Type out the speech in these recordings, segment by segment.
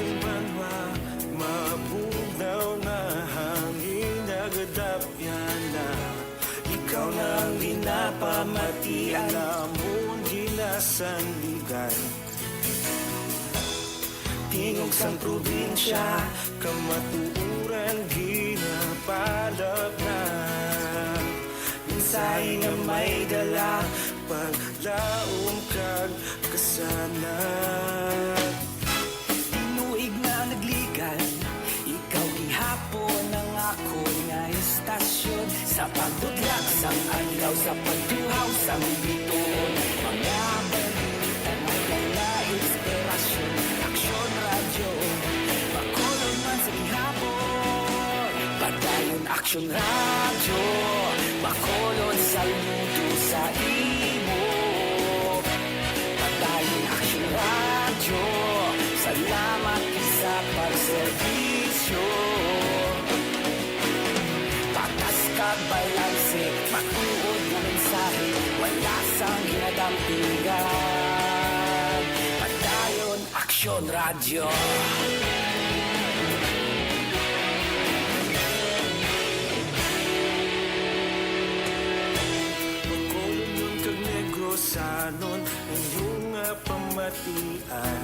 sa banwa, mabunaw na hangin nagadap yan na. Ikaw na ang ginapamatian, namon ginasandigan. Tingog sang probinsya, kamatuuran ginapalap na. Minsay nga may dala, paglaom kag kasanat. Tinuig na nagligan, ikaw gihapon ang ako nga istasyon. Sa pagdudlak sang adlaw, sa pagduhaw sang bituon, mga balita na mga inspirasyon. Aksyon radyo, bakulong man sa gihapon. Padayon aksyon radyo, bakulong saludo sa imo. Padayon aksyon radyo, salamat sa pagserbisyo. Patas kag balanse, matuod na mensahe, wala sang ginadampingan. Padayon aksyon radyo. Bakulong yung kag negrosanon, ang iyong pamatian.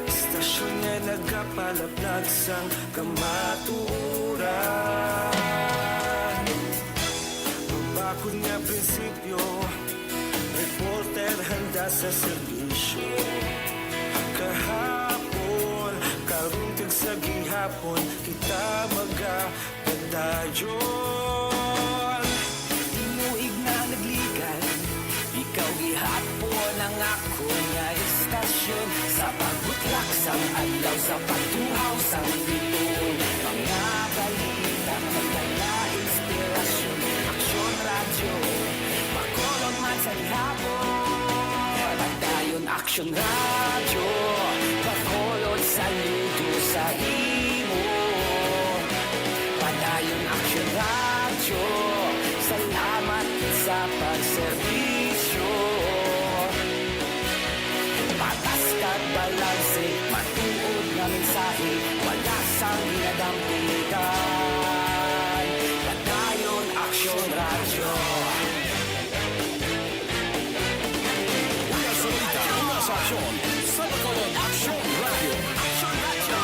Istasyon nga nagapalaplag sang kamaturan. Mabakod nga prinsipyo, reporter handa sa serbisyo. Kahapon, karong kag sa gihapon, kita magapadayon. Tinuig na nagligan, ikaw gihapon ang ako nga istasyon. Sa pagbutlak sang adlaw, sa pagtuhaw sang bituon, mga balita, magdala inspirasyon. Aksyon radyo, makulong man sa gihapon. Padayon aksyon radyo, bakulong saludo sa imo. Padayon aksyon radyo, salamat sa pagserbisyo. Patas kag balanse, matuod na mensahe, wala sang ginadampingan. Padayon aksyon radyo. Una salita, una sa aksyon, sa Bacolod Aksyon Radio. Aksyon radyo!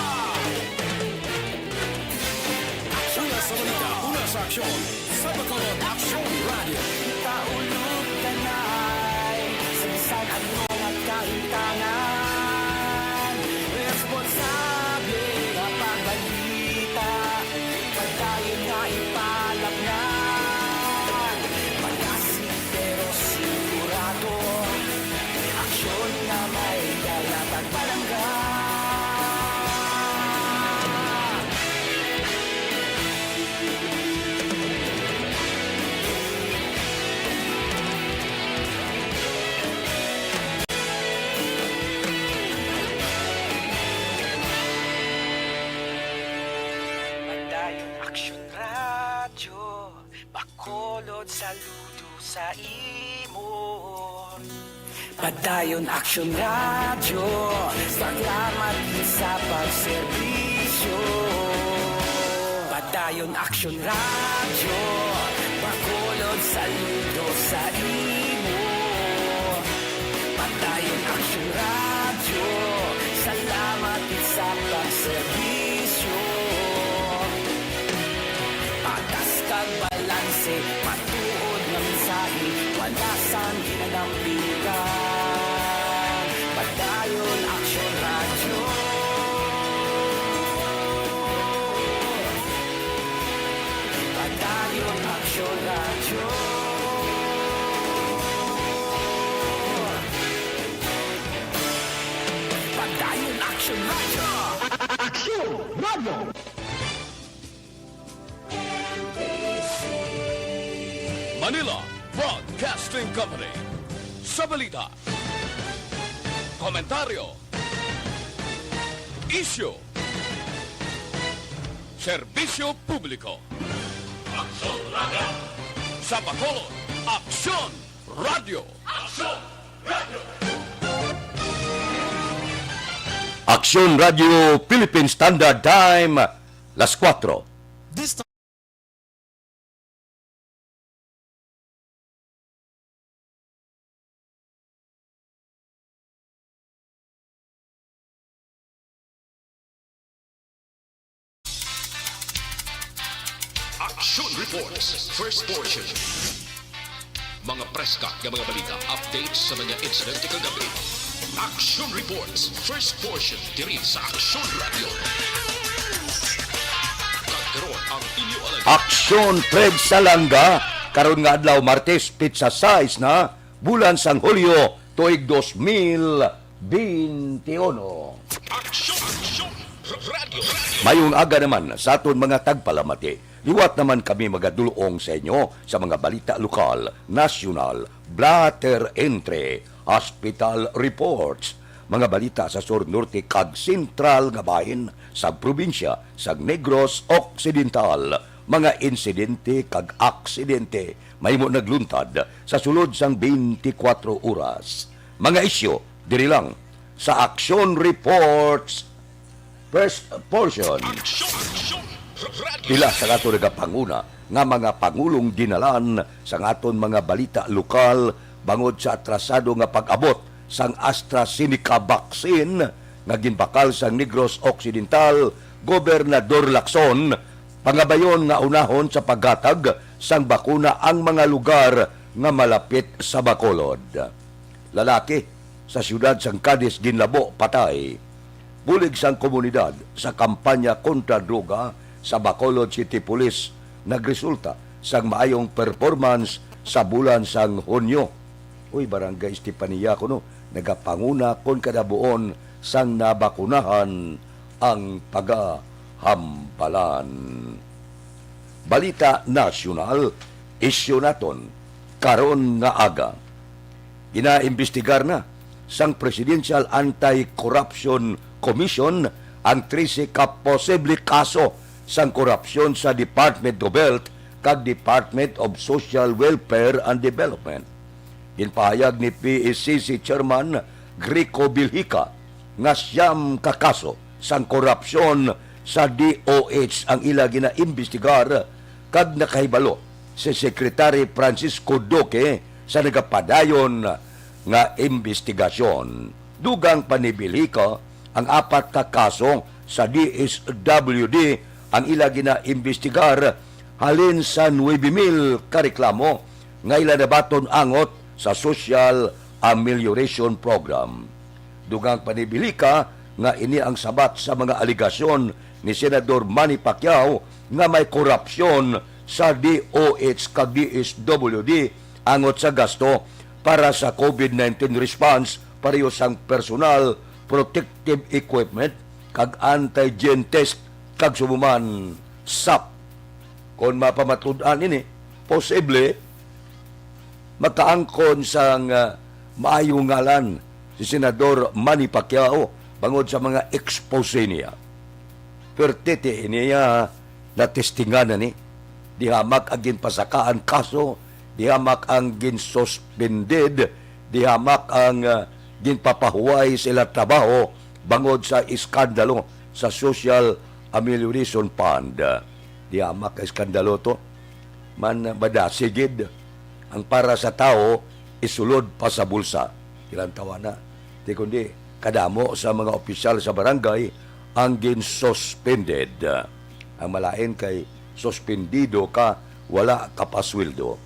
Una salita, una sa aksyon, sa Bacolod Aksyon Radio. Kaulog kanay, sa bisan at mga kaintangan. Responsable nga pagbalita, pagdayon nga ipalapnan. Palasig pero sigurado, aksyon nga may dalatag palangga. Padayon aksyon radyo, bakulod saludo sa imo. Padayon aksyon radyo, salamat sa pagserbisyo. Padayon aksyon radyo, bakulod saludo sa imo. Padayon aksyon radyo, salamat sa pagserbisyo. Patas kag balanse, matuod na mensahe, wala sang ginadampingan. Padayon aksyon radyo. Padayon aksyon radyo. Padayon aksyon radyo. Aksyon Radio! Manila Broadcasting Company. Sa balita, komentaryo, isyu, serbisyo publiko. Aksyon Radio! Sa Bacolod, Aksyon Radio! Aksyon Radio! Aksyon Radio Philippine Standard Time, las 4. This time, Aksyon Reports, first portion. Mga preska ng mga balita, updates sa mga insidente kagabi. Aksyon Reports, first portion, diri sa Aksyon Radio. Kagkaroon ang inyo alagay. Aksyon Fred Salanga, karon nga adlaw Martes, pizza size na, bulan sang Hulyo, tuig 2021. Aksyon Radio. Mayong aga naman sa aton mga tagpalamati. Liwat naman kami magadulong sa inyo sa mga balita lokal, nasyonal, blatter entry, hospital reports, mga balita sa Sur Norte kag Sentral nga bahin sa probinsya sa Negros Occidental, mga insidente kag aksidente mahimo nagluntad sa sulod sang 24 oras. Mga isyo diri lang sa Aksyon Reports first portion. Pila sa ato nagapanguna nga mga pangulong dinalan sa aton mga balita lokal bangod sa atrasado nga pag-abot sang AstraZeneca vaccine nga ginbakal sang Negros Occidental Gobernador Lacson, pangabayon nga unahon sa paghatag sang bakuna ang mga lugar nga malapit sa Bacolod. Lalaki sa siyudad sang Cadiz ginlabo patay. Bulig sang komunidad sa kampanya kontra droga sa Bacolod City Police nagresulta sang maayong performance sa bulan sang Hunyo. Uy, Barangay Estepania ko no, nagapanguna kon kadabuon sang nabakunahan ang pagahambalan. Balita nasyonal, isyu naton, karon nga aga. Ginaimbestigar na sang Presidential Anti-Corruption Commission ang 13 ka posible kaso sang korupsyon sa Department of Health kag Department of Social Welfare and Development. Ginpahayag ni PSCC Chairman Greco Bilhica nga siyam ka kaso sang korupsyon sa DOH ang ila ginaimbestigar kag nakahibalo si Secretary Francisco Duque sa nagapadayon nga investigasyon. Dugang panibilhika ang 4 ka kaso sa DSWD ang ila ginaimbestigar halin sa 9,000 ka reklamo nga ila nabaton angot sa Social Amelioration Program. Dugang panibilhika nga ini ang sabat sa mga aligasyon ni Senador Manny Pacquiao nga may korupsyon sa DOH kag DSWD angot sa gasto para sa COVID-19 response pareho sang personal protective equipment kag antigen test kag sumuman SAP. Kung mapamatud-an ini, posible magkaangkon sang maayong ngalan si Senador Manny Pacquiao bangod sa mga expose niya. Pertete niya na testingan ni dihamak ang ginpasakaan kaso, dihamak ang ginsuspended, dihamak ang ginpapahuway sila trabaho bangod sa iskandalo sa Social Amelioration Fund. Dihamak iskandalo to man madasigid ang para sa tao isulod pa sa bulsa. Ilang tawa na. Di kundi kadamo sa mga opisyal sa barangay ang ginsuspended. Ang malain kay suspendido ka, wala ka pasweldo.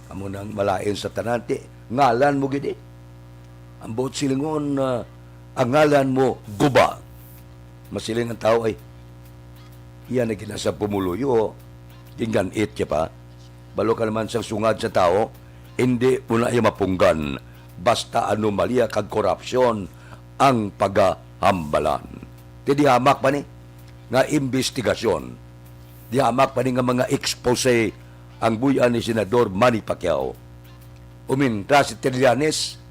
Amo nang malain sa tanante, ngalan mo gidi. Ang buot silingon ang ngalan mo guba. Masiling ang tao ay iyan na ginasa pumuluyo, tinggan it ka pa. Balo ka naman sa sungad sa tao, hindi mo na mapunggan basta anomalya kag korupsyon ang pagahambalan. Di hamak pa ni nga investigasyon. Di hamak pa ni nga mga expose ang buyan ni Senador Manny Pacquiao. Umintra si Trillanes,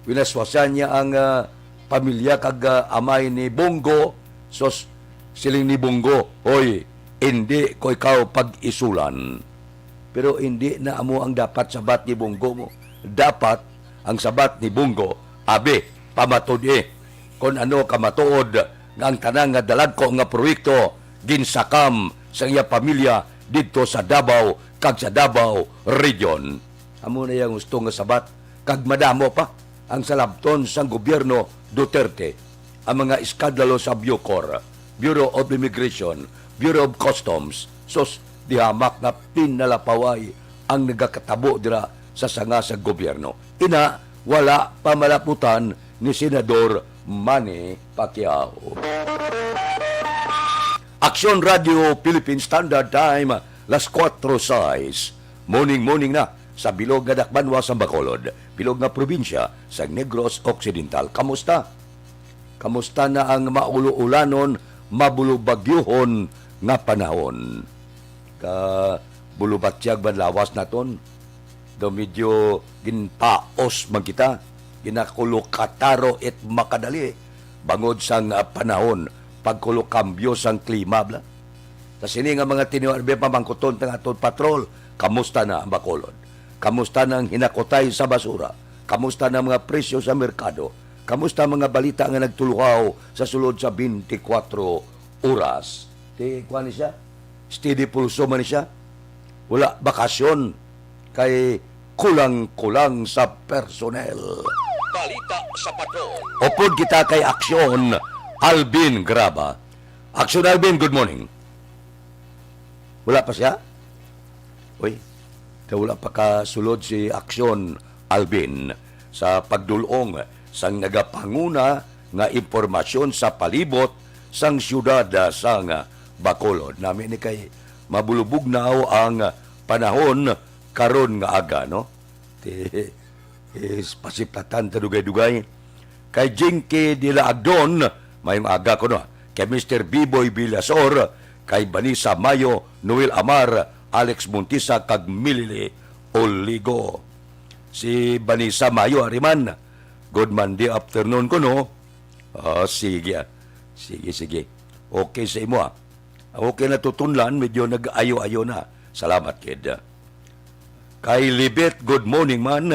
winaswasan niya ang pamilya kag amay ni Bongo, sos siling ni Bongo, hoy, hindi ko ikaw pag-isulan. Pero hindi na amo ang dapat sabat ni Bongo mo. Dapat ang sabat ni Bongo, abe, pamatod kung ano kamatuod nga ang tanang nga dalagko nga proyekto ginsakam sa iya pamilya dito sa Davao kag sa Davao Region. Amo na yang gusto nga sabat kag madamo pa ang salabton sang gobyerno Duterte ang mga iskandalo sa Bucor, Bureau of Immigration, Bureau of Customs, sos dihamak na pinalapaway ang nagakatabo dira sa sanga sa gobyerno. Ina, wala pamalaputan ni Senador Manny Pacquiao. Aksyon Radio Philippine Standard Time, las 4:06. Morning na sa bilog nga dakbanwa sa Bacolod, bilog nga probinsya sa Negros Occidental. Kamusta? Kamusta na ang mauluulanon, mabulubagyuhon nga panahon? Bulubatyag banlawas naton, do medyo ginpaos man kita, ginakulokataro et makadali, bangod sang panahon, pagkulokambyo sang klima bla. Tas ini nga mga tiniwarbe pamangkuton ng aton patrol, kamusta na ang Bacolod? Kamusta na ang hinakotay sa basura? Kamusta na mga presyo sa merkado? Kamusta mga balita nga nagtuluhaw sa sulod sa 24 oras? Kuha ni siya? Steady pulso man siya? Wala bakasyon kay kulang-kulang sa personnel. Balita sa patrol. Upod kita kay Aksyon Alvin Graba. Aksyon Alvin, good morning. Wala pa siya? Uy, wala pa kasulod si Aksyon Alvin sa pagdulong sang nagapanguna nga impormasyon sa palibot sang siyudad sang Bacolod. Namin ni kay mabulubog na ang panahon karon nga aga, no? Pasiplatan tadugay-dugay. Kay Jinky de la Agdon, mayong aga ko, no? Kay Mr. Biboy Villasor, kay Banisa Mayo, Noel Amar, Alex Montisa, kag Milili Oligo. Si Banisa Mayo, Ariman, good Monday afternoon ko, no? Sige. Okay sa imo, Okay na tutunlan, medyo nag-ayo-ayo na. Salamat, kid. Kay Libet, good morning man.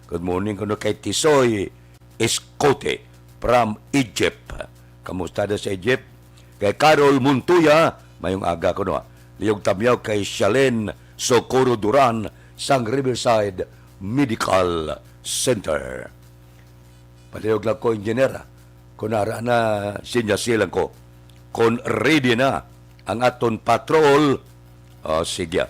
Good morning kuno kay Tisoy Escote from Egypt. Kamusta na sa Egypt? Kay Carol Muntuya, mayong aga kuno. Liyog tamyaw kay Shalen Socorro Duran sang Riverside Medical Center. Palihog lang ko, engineer. Kunara na sinyasilang ko. Kung ready na ang aton patrol, sige.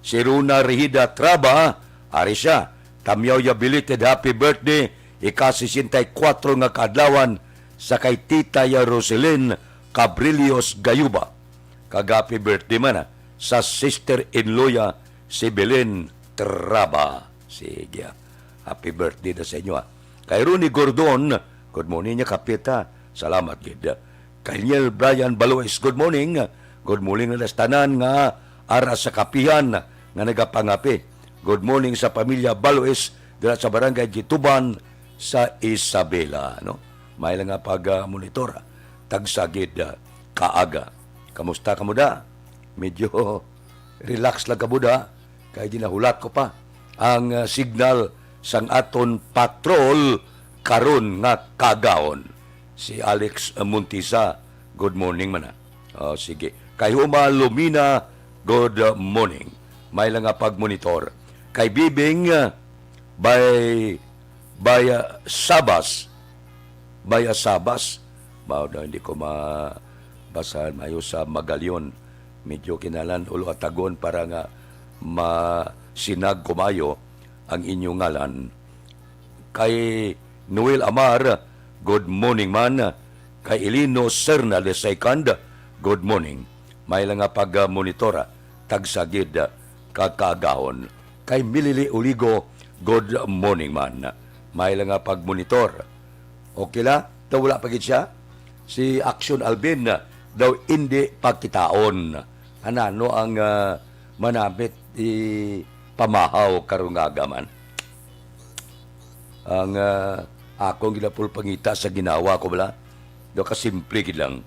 Si Runa Rihida Traba, ari siya, tamyaw ya belated happy birthday, ika-64 nga kadlawan sa kay Tita ya Roselyn Cabrillos Gayuba. Kag-happy birthday man sa sister-in-law ya si Belen Traba. Sige, happy birthday na sa inyo. Kay Rooney Gordon, good morning niya kapita. Salamat, gid. Kay Niel Brian Baloes, good morning. Good morning na tanan nga ara sa kapihan nga nagapangapi. Good morning sa pamilya Baloes dira sa barangay Gituban sa Isabela, no? May lang nga pag-monitor tagsagid kaaga. Kamusta ka mo da? Medyo relax lang ka mo da kay ginahulat ko pa ang signal sang aton patrol karon nga kagaon. Si Alex Montisa, good morning man. Sige. Kay Huma Lumina, good morning. May lang nga pag-monitor. Kay Bibing, by Sabas, hindi ko mabasahan mayo sa Magalyon. Medyo kinalan ulo at tagon para nga masinag kumayo ang inyong ngalan. Kay Noel Amar, good morning man. Kay Elino Serna de Second, good morning. May lang nga pag-monitora, tagsagid kakagahon. Kay Milili Uligo, good morning man. May lang nga pag-monitor. Okay la? Daw wala pagit siya? Si Aksyon Alvin, daw hindi pagkitaon. Ano ang manamit pamahaw karungagaman? Ang akong ginapul pangita sa ginawa ko bala? Daw kasimple lang.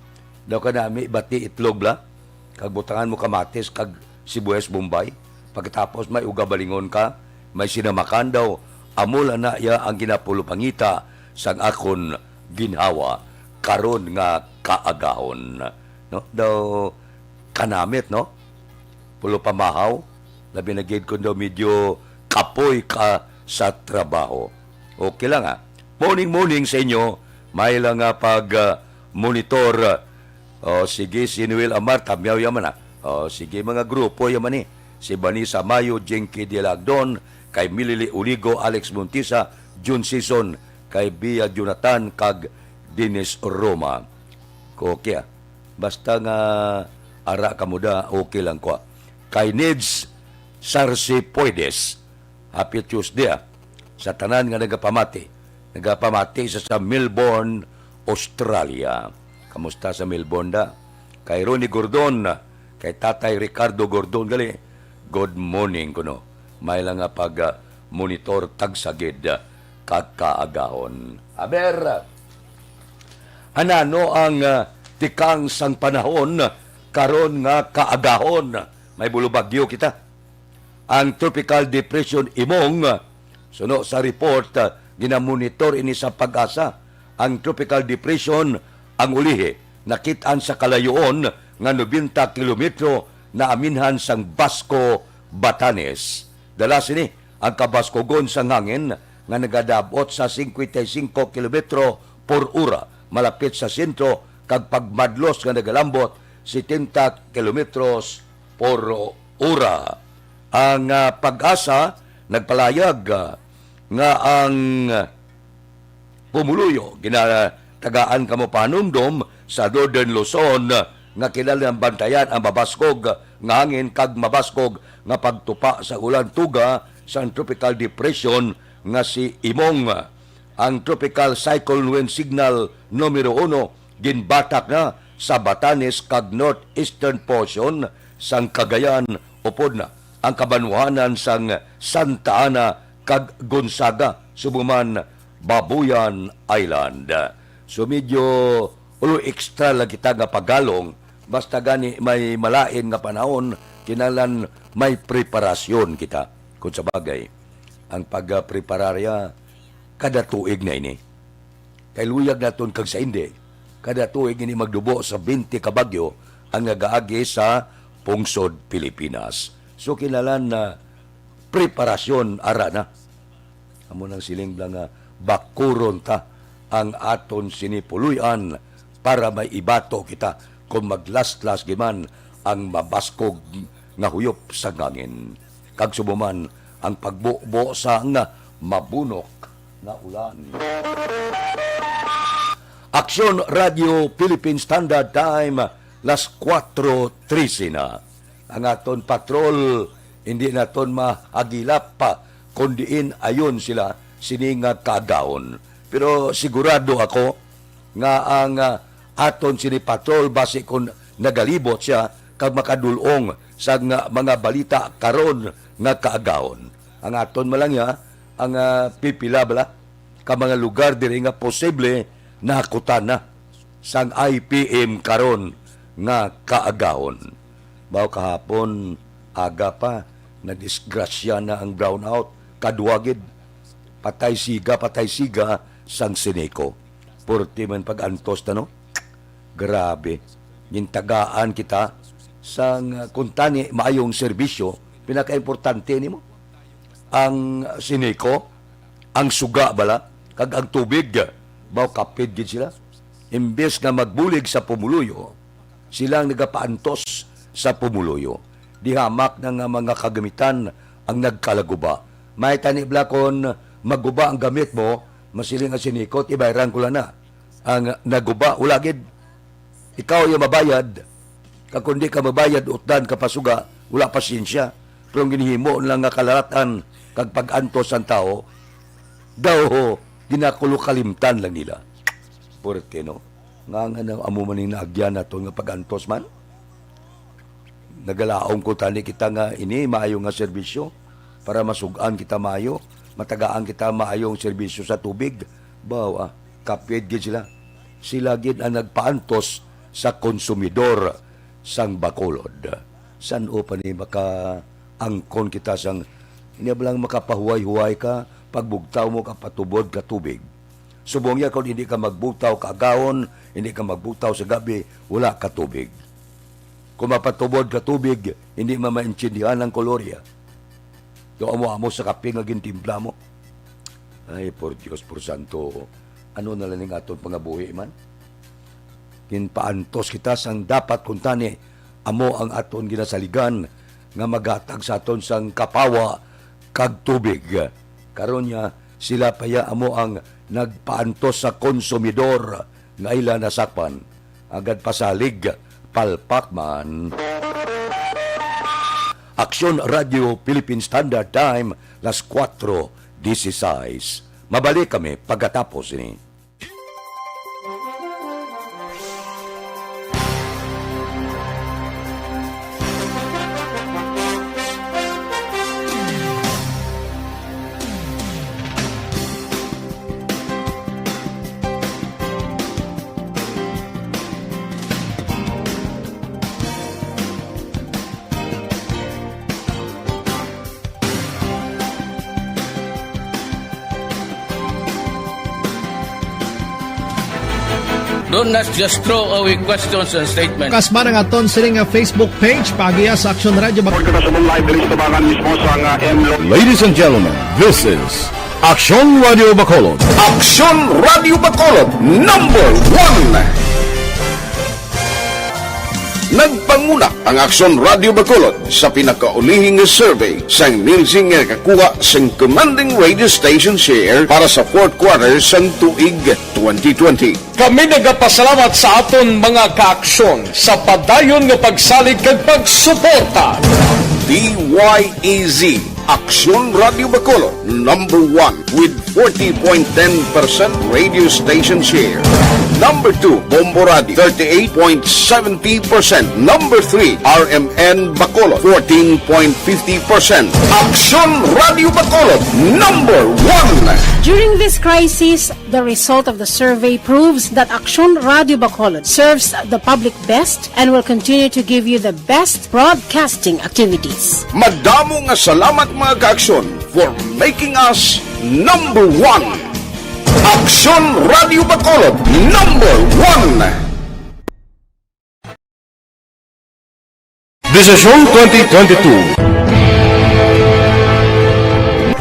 Daw ka nami bati itlog bala? Kag butangan mo kamatis kag sibuyas Bombay. Pagkatapos may ugabalingon ka, may sinamakan daw, amula na ya ang ginapulo pangita sang akon ginhawa karon nga kaagahon. No? Daw kanamit, no? Pulo pamahaw. Labi na gid ko daw medyo kapoy ka sa trabaho. Okay lang ha. Morning sa inyo. May lang nga pag-monitor. Sige, si Noel Amar, tamyaw yaman ha. Sige, mga grupo yaman si Vanessa Mayo, Jenky Dialagdon, kay Milili Uligo, Alex Montisa, June Season, kay Bia Jonathan, kag Dennis Roma. Okay ah. Basta nga ara ka muda, okay lang ko. Kay Nids Sarsi Poides, Happy Tuesday ah. Sa tanan nga nagapamati sa Melbourne, Australia. Kamusta sa Melbourne da? Kay Ronnie Gordon, kay Tatay Ricardo Gordon, gali, good morning kuno. May lang nga pag-monitor tagsagid kakaagahon. Aber, anano ang tikang sang panahon karon nga kaagahon? May bulubagyo kita. Ang tropical depression imong, suno sa report, ginamonitor ini sa pag-asa. Ang tropical depression, ang ulihi, nakitaan sa kalayoon nga 90 kilometro na aminhan sang Basco, Batanes. Dala sini ang kabaskogon sang hangin nga nagadabot sa 55 kilometro por ora malapit sa sentro kag pagmadlos nga nagalambot 70 kilometros por ora. Ang pag-asa nagpalayag nga ang pumuluyo ginatagaan kamo panumdom sa Northern Luzon nga kinahanglan bantayan ang mabaskog nga hangin kag mabaskog nga pagtupa sa ulan tuga sa tropical depression nga si Imong. Ang tropical cyclone wind signal numero 1 ginbatak na sa Batanes kag northeastern portion sang Cagayan upod na ang kabanwahanan sang Santa Ana kag Gonzaga subuman Babuyan Island. So medyo ulo extra lang kita nga pagalong basta gani may malain nga panahon kinahanglan may preparasyon kita. Kung sa bagay, ang pagprepararya kada tuig na ini. Kay luyag naton kag sa hindi, kada tuig ini magdubo sa 20 ka bagyo ang nagaagi sa pungsod Pilipinas. So kinahanglan na preparasyon ara na. Amo nang siling lang bakuron ta ang aton sinipuluyan para may ibato kita kung maglas-las giman ang mabaskog nga huyop sa ngangin. Kag subuman ang pagbubo sa nga mabunok na ulan. Aksyon Radio Philippine Standard Time, las 4:13 na. Ang aton patrol, hindi naton maagilap pa, kundiin ayon sila sininga kagaon. Pero sigurado ako nga ang aton sinipatrol base kung nagalibot siya kag makadulong sa mga balita karon nga kaagahon. Ang aton malangya ang pipila bala ka mga lugar diri nga posible nakutan na sang IPM karon nga kaagahon. Baw kahapon aga pa na disgrasya na ang brownout kaduwagid patay siga sang Sineco. Porti man pag-antos na no. Grabe. Gintagaan kita sang kuntani maayong serbisyo, pinaka-importante nimo ang Sineco, ang suga bala, kag ang tubig, baw kapid gid sila. Imbes nga magbulig sa pumuluyo, silang nagapaantos sa pumuluyo. Di hamak na nga mga kagamitan ang nagkalaguba. May tani blakon maguba ang gamit mo, masiling ang Sineco, ibayran ko lang na. Ang naguba, ulagid, ikaw yung mabayad. Kag kundi ka mabayad utdan ka pasuga, wala pasensya. Pero ginihimo lang nga kalaratan kag pag-antos ang tao, daw ginakulo kalimtan lang nila. Porke no? Nga amo maning naagyan nato nga pag-antos man. Nagalaong ko tani kita nga ini maayo nga serbisyo para masugaan kita maayo, matagaan kita maayong serbisyo sa tubig. Bawa, kapit gid sila. Sila gid ang nagpaantos sa konsumidor sang Bacolod. San o pa ni maka angkon kita sang hindi ba lang makapahuway-huway ka pagbugtaw mo ka patubod ka tubig. Subong niya kung hindi ka magbutaw kagawon, hindi ka magbutaw sa gabi, wala ka tubig. Kung mapatubod ka tubig, hindi mamaintindihan ng kolorya. Doon mo sa kape nga gintimpla mo. Ay, por Diyos, por Santo, ano na lang ng aton pangabuhi man? Kinpaantos kita sang dapat kuntani, amo ang aton ginasaligan, nga magatag sa aton sang kapawa, kag tubig. Karon niya, sila paya amo ang nagpaantos sa konsumidor, nga ila nasakpan. Agad pasalig, palpak man. Aksyon Radio Philippine Standard Time, las 4:16. Mabalik kami pagkatapos ini. Don't not just throw away questions and statements. Kasma ng aton sining nga Facebook page pagiya sa Aksyon Radio. Ladies and gentlemen, this is Aksyon Radio Bacolod. Aksyon Radio Bacolod, number 1! Nagpanguna ang Aksyon Radio Bacolod sa pinakaulihing survey sang Nielsen nga kakuha sang commanding radio station share para sa fourth quarter sang tuig 2020. Kami nagapasalamat sa aton mga kaaksyon sa padayon nga pagsalig kag pagsuporta. DYEZ Aksyon Radio Bacolod, number 1 with 40.10% radio station share. Number 2, Bombo Radio, 38.70%. Number 3, RMN Bacolod, 14.50%. Aksyon Radio Bacolod, number 1. During this crisis, the result of the survey proves that Aksyon Radio Bacolod serves the public best and will continue to give you the best broadcasting activities. Madamo nga salamat mga kaaksyon for making us number 1. Aksyon Radio Bacolod, number 1. Desisyon 2022.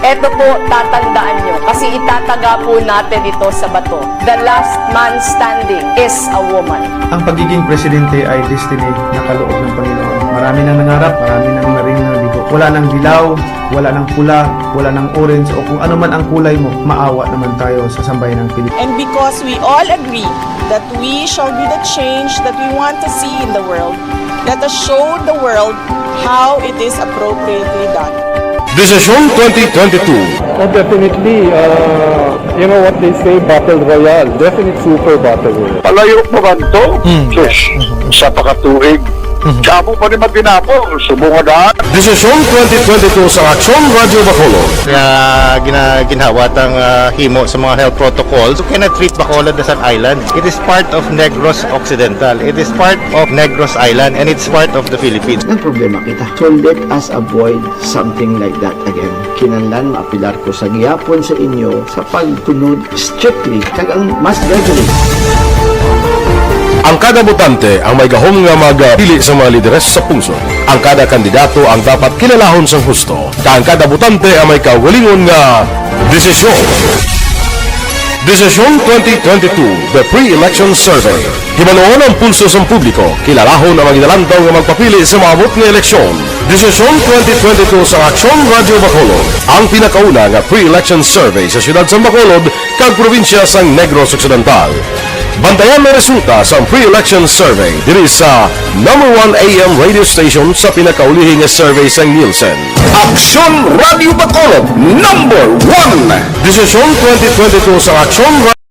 Ito po, tatandaan nyo, kasi itataga po natin ito sa bato. The last man standing is a woman. Ang pagiging presidente ay destiny na kaloob ng Panginoon. Marami nang nangarap, marami nang naring nabigo. Wala nang dilaw, wala nang pula, wala nang orange, o kung ano man ang kulay mo, maawa naman tayo sa sambayan ng Pilipinas. And because we all agree that we shall be the change that we want to see in the world, let us show the world how it is appropriately done. Desisyon 2022. Definitely, you know what they say, Battle Royale. Definitely super Battle Royale. Palayo mo ba ito? Sa pakatuig. Kapo pa rin magdinapo. Subungadaan. Desisyon 2022 sa Aksyon Radio Bacolod. Kaya ginawat ang himo sa mga health protocols. You cannot treat Bacolod as an island. It is part of Negros Occidental. It is part of Negros Island and it's part of the Philippines. Ang problema kita. So let us avoid something like that again. Kinahanglan maapilar ko sa gihapon sa inyo sa pagtunod strictly kag ang mas gradually. Ang kada botante ang may gahom nga magpili sa mga lideres sa pungsod. Ang kada kandidato ang dapat kilalahon sa husto. Ang kada botante ang may kaugalingon nga desisyon. Desisyon 2022, the pre-election survey. Himanuon ang pulso sa publiko, kilalahon ang maginalantaw nga magpapili sa maabot nga eleksyon. Desisyon 2022 sa Aksyon Radio Bacolod, ang pinakauna nga pre-election survey sa siyudad sa Bacolod kag probinsya sa Negros Occidental. Bantayan ang resulta sa pre-election survey diri sa number 1 AM radio station sa pinakaulihing survey sa Nielsen. Aksyon Radio Bacolod, number 1. Desisyon 2022 sa Aksyon Radio.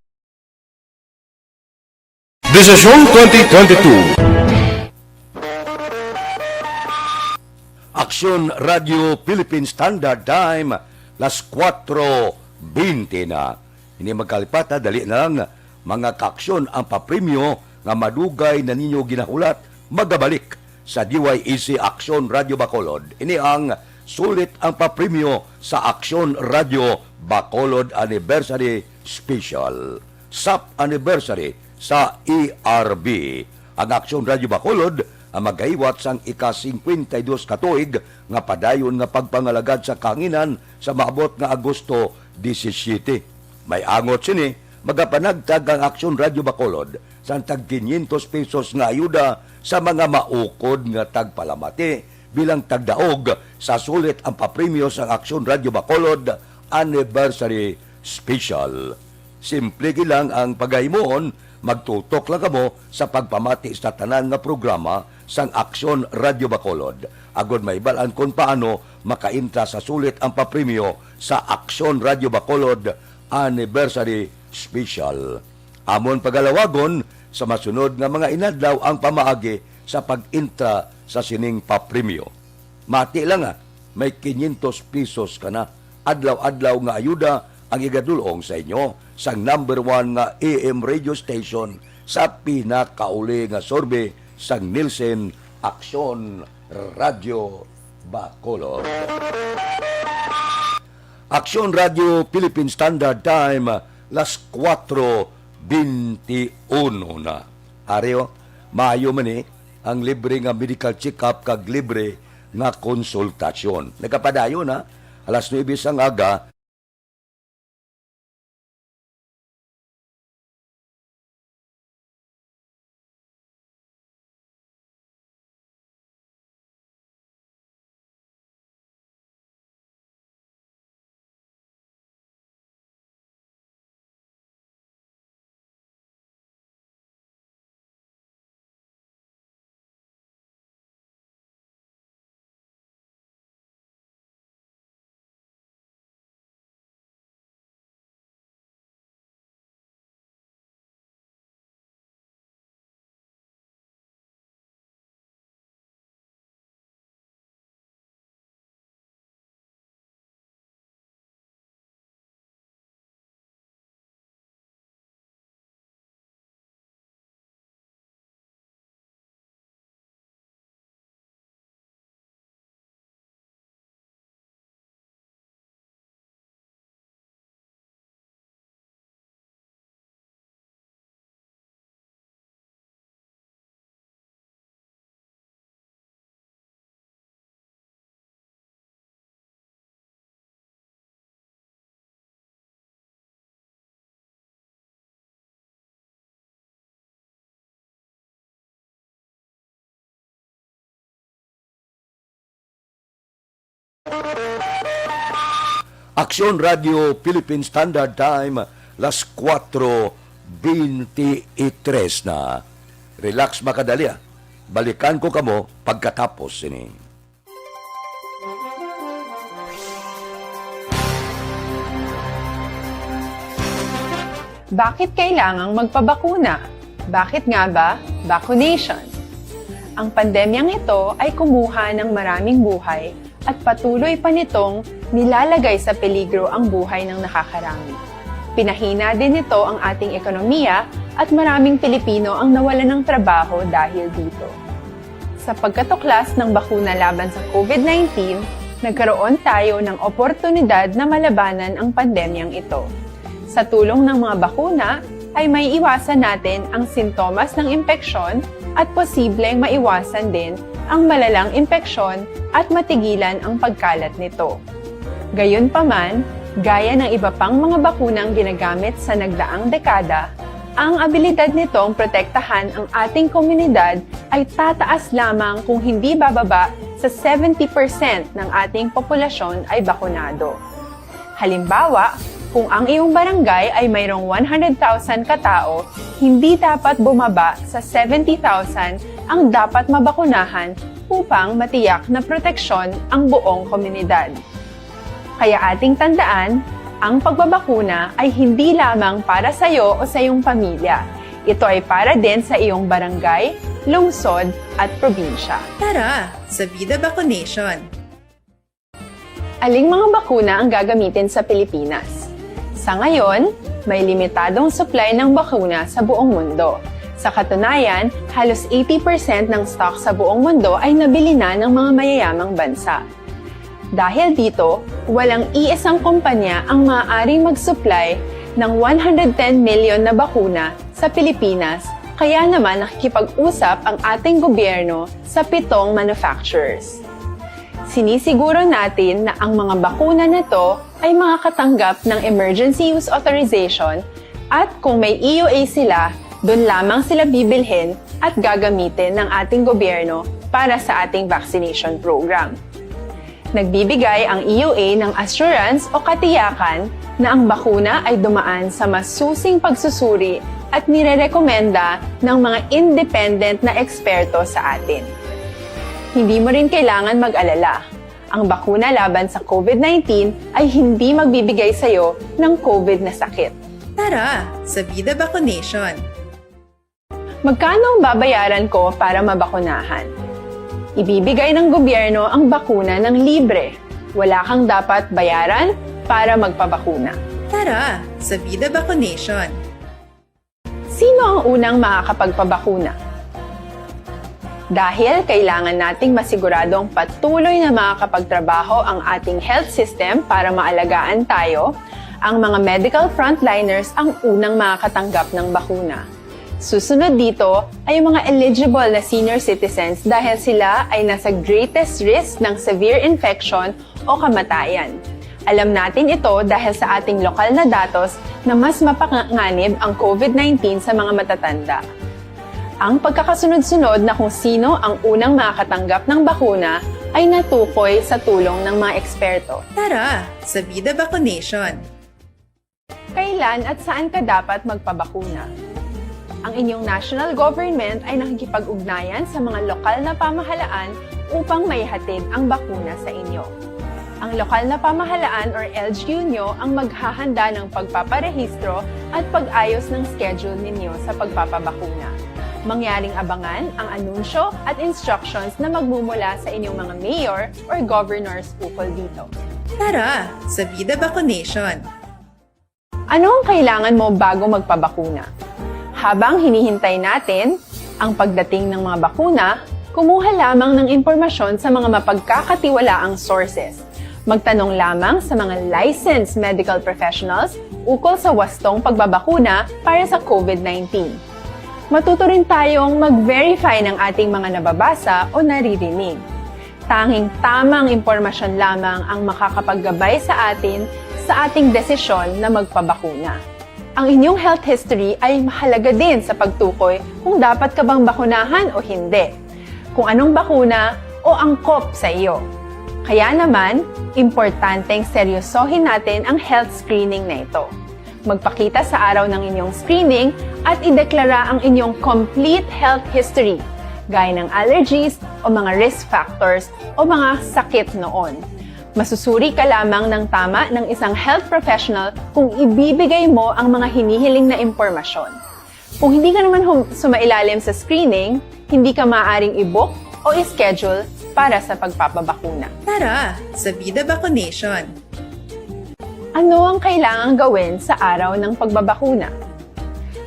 Desisyon 2022. Aksyon Radio Philippine Standard Time, las 4:20 na. Hindi magkalipata, dali na lang mga kaaksyon ang papremyo nga madugay na ninyo ginahulat magabalik sa DYEC Aksyon Radio Bacolod. Ini ang sulit ang papremyo sa Aksyon Radio Bacolod Anniversary Special. SAP anniversary sa ERB. Ang Aksyon Radio Bacolod ang magahiwat sang ika-52 katuig nga padayon nga pagpangalagad sa kanginan sa maabot nga Agosto 17. May angot sini, magapanagtag ang Aksyon Radio Bacolod sa tag 500 pesos nga ayuda sa mga maukod nga tagpalamati bilang tagdaog sa sulit ang papremyo sa Aksyon Radio Bacolod Anniversary Special. Simple lang ang pagaymoon, magtutok lang kamo sa pagpamati sa tanan nga programa sang Aksyon Radio Bacolod. Agod may balaan kung paano makainta sa sulit ang papremyo sa Aksyon Radio Bacolod Anniversary Special. Amon pagalawagon sa masunod nga mga inadlaw ang pamaagi sa pag-intra sa sining papremyo. Mati lang may 500 pesos ka na adlaw-adlaw nga ayuda ang igadulong sa inyo sang number 1 nga AM radio station sa pinakauli nga sorbe sang Nielsen Aksyon Radio Bacolod. Aksyon Radio Philippine Standard Time las 4:21 na. Areo, maayo man ang libre nga medical check-up kag libre nga konsultasyon. Nagapadayon alas 9 sang aga. Aksyon Radio Philippine Standard Time las 4:23 na. Relax makadali Balikan ko kamo pagkatapos ini. Bakit kailangang magpabakuna? Bakit nga ba vaccination? Ang pandemyang ito ay kumuha ng maraming buhay at patuloy pa nitong nilalagay sa peligro ang buhay ng nakakarami. Pinahina din nito ang ating ekonomiya at maraming Pilipino ang nawalan ng trabaho dahil dito. Sa pagkatuklas ng bakuna laban sa COVID-19, nagkaroon tayo ng oportunidad na malabanan ang pandemyang ito. Sa tulong ng mga bakuna, ay may iwasan natin ang sintomas ng impeksyon at posibleng maiwasan din ang malalang impeksyon at matigilan ang pagkalat nito. Gayunpaman, gaya ng iba pang mga bakunang ginagamit sa nagdaang dekada, ang abilidad nitong protektahan ang ating komunidad ay tataas lamang kung hindi bababa sa 70% ng ating populasyon ay bakunado. Halimbawa, kung ang iyong barangay ay mayroong 100,000 katao, hindi dapat bumaba sa 70,000 ang dapat mabakunahan upang matiyak na proteksyon ang buong komunidad. Kaya ating tandaan, ang pagbabakuna ay hindi lamang para sa iyo o sa iyong pamilya. Ito ay para din sa iyong barangay, lungsod at probinsya. Tara, sa Vida Vaccination! Aling mga bakuna ang gagamitin sa Pilipinas? Sa ngayon, may limitadong supply ng bakuna sa buong mundo. Sa katunayan, halos 80% ng stock sa buong mundo ay nabili na ng mga mayayamang bansa. Dahil dito, walang iisang kumpanya ang maaaring mag-supply ng 110 million na bakuna sa Pilipinas, kaya naman nakikipag-usap ang ating gobyerno sa 7 manufacturers. Sinisiguro natin na ang mga bakuna na to ay makakatanggap ng Emergency Use Authorization at kung may EUA sila, doon lamang sila bibilhin at gagamitin ng ating gobyerno para sa ating vaccination program. Nagbibigay ang EUA ng assurance o katiyakan na ang bakuna ay dumaan sa masusing pagsusuri at nirerekomenda ng mga independent na eksperto sa atin. Hindi mo rin kailangan mag-alala. Ang bakuna laban sa COVID-19 ay hindi magbibigay sa'yo ng COVID na sakit. Tara, sa Vida Vaccination! Magkano ang babayaran ko para mabakunahan? Ibibigay ng gobyerno ang bakuna ng libre. Wala kang dapat bayaran para magpabakuna. Tara, sa Vida Vaccination! Sino ang unang makakapagpabakuna? Dahil kailangan nating masiguradong patuloy na makakapagtrabaho ang ating health system para maalagaan tayo, ang mga medical frontliners ang unang makakatanggap ng bakuna. Susunod dito ay yung mga eligible na senior citizens dahil sila ay nasa greatest risk ng severe infection o kamatayan. Alam natin ito dahil sa ating lokal na datos na mas mapanganib ang COVID-19 sa mga matatanda. Ang pagkakasunod-sunod na kung sino ang unang makakatanggap ng bakuna ay natukoy sa tulong ng mga eksperto. Tara, sa Vida Vaccination! Kailan at saan ka dapat magpabakuna? Ang inyong national government ay nakikipag-ugnayan sa mga lokal na pamahalaan upang maihatid ang bakuna sa inyo. Ang lokal na pamahalaan or LGU nyo ang maghahanda ng pagpaparehistro at pag-ayos ng schedule ninyo sa pagpapabakuna. Mangyaring abangan ang anunsyo at instructions na magmumula sa inyong mga mayor or governors ukol dito. Tara, sa Vida Vaccination! Ano ang kailangan mo bago magpabakuna? Habang hinihintay natin ang pagdating ng mga bakuna, kumuha lamang ng impormasyon sa mga mapagkakatiwalaang sources. Magtanong lamang sa mga licensed medical professionals ukol sa wastong pagbabakuna para sa COVID-19. Matuto rin tayong mag-verify ng ating mga nababasa o naririnig. Tanging tamang impormasyon lamang ang makakapaggabay sa atin sa ating desisyon na magpabakuna. Ang inyong health history ay mahalaga din sa pagtukoy kung dapat ka bang bakunahan o hindi, kung anong bakuna o angkop sa iyo. Kaya naman, importanteng seryosohin natin ang health screening na ito. Magpakita sa araw ng inyong screening at ideklara ang inyong complete health history, gaya ng allergies o mga risk factors o mga sakit noon. Masusuri ka lamang ng tama ng isang health professional kung ibibigay mo ang mga hinihiling na impormasyon. Kung hindi ka naman sumailalim sa screening, hindi ka maaaring i-book o i-schedule para sa pagpapabakuna. Tara, sa Vida Vaccination! Ano ang kailangang gawin sa araw ng pagbabakuna?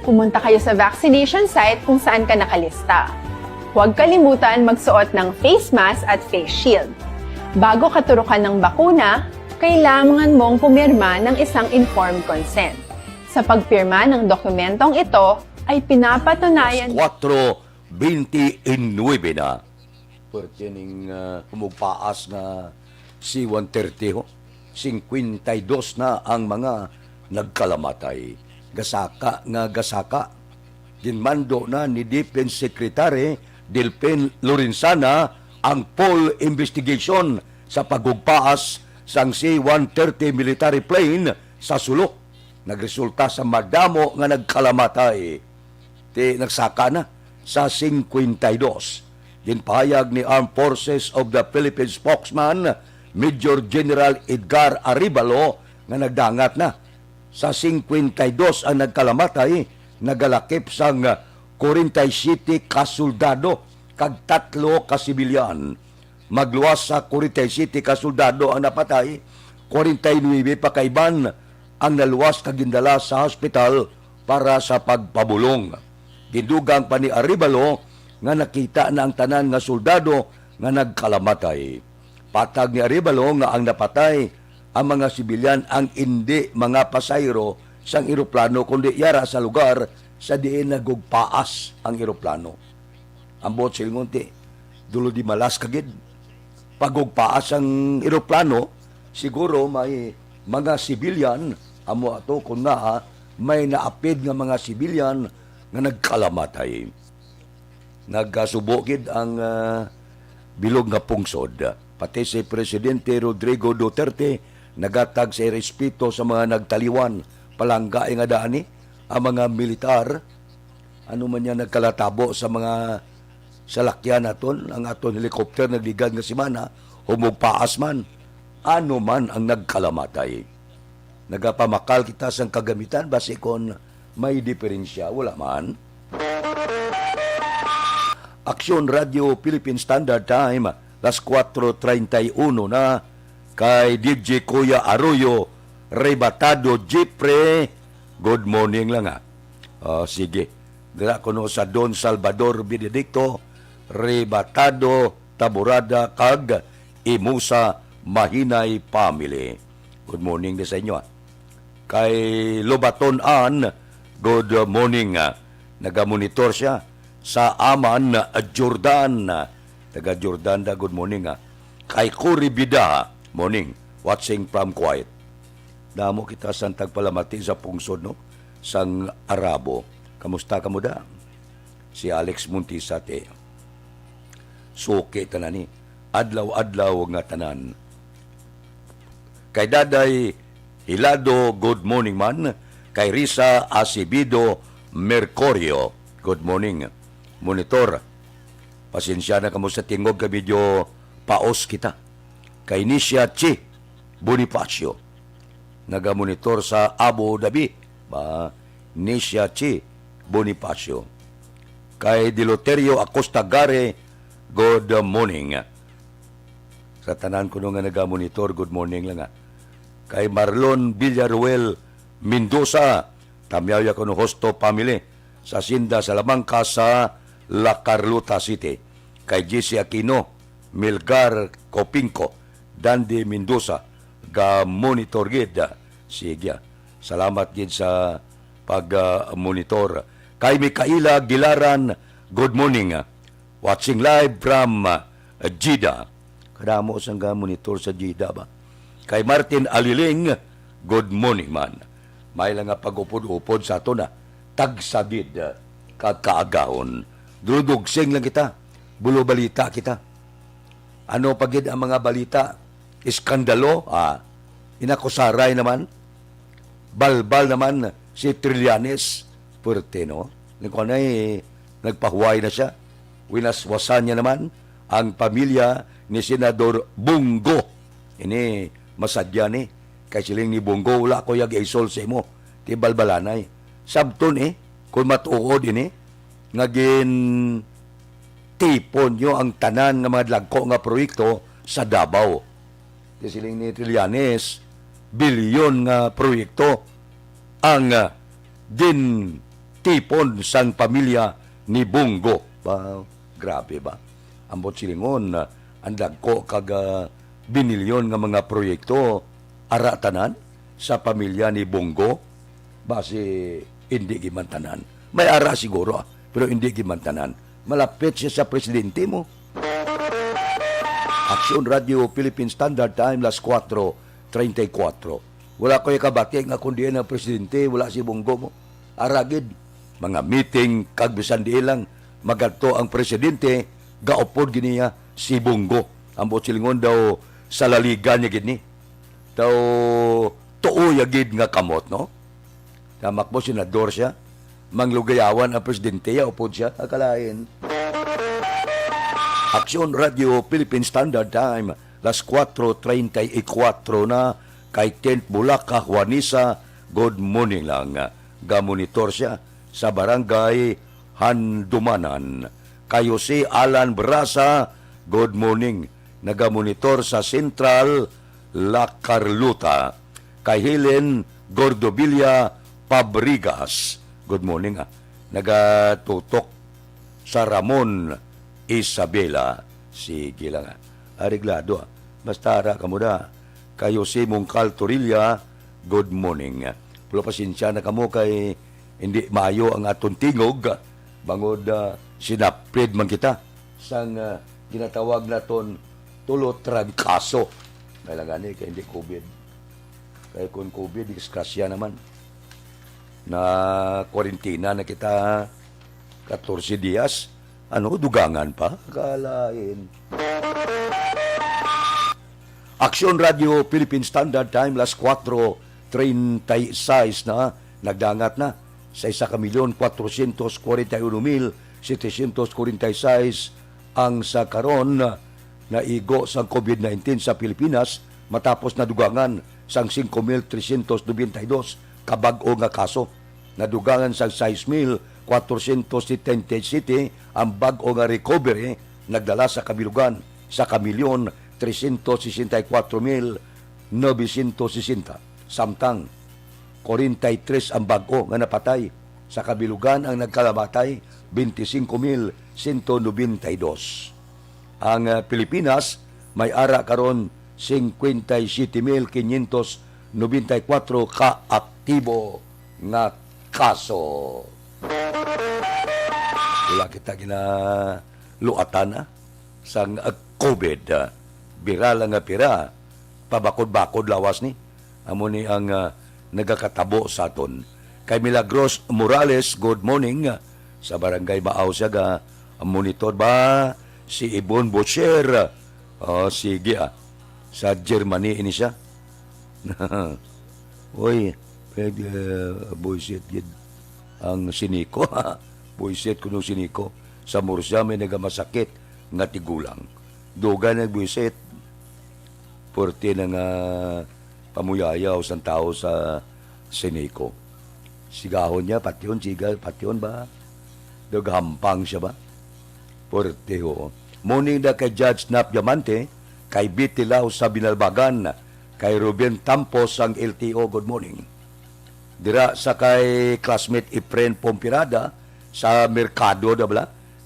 Pumunta kayo sa vaccination site kung saan ka nakalista. Huwag kalimutan magsuot ng face mask at face shield. Bago katurukan ng bakuna, kailangan mong pumirma ng isang informed consent. Sa pagpirma ng dokumentong ito, ay pinapatunayan 4:29 na. Pwerte ning pumugpaas na C-130 ho. 52 na ang mga nagkalamatay. Gasaka nga gasaka. Ginmando na ni Defense Secretary Delpen Lorenzana ang full investigation sa pagugpaas sang C-130 military plane sa sulok. Nagresulta sa madamo nga nagkalamatay. Nagsaka na sa 52. Ginpahayag ni Armed Forces of the Philippines spokesman Major General Edgar Arevalo nga nagdangat na sa 52 ang nagkalamatay, nagalakip sang 47 ka soldado kag 3 ka sibilyan. Magluwas sa 47 ka soldado ang napatay, 49 pa kaiban ang naluwas kag gindala sa hospital para sa pagpabulong. Gidugang pa ni Arevalo nga nakita na ang tanan nga soldado nga nagkalamatay. Patag ni Arevalo nga ang napatay ang mga sibilyan ang hindi mga pasayro sang eroplano, kundi yara sa lugar sa diin nagugpaas ang eroplano. Ambot silngon ti, dulo di malas kagid. Pagugpaas ang eroplano, siguro may mga sibilyan, amo ato kung nga may naapid nga mga sibilyan nga nagkalamatay. Nagkasubokid ang bilog nga pungsod. Pati si Presidente Rodrigo Duterte nagatag sa respeto sa mga nagtaliwan palangga nga daan ang mga militar ano man yan nagkalatabo sa mga salakyan naton ang aton helikopter nagligad nga simana humugpaas man ano man ang nagkalamatay. Nagapamakal kita sang kagamitan base kon may diferensya wala man. Aksyon Radio Philippine Standard Time, las 4:31 na kay DJ Kuya Arroyo, Rebatado Jipre. Good morning lang sige. Dira ko no sa Don Salvador Benedicto, Rebatado, Taburada, kag Imusa, Mahinay Family. Good morning din sa inyo. Kay Lobaton Ann, good morning. Nagamonitor siya sa Aman, Jordan. Taga Jordan da, good morning. Kay Cory Bida, morning. Watching from quiet. Damo kita sang tagpalamati sa pungsod, no? Sang Arabo. Kamusta ka mo da? Si Alex Muntisate. Suki tanan ni. Adlaw-adlaw nga tanan. Kay Daday Hilado, good morning man. Kay Risa Asibido Mercurio, good morning. Monitor, pasensya na kamo sa tingog ka medyo paos kita. Kay Nisha Chi Bonifacio, nagamonitor sa Abu Dhabi, Nisha Chi Bonifacio. Kay Diloterio Acosta Gare, good morning. Sa tanan ko nga nagamonitor, good morning lang Kay Marlon Villaruel Mendoza, tamyaw ko no hosto family sa Sinda Salamanca sa La Carlota City. Kay JC Aquino, Milgar Copinco, Dandy Mendoza, ga-monitor gid. Sige, salamat gid sa pag-monitor. Kay Mikaela Gilaran, good morning. Watching live from Jeddah. Kadamo sang ga-monitor sa Jeddah ba? Kay Martin Aliling, good morning man. May lang nga pag-upod-upod sa ato na tagsabid kakaagahon. Dudugsing lang kita. Bulo balita kita. Ano pagid ang mga balita? Iskandalo? Inakusaray naman. Balbal naman si Trillanes. Pwerte, no? Nagpahuway na siya. Winaswasan niya naman ang pamilya ni Senador Bungo. Ini masadya ni. Kay siling ni Bungo, wala ko yag-isol sa imo. Ti balbalanay. Sabton kung matuod ngagin tipon nyo ang tanan nga mga lagko nga proyekto sa Davao. Ti siling ni Trillanes, bilyon nga proyekto ang din tipon sang pamilya ni Bungo. Grabe ba? Ambot silingon, ang lagko kag binilyon nga mga proyekto aratanan sa pamilya ni Bungo base hindi gimantanan. May ara siguro pero hindi gimantanan. Malapit siya sa presidente mo. Aksyon Radio Philippine Standard Time, las 4:34. Wala ko kabati nga kundi ang presidente, wala si Bungo mo. Aragid mga meeting kag bisan di lang magadto ang presidente, gaupod giniya si Bungo. Ambot silingon daw sa laliga niya gini. Daw tuo yagid nga kamot, no? Tamak mo senador siya, manglugayawan ang presidente, upod siya, akalain. Aksyon Radio Philippine Standard Time, las 4:34 na, kay Tent Bulaca, Juanisa, good morning lang. Gamonitor siya sa barangay Handumanan. Kay Jose Alan Brasa, good morning. Nagamonitor sa Central La Carlota. Kay Helen Gordobilla Pabrigas, good morning. Nagatutok sa Ramon Isabela. Sige lang. Areglado. Basta ara ka mo na. Kay Jose Mungcal Torilla, good morning. Pero pasensya na kamo kay hindi maayo ang atong tingog bangod sinaprid man kita sang ginatawag naton tulot trangkaso. May langani kay hindi COVID. Kaya kung COVID, disgrasya naman. Na kwarentina na kita 14 dias. Dugangan pa? Kalain. Aksyon Radio Philippine Standard Time, las 4:36 na, nagdangat na sa 1,441,746 ang sa karon na igo sa COVID-19 sa Pilipinas matapos na dugangan sang 5,392 kabag-o nga kaso. Nadugangan sang 6,477 ang bag-o nga recovery nagdala sa kabilugan sa 1,364,960 samtang 43 ang bag-o nga napatay sa kabilugan ang nagkalamatay 25,192. Ang Pilipinas may ara karon 57,594 ka-aktibo nga kaso. Wala kita luatan na sang COVID. Bira lang nga pira. Pabakod-bakod lawas ni. Amo ni ang nagakatabo sa aton. Kay Milagros Morales, good morning. Sa barangay Maaw siya monitor ba si Ibon Butcher. Sige sa Germany ini siya. Uy, buisit yun ang siniko. Buisit ko nung siniko. Sa Murcia may nagamasakit nga tigulang. Duga nagbuisit. Porte na nga pamuyayaw sa tao sa siniko. Sigahon niya, patyon ba? Daghampang siya ba? Porte ho. Morning da kay Judge Nap Diamante, kay Bitilaw sa Binalbagan, kay Ruben Tampos ang LTO, good morning. Dira sa kay classmate Efren Pompirada sa Merkado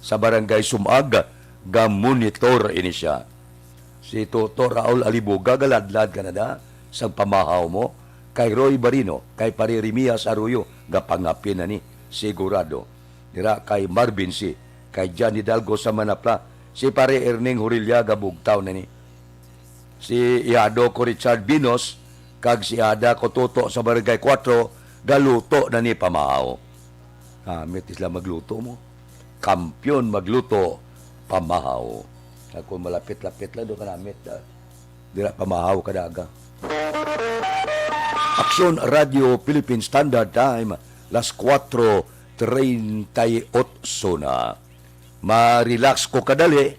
sa barangay Sumag, ga-monitor ini siya. Si Toto Raul Alibuga, galadlad ka na sa pamahaw mo, kay Roy Barino, kay Pare Rimias Arroyo, gapangapin na ni, sigurado. Dira kay Marvin C, kay John Hidalgo sa Manapla, si Pare Erning Hurilya, gabugtaw na ni. Si Iado ko Richard Binos, kag si Ada ko Toto sa Barangay 4, galuto na ni pamahaw. Amit isla magluto mo. Kampyon magluto, pamahaw. Kung malapit-lapit lang doon ka namit, dira pamahaw kadaga. Aksyon Radio Philippine Standard Time, las 4:38 na. Ma-relax ko kadali,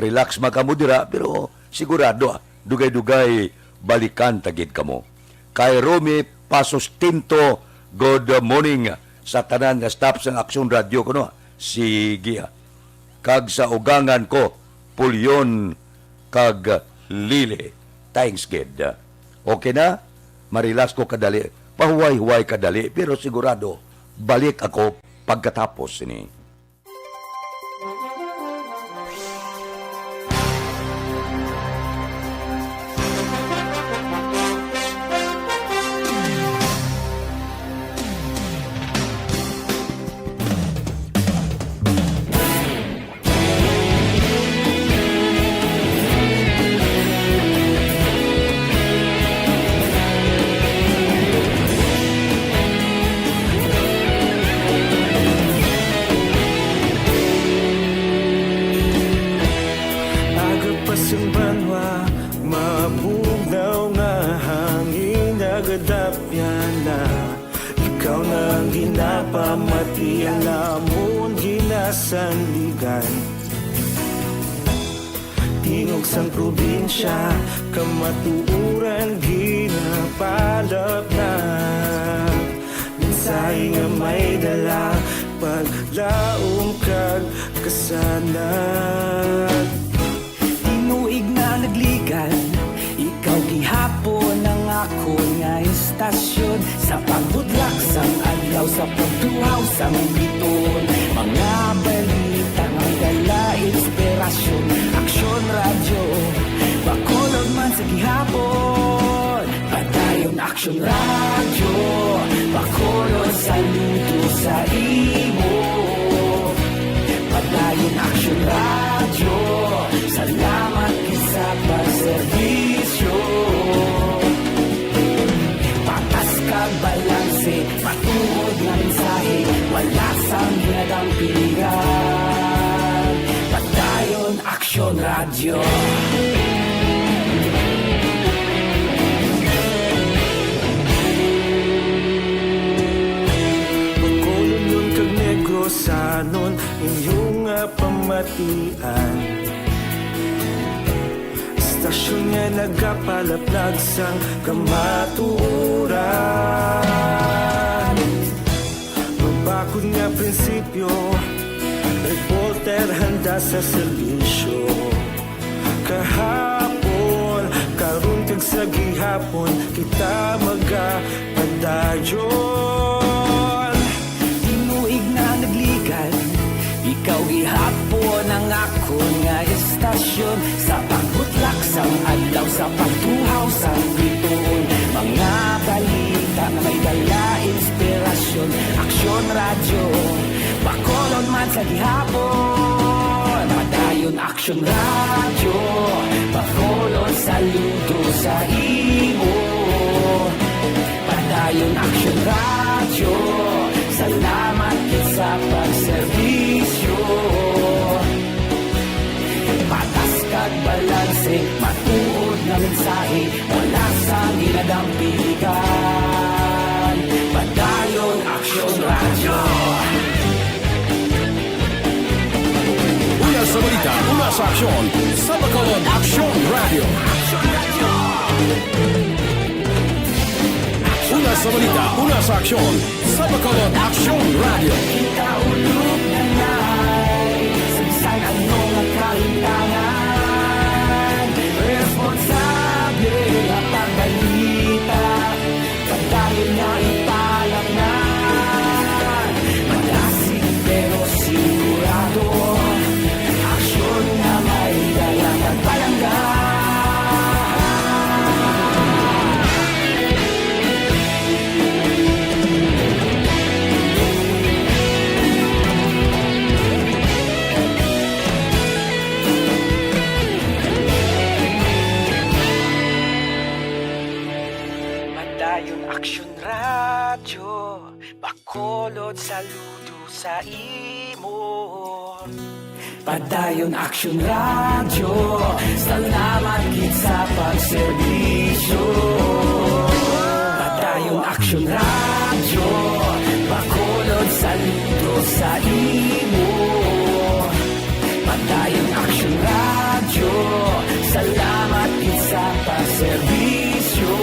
relax makamudira, pero sigurado, dugay-dugay, balikan tagid kamo. Kay Romy Pasustinto, good morning sa tanan nga staff sa Aksyon Radio ko, no? Sige. Kag sa ugangan ko, Pulyon kag Lili. Thanks, kid. Okay na? Marilas ko kadali. Pahuway-huway kadali. Pero sigurado, balik ako pagkatapos ini. Tingog sang probinsya, kamatuuran ginapalap na. Minsay nga may dala, paglaong kag kasanat. Tinuig na nagligan, ikaw gihapon ang ako nga istasyon. Sa pagbudlak sang adlaw, sa pagtuhaw sang biton. Mga balita nga dala inspirasyon. Aksyon Radio, bakolog man sa gihapon. Padayon Aksyon Radio, Bacolod saludo sa imo. Padayon Aksyon Radio, salamat sa pagserbisyo. Patas kag balanse, patuod na mensahe, wala sang ginadampigan. Padayon Aksyon Radio. Sanon inyong pamatian. Istasyon nga nagapalaplag sang kamatuuran. Magbakod nga prinsipyo, reporter handa sa serbisyo. Kahapon, karon kag sa gihapon, kita magapadayon. Tinuig na nagligan, ikaw gihapon ang ako nga istasyon. Sa pagbutlak sang adlaw, sa pagtuhaw sang bituon, mga balita na may dala inspirasyon. Aksyon Radio, Bacolod man sa gihapon. Padayon Aksyon Radio, Bacolod saludo sa imo. Padayon Aksyon Radio, salamat sa pagserbisyo. Patas kag balanse, matuod na mensahe, wala sang ginadampigan. Padayon Aksyon Radio. Una sa balita, una sa aksyon, sa Bacolod Aksyon Radio. Una sa balita, una sa aksyon, sa Bacolod Aksyon Radio. Ikaulog na na'y sabisan anong nakalintangan. Responsable na pagbalita, padayon na ipalak na. Malasig pero sigurado, aksyon na may dalang at palangga. Aksyon Radio, Bacolod saludo sa imo. Padayon Aksyon Radio, salamat gid sa pagserbisyo. Padayon Aksyon Radio, Bacolod saludo sa imo. Padayon Aksyon Radio, salamat gid sa pagserbisyo.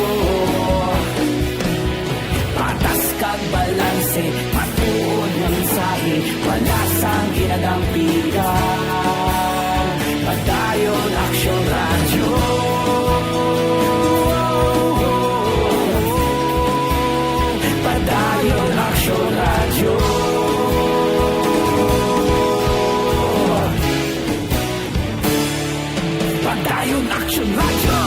Patas kag balanse, matuod na mensahe, wala sang ginadampigan. Padayon Aksyon Radio. Padayon Aksyon Radio. Padayon Aksyon Radio.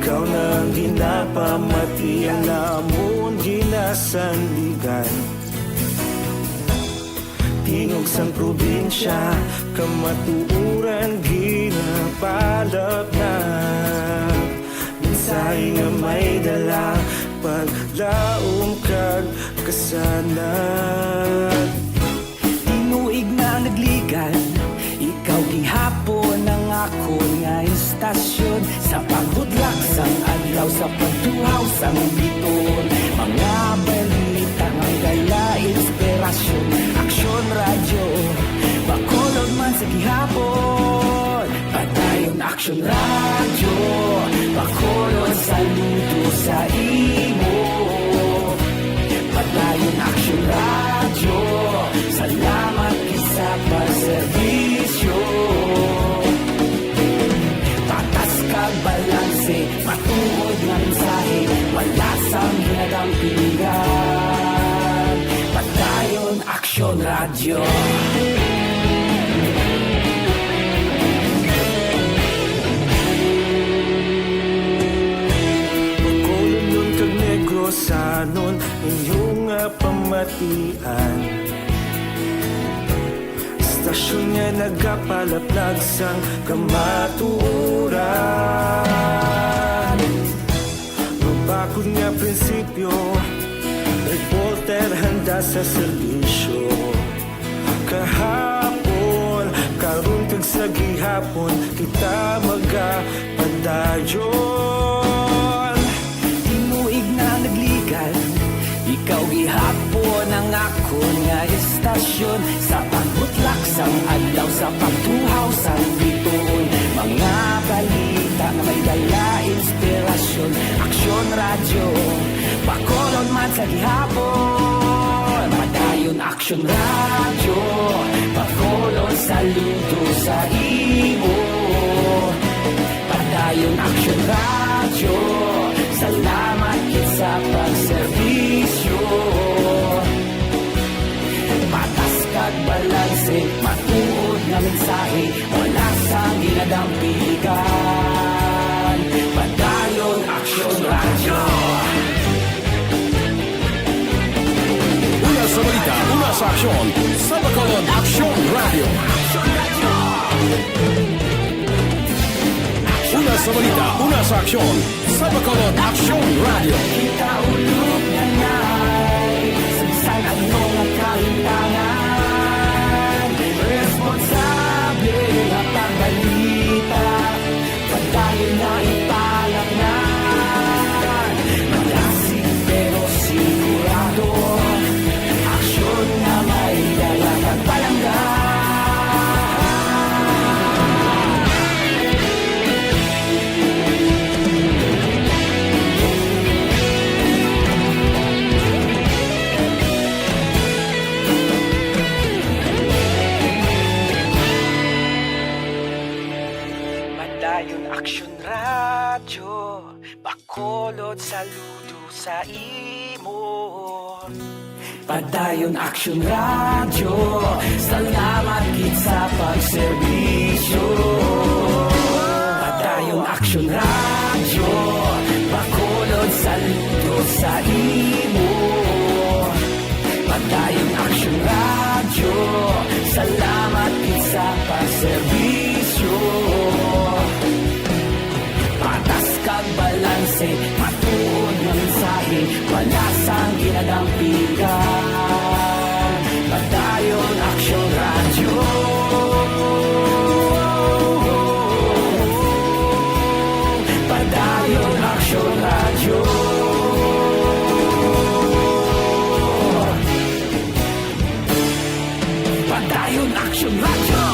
Ikaw nang ginapamatian, namon ginasandigan. Tingog sang probinsya, kamatuuran ginapalap na. Mensahe nga may dala, paglaom kag kasanan. Tinuig na nagligan, ikaw gihapon ang ako nga istasyon. Sa paghudlak sang adlaw, sa pagtuhaw sang biton, mga balita nga dala inspirasyon. Aksyon Radio, Bacolod man sa gihapon. Aksyon Radyo, Bacolod saludo sa imo. Padayon Aksyon Radyo, salamat sa pagserbisyo. Patas kag balanse, matuod nga mensahe, wala sang ginagampingan. Padayon Aksyon Radyo. Sanon inyong pamatian, istasyon nga nagapalaplag sang kamaturan. Mabakod nga prinsipyo, reporter handa sa serbisyo. Kahapon, karun kag sa gihapon, kita magapadayon. Ikaw gihapon ang akon nga istasyon, sa pagbutlak sang adlaw, sa pagtuhaw sang bituon. Mga balita nga may dala inspirasyon, Aksyon Radyo, Bacolod man sa gihapon. Padayon Aksyon Radyo, Bacolod saludo sa imo. Padayon Aksyon Radyo, salamat sa pagserbisyo. Patas kag balanse, matuod nga mensahe, wala sang ginadampigan. Padayon Aksyon Radyo. Una sa balita, una sa aksyon, sa Bacolod Aksyon Radio. Una sa balita, una sa aksyon, sa Bacolod Aksyon Radio. Kita ulog na ngay, sansan ang mga kahintangan. Responsable at pagbalita, padayon na ipalaknan. Malasig pero sigurado, aksyon na may dalang at palanggan. Aksyon Radyo, Bacolod saludo sa imo. Padayon Aksyon Radyo, salamat gid sa pagserbisyo. Padayon Aksyon Radyo, Bacolod saludo sa imo. Padayon Aksyon Radyo, salamat gid sa pagserbisyo. Patas kag balanse, matuod nga mensahe, wala sang ginadampigan. Padayon Aksyon Radyo. Padayon Aksyon Radyo. Padayon Aksyon Radyo.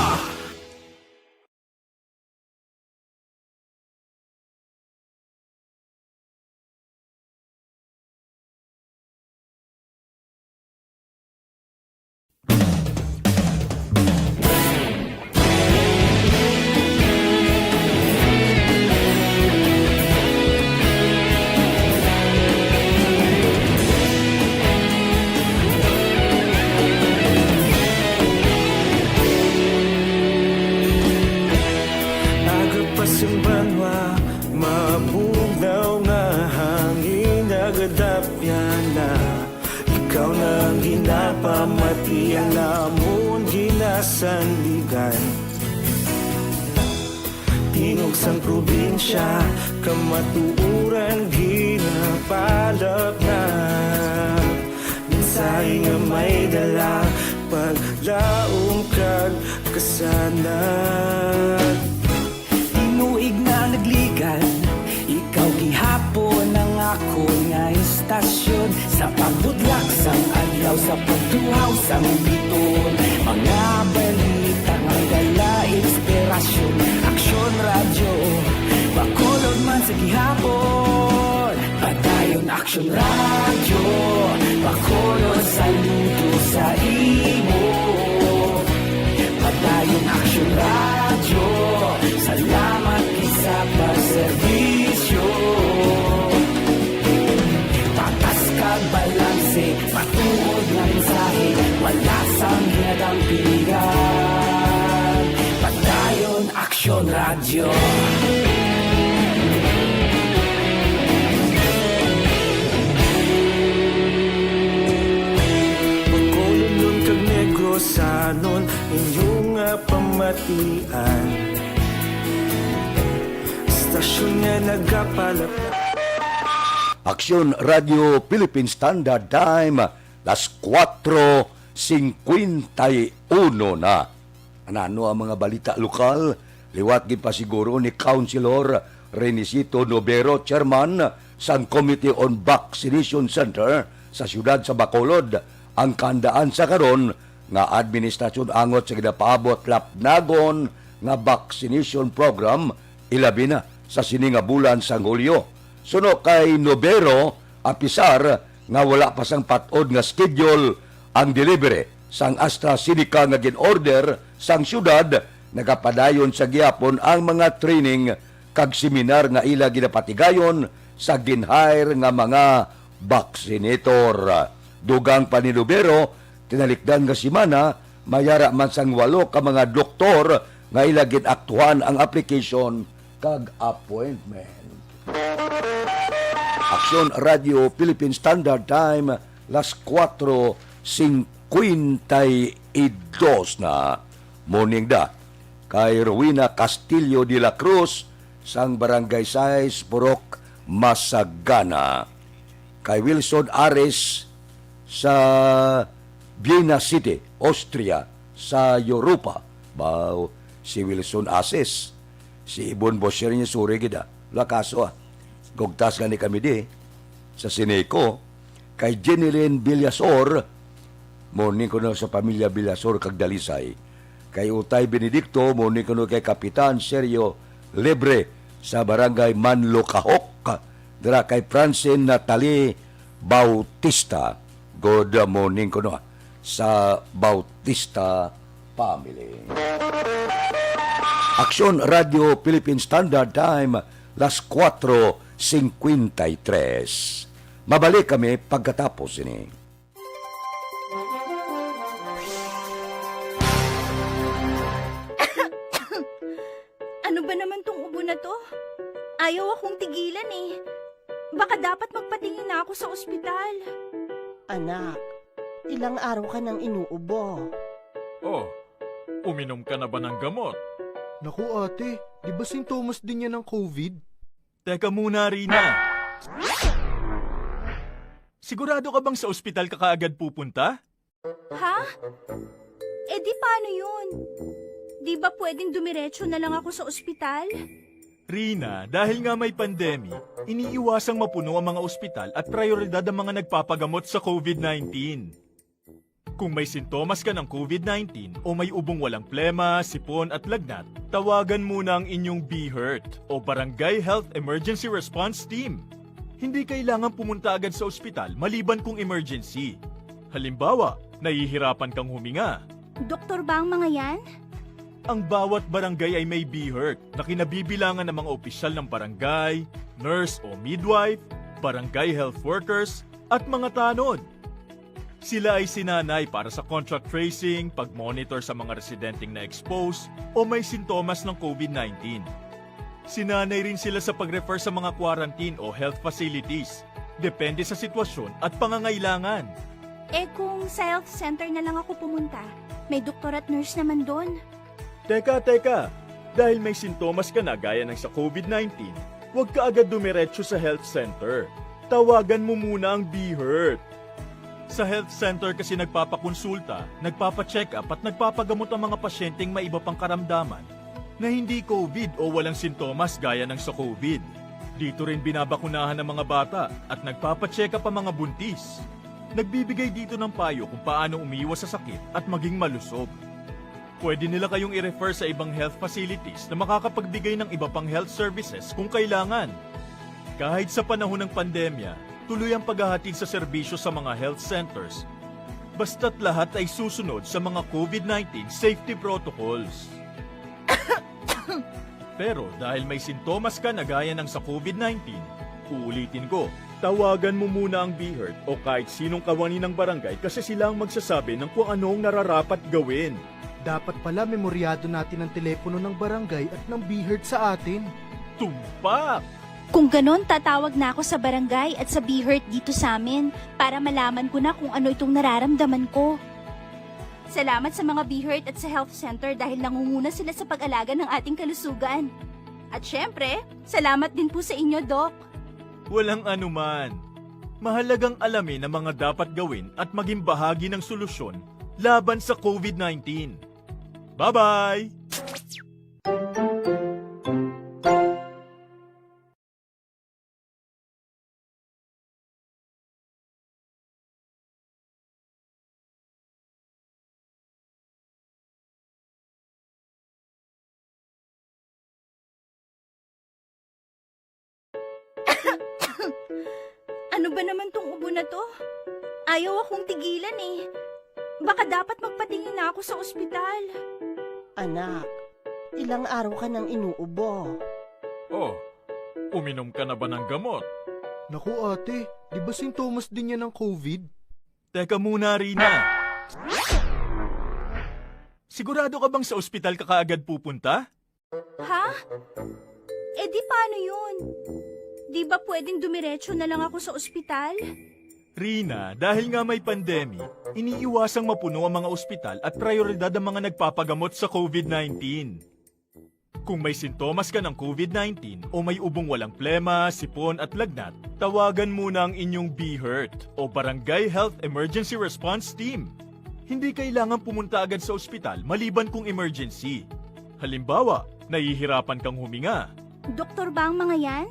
Ikaw nang ginapamatian, lamon ginasandigan. Tingog sang probinsya, kamatuuran ginapalap na. Minsay nga may dala, paglaom kag kasanat. Tinuig na nagligan, ikaw gihapon ang ako nga istasyon, sa pagbudlak sang adlaw, sa pagtuhaw sang biton. Mga balita nga dala inspirasyon, Aksyon Radyo, sa gihapon. Padayon Aksyon Radio, Bacolod saludo sa imo. Padayon Aksyon Radio, salamat sa pagserbisyo. Patas kag balanse, patuod na mensahe, wala sang hinadang pilihan. Padayon Aksyon Radio. Pagkolon kag negrosanon, inyong pamatian. Stasyon nga nagapalap. Aksyon Radio Philippine Standard Time, las 4:51 na. Ano ang mga balita lokal? Liwat gid pa siguro ni Councilor Renisito Nobero, Chairman sa Committee on Vaccination Center sa siyudad sa Bacolod, ang kandaan sa karon nga administrasyon angot sa ginapaabot lapnagon nga vaccination program ilabi na sa sini nga bulan sa Hulyo. Suno kay Nobero, apisar nga wala pa sang patod nga schedule ang delivery sang AstraZeneca nga gin-order sang syudad, nagapadayon sa gihapon ang mga training kag seminar nga ila ginapatigayon sa gin-hire nga mga vaccinator. Dugang pa ni Nobero, tinalikdan nga simana, mayara man sang 8 ka mga doktor nga ila gin-aktuhan ang application kag appointment. Aksyon Radio Philippine Standard Time, las 4:52 na. Morning da. Kay Rowena Castillo de la Cruz, sang Barangay 6, Purok, Masagana. Kay Wilson Ares sa Vienna City, Austria, sa Europa. Bao, si Wilson Ases. Si Ibon Bosher niya suri gida. Lakaso gugtas nga ni kami di sa Sineco. Kay Jeneline Villasor, morning ko na sa pamilya Villasor kag Dalisay. Kay Utay Benedicto, morning ko na kay Kapitan Sergio Lebre sa Barangay Manlocahok. Dira kay Francine Natalie Bautista. Good morning ko na sa Bautista family. Aksyon Radio Philippine Standard Time, las 4:53. Mabalik kami pagkatapos ini. Ano ba naman tong ubo na to? Ayaw akong tigilan eh. Baka dapat magpatingin na ako sa ospital. Anak, ilang araw ka nang inuubo. Oh, uminom ka na ba ng gamot? Naku ate, di ba sintomas din yan ng COVID? Teka muna, Rina. Sigurado ka bang sa ospital ka kaagad pupunta? Ha? Eh di paano yun? Di ba pwedeng dumiretso na lang ako sa ospital? Rina, dahil nga may pandemic, iniiwasang mapuno ang mga ospital at prioridad ang mga nagpapagamot sa COVID-19. Kung may sintomas ka ng COVID-19 o may ubong walang plema, sipon at lagnat, tawagan muna ang inyong BHERT o Barangay Health Emergency Response Team. Hindi kailangan pumunta agad sa ospital maliban kung emergency. Halimbawa, nahihirapan kang huminga. Doktor ba ang mga yan? Ang bawat barangay ay may BHERT na kinabibilangan ng mga opisyal ng barangay, nurse o midwife, barangay health workers, at mga tanod. Sila ay sinanay para sa contact tracing, pag-monitor sa mga residenteng na-expose o may sintomas ng COVID-19. Sinanay rin sila sa pag-refer sa mga quarantine o health facilities, depende sa sitwasyon at pangangailangan. Eh kung sa health center na lang ako pumunta, may doktor at nurse naman doon. Teka, dahil may sintomas ka na gaya ng sa COVID-19, huwag ka agad dumiretso sa health center. Tawagan mo muna ang BHERT. Sa health center kasi nagpapakonsulta, nagpapacheck up at nagpapagamot ang mga pasyenteng may iba pang karamdaman na hindi COVID o walang sintomas gaya ng sa COVID. Dito rin binabakunahan ng mga bata at nagpapacheck up ang mga buntis. Nagbibigay dito ng payo kung paano umiwas sa sakit at maging malusog. Pwede nila kayong i-refer sa ibang health facilities na makakapagbigay ng iba pang health services kung kailangan. Kahit sa panahon ng pandemya, tuloy ang paghahatid sa serbisyo sa mga health centers, basta't lahat ay susunod sa mga COVID-19 safety protocols. Pero dahil may sintomas ka na gaya ng sa COVID-19, uulitin ko, tawagan mo muna ang BHERT o kahit sinong kawani ng barangay kasi sila ang magsasabi ng kung anong nararapat gawin. Dapat pala memoryado natin ang telepono ng barangay at ng BHERT sa atin. Tumpak! Kung ganon, tatawag na ako sa barangay at sa BHERT dito sa amin para malaman ko na kung ano itong nararamdaman ko. Salamat sa mga BHERT at sa health center dahil nangunguna sila sa pag-alaga ng ating kalusugan. At syempre, salamat din po sa inyo, Doc. Walang anuman. Mahalagang alamin ang mga dapat gawin at maging bahagi ng solusyon laban sa COVID-19. Bye-bye! Ano ba naman tong ubo na to? Ayaw akong tigilan eh. Baka dapat magpatingin na ako sa ospital. Anak, ilang araw ka nang inuubo. Oh, uminom ka na ba ng gamot? Naku ate, di ba sintomas din yan ng COVID? Teka muna, Rina. Sigurado ka bang sa ospital ka kaagad pupunta? Ha? Eh di paano yun? Di ba pwedeng dumiretso na lang ako sa ospital? Rina, dahil nga may pandemic, iniiwasang mapuno ang mga ospital at prioridad ang mga nagpapagamot sa COVID-19. Kung may sintomas ka ng COVID-19 o may ubong walang plema, sipon at lagnat, tawagan muna ang inyong BHERT o Barangay Health Emergency Response Team. Hindi kailangan pumunta agad sa ospital maliban kung emergency. Halimbawa, nahihirapan kang huminga. Doktor ba ang mga yan?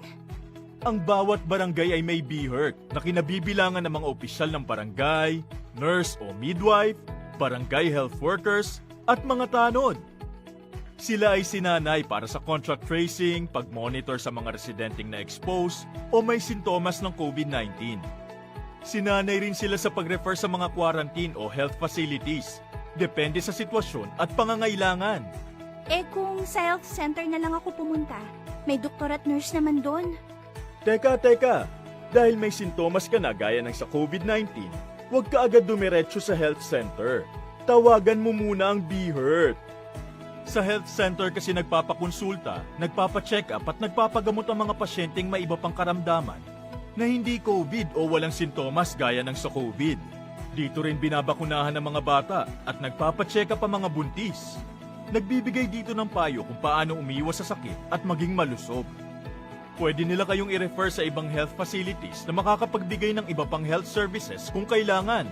Ang bawat barangay ay may BHERT na kinabibilangan ng mga opisyal ng barangay, nurse o midwife, barangay health workers, at mga tanod. Sila ay sinanay para sa contact tracing, pag-monitor sa mga residenteng na-expose o may sintomas ng COVID-19. Sinanay rin sila sa pag-refer sa mga quarantine o health facilities, depende sa sitwasyon at pangangailangan. Eh kung sa health center na lang ako pumunta, may doktor at nurse naman doon. Teka. Dahil may sintomas ka na gaya ng sa COVID-19, huwag ka agad dumiretso sa health center. Tawagan mo muna ang BHERT. Sa health center kasi nagpapakonsulta, nagpapacheck up at nagpapagamot ang mga pasyenteng may iba pang karamdaman na hindi COVID o walang sintomas gaya ng sa COVID. Dito rin binabakunahan ng mga bata at nagpapacheck up ang mga buntis. Nagbibigay dito ng payo kung paano umiwas sa sakit at maging malusog. Pwede nila kayong i-refer sa ibang health facilities na makakapagbigay ng iba pang health services kung kailangan.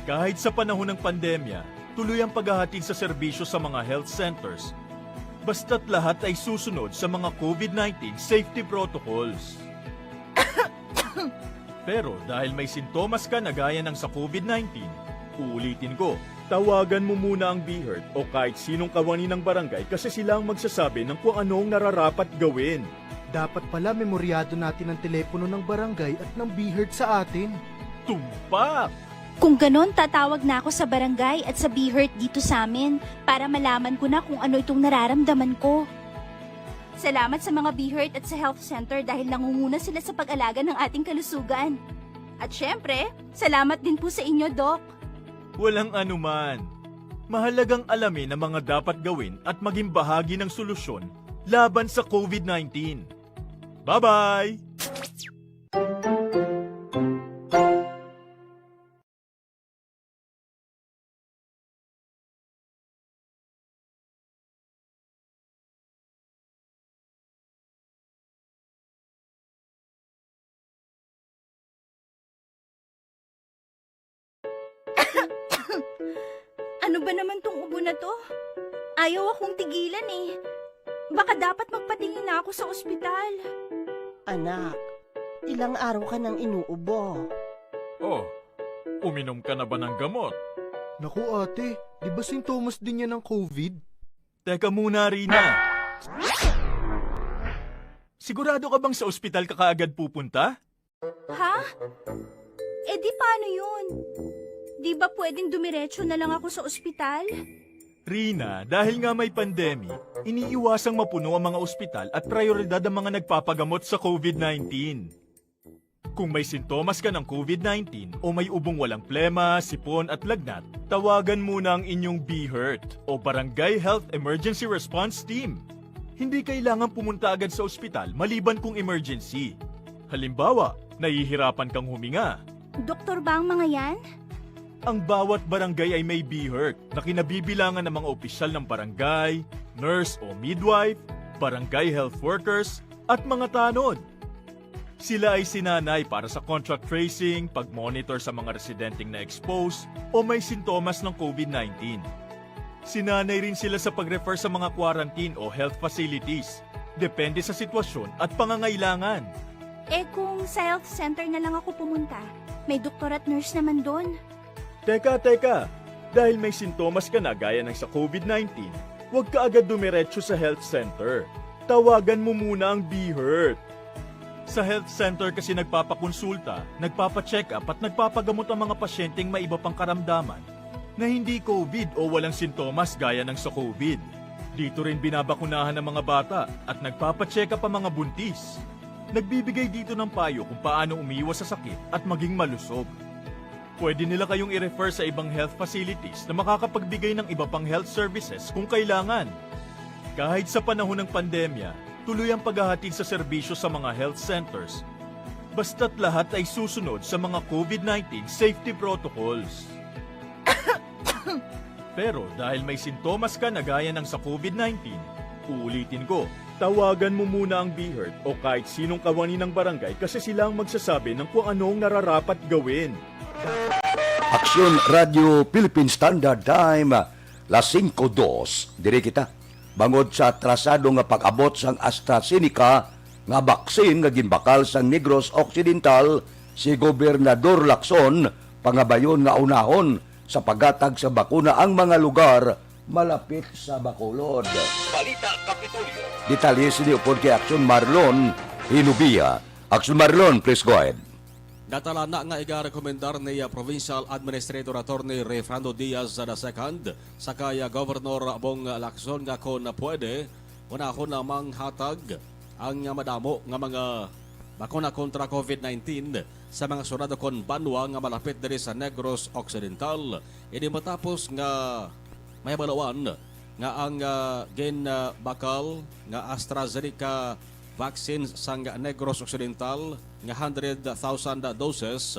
Kahit sa panahon ng pandemya, tuloy ang paghahatid sa serbisyo sa mga health centers, basta't lahat ay susunod sa mga COVID-19 safety protocols. Pero dahil may sintomas ka na gaya ng sa COVID-19, uulitin ko, tawagan mo muna ang BHERT o kahit sinong kawani ng barangay kasi sila ang magsasabi ng kung anong nararapat gawin. Dapat pala memoryado natin ang telepono ng barangay at ng BHERT sa atin. Tumpak! Kung ganon, tatawag na ako sa barangay at sa BHERT dito sa amin para malaman ko na kung ano itong nararamdaman ko. Salamat sa mga BHERT at sa health center dahil nangunguna sila sa pag-alaga ng ating kalusugan. At syempre, salamat din po sa inyo, Doc. Walang anuman. Mahalagang alamin ang mga dapat gawin at maging bahagi ng solusyon laban sa COVID-19. Bye-bye! Ano ba naman tong ubo na to? Ayaw akong tigilan eh. Baka dapat magpatingin na ako sa ospital. Anak, ilang araw ka nang inuubo. Oh, uminom ka na ba ng gamot? Naku ate, di ba sintomas din yan ng COVID? Teka muna, Rina. Sigurado ka bang sa ospital ka kaagad pupunta? Ha? Eh di paano yun? Di ba pwedeng dumiretso na lang ako sa ospital? Rina, dahil nga may pandemic, iniiwasang mapuno ang mga ospital at prioridad ang mga nagpapagamot sa COVID-19. Kung may sintomas ka ng COVID-19 o may ubong walang plema, sipon at lagnat, tawagan muna ang inyong BHERT o Barangay Health Emergency Response Team. Hindi kailangan pumunta agad sa ospital maliban kung emergency. Halimbawa, nahihirapan kang huminga. Doktor ba ang mga yan? Ang bawat barangay ay may BHERT na kinabibilangan ng mga opisyal ng barangay, nurse o midwife, barangay health workers, at mga tanod. Sila ay sinanay para sa contact tracing, pag-monitor sa mga residenteng na-expose o may sintomas ng COVID-19. Sinanay rin sila sa pag-refer sa mga quarantine o health facilities, depende sa sitwasyon at pangangailangan. Eh kung sa health center na lang ako pumunta, may doktor at nurse naman doon. Teka, dahil may sintomas ka na gaya ng sa COVID-19, huwag ka agad dumiretso sa health center. Tawagan mo muna ang BHERT. Sa health center kasi nagpapakonsulta, nagpapacheck up at nagpapagamot ang mga pasyenteng may iba pang karamdaman na hindi COVID o walang sintomas gaya ng sa COVID. Dito rin binabakunahan ng mga bata at nagpapacheck up ang mga buntis. Nagbibigay dito ng payo kung paano umiwas sa sakit at maging malusog. Pwede nila kayong i-refer sa ibang health facilities na makakapagbigay ng iba pang health services kung kailangan. Kahit sa panahon ng pandemya, tuloy ang paghahatid sa serbisyo sa mga health centers. Basta't lahat ay susunod sa mga COVID-19 safety protocols. Pero dahil may sintomas ka na gaya ng sa COVID-19, uulitin ko, tawagan mo muna ang BHERT o kahit sinong kawani ng barangay kasi sila ang magsasabi ng kung anong nararapat gawin. Aksyon Radio Philippine Standard Time, las 5:02, diri kita. Bangod sa atrasado nga pag-abot sang AstraZeneca nga baksin nga ginbakal sang Negros Occidental, si Gobernador Lacson pangabayon nga unahon sa paggatag sa bakuna ang mga lugar malapit sa Bacolod. Balita Kapitolyo. Detalye sini upod kay Aksyon Marlon Hinubia. Aksyon Marlon, please go ahead. Natala na nga iga-rekomendar ni Provincial Administrator Attorney Refrando Diaz II sa kaya Governor Bong Lacson nga kung pwede, unahon namang hatag ang madamo nga mga bakuna kontra COVID-19 sa mga surado kon banwa nga malapit diri sa Negros Occidental. Ini matapos nga may balawan nga ang bakal nga AstraZeneca vaccine sang Negros Occidental nga 100,000 doses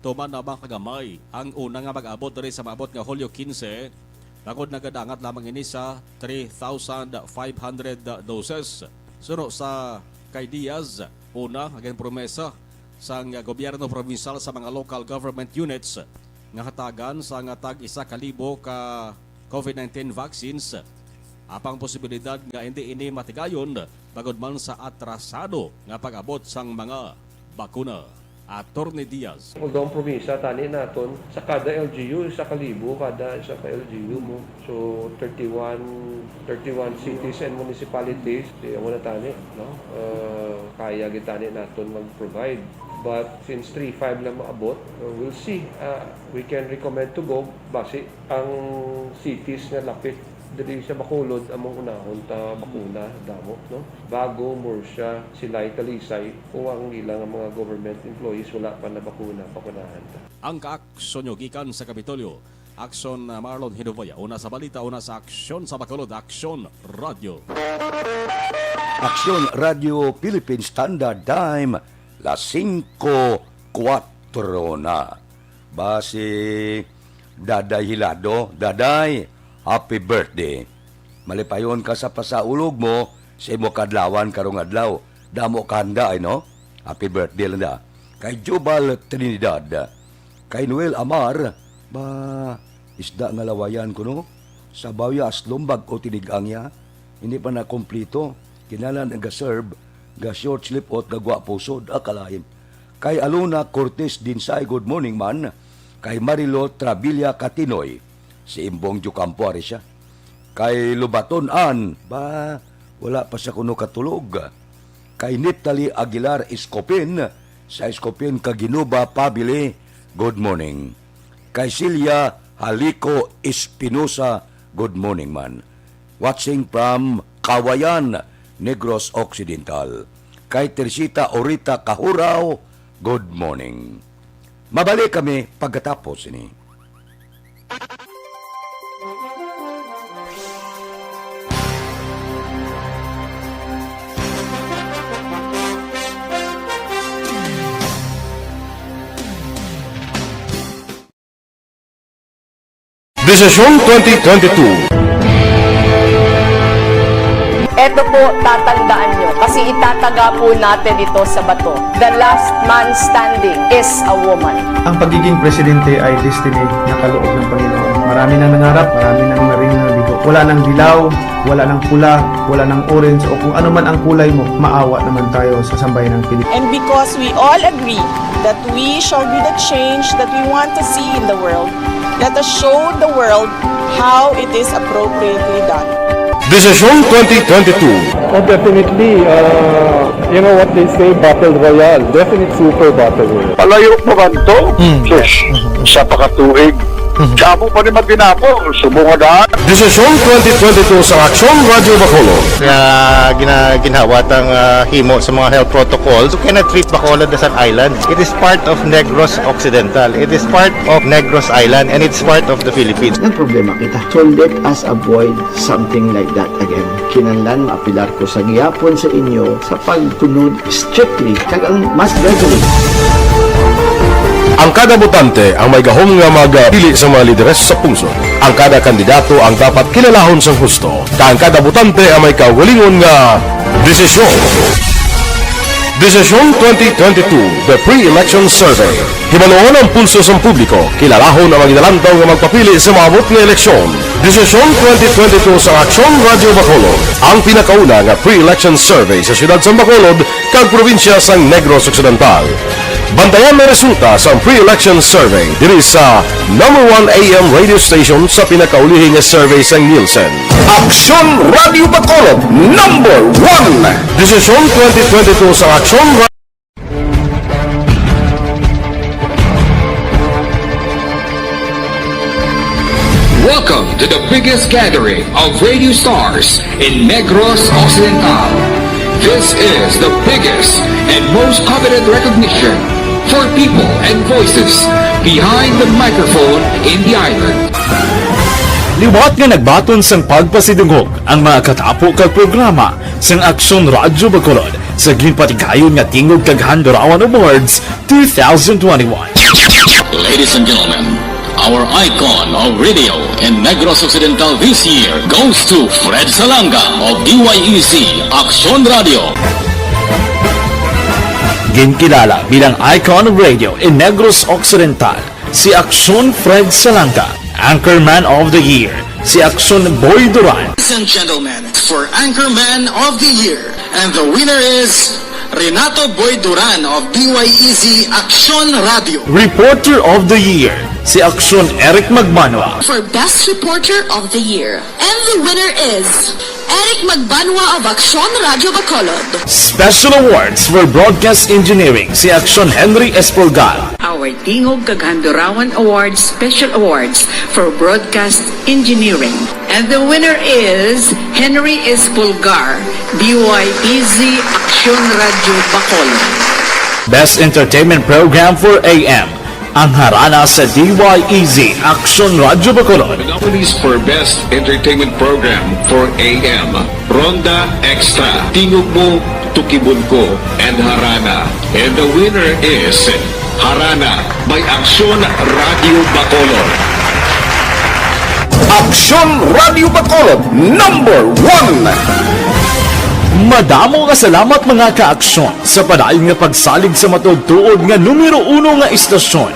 tuman na bang kagamay ang una nga mag-abot diri sa maabot nga Hulyo 15 bagod nagadangat lamang ini sa 3,500 doses. Suno sa kay Diaz, una again promesa sang gobyerno provincial sa mga local government units nga hatagan sa nga tag 1,000 ka COVID-19 vaccines. Apang posibilidad nga hindi ini matigayon bagod man sa atrasado nga pag-abot sang mga bakuna. Attorney Diaz. Although ang probinsya, tani naton sa kada LGU, sa kalibo, kada isa ka LGU mo. So, 31 cities and municipalities, mo na tani, no? Kaya gitani naton mag-provide. But since 3-5 lang maabot, we'll see. We can recommend to go base ang cities nga lapit dili sa Bacolod among unahon ta bakuna damo, no? Bago Murcia, Silay, Talisay, kung ang ilang mga government employees wala pa na bakunahan ta. Ang kaaksyon gikan sa Kapitolyo, Aksyon Marlon Hinubaya, una sa balita, una sa Aksyon sa Bacolod, Aksyon Radio. Aksyon Radio Philippine Standard Time, las 5:04 na. Base Daday Hilado, Daday, happy birthday. Malipayon ka sa pasaulog mo, sa imo kadlawan karong adlaw. Damo kanda ay no? Happy birthday lang da. Kay Jubal Trinidad. Kay Noel Amar, ba isda nga lawayan ko no? Sa bawya aslumbag o tinigang ya. Hindi pa na kompleto. Kinalan ang ga-serve, ga-short slip o ga-gwapusod, akalain. Kay Aluna Cortez Dinsay, good morning man. Kay Marilo Travilla Catinoy, si Imbong Jucampo ari siya. Kay Lubaton An, ba wala pa siya kuno katulog. kay Niptali Aguilar Escopin sa Escopin Kaginuba Pabili, good morning. Kay Silya Halico Espinosa, good morning man. Watching from Kawayan, Negros Occidental. Kay Teresita Orita Kahuraw, good morning. Mabalik kami pagkatapos ini. Desisyon 2022. Ito po, tatandaan nyo, kasi itataga po natin ito sa bato. The last man standing is a woman. Ang pagiging presidente ay destiny na kaloob ng Panginoon. Marami nang nangarap, marami nang naring nabigo. Wala nang dilaw, wala nang pula, wala nang orange, o kung ano man ang kulay mo, maawa naman tayo sa sambayan ng Pilipinas. And because we all agree that we shall be the change that we want to see in the world, let us show the world how it is appropriately done. Desisyon 2022. Oh, definitely. You know what they say, Battle Royale. Definitely super Battle Royale. Palayo mo ba ito? Sus, sa pakatuig. Kamo pa rin magdinapo, subungadaan. Desisyon 2022 sa Aksyon Radio Bacolod. Kaya ginhawat ang himo sa mga health protocols. You cannot treat Bacolod as an island. It is part of Negros Occidental. It is part of Negros Island and it's part of the Philippines. Ang problema kita. So let us avoid something like that again. Kinahanglan maapilar ko sa gihapon sa inyo sa pagtunod strictly kag ang mas gradually. Ang kada botante ang may gahom nga magpili sa mga lideres sa pungsod. Ang kada kandidato ang dapat kilalahon sa husto. Ang kada botante ang may kaugalingon nga desisyon. Desisyon 2022, the pre-election survey. Himanuon ang pulso sa publiko, kilalahon ang magidalantaw nga magpapili sa maabot nga eleksyon. Desisyon 2022 sa Aksyon Radio Bacolod, ang pinakauna nga pre-election survey sa siyudad sa Bacolod kag probinsya sa Negros Occidental. Bantayan ang resulta sa pre-election survey diri sa number 1 AM radio station sa pinakaulihing nga survey sa Nielsen. Aksyon Radio Bacolod, number 1! Desisyon 2022 sa Aksyon Radio. Welcome to the biggest gathering of radio stars in Negros Occidental. This is the biggest and most coveted recognition for people and voices behind the microphone in the island. Liwat nga nagbaton sang pagpasidungog ang mga katapo kag programa sang Aksyon Radyo Bacolod sa ginpatigayon nga tingog kag Handurawan Awards 2021. Ladies and gentlemen, our icon of radio in Negros Occidental this year goes to Fred Salanga of DYEC Aksyon Radio. Ginkilala bilang icon of radio in Negros Occidental, si Aksyon Fred Salanga. Anchorman of the Year, si Aksyon Boy Duran. Ladies and gentlemen, for Anchorman of the Year, and the winner is Renato Boy Duran of DYEC Aksyon Radio. Reporter of the Year, si Aksyon Eric Magmanwa. For Best Reporter of the Year, and the winner is Eric Magbanwa of Aksyon Radio Bacolod. Special Awards for Broadcast Engineering, si Aksyon Henry Espolgar. Our Tingog Kaghandurawan Awards Special Awards for Broadcast Engineering. And the winner is Henry Espolgar, DYEZ Aksyon Radio Bacolod. Best Entertainment Program for AM, ang harana sa DYEZ Aksyon Radio Bacolod. Monopolies for Best Entertainment Program for AM, Ronda Extra, Tingog Mo, Tukibon Ko, and Harana. And the winner is Harana by Aksyon Radio Bacolod. Aksyon Radio Bacolod, number 1! Madamo nga salamat mga ka-aksyon sa padayon nga pagsalig sa matugtuod nga numero 1 nga istasyon.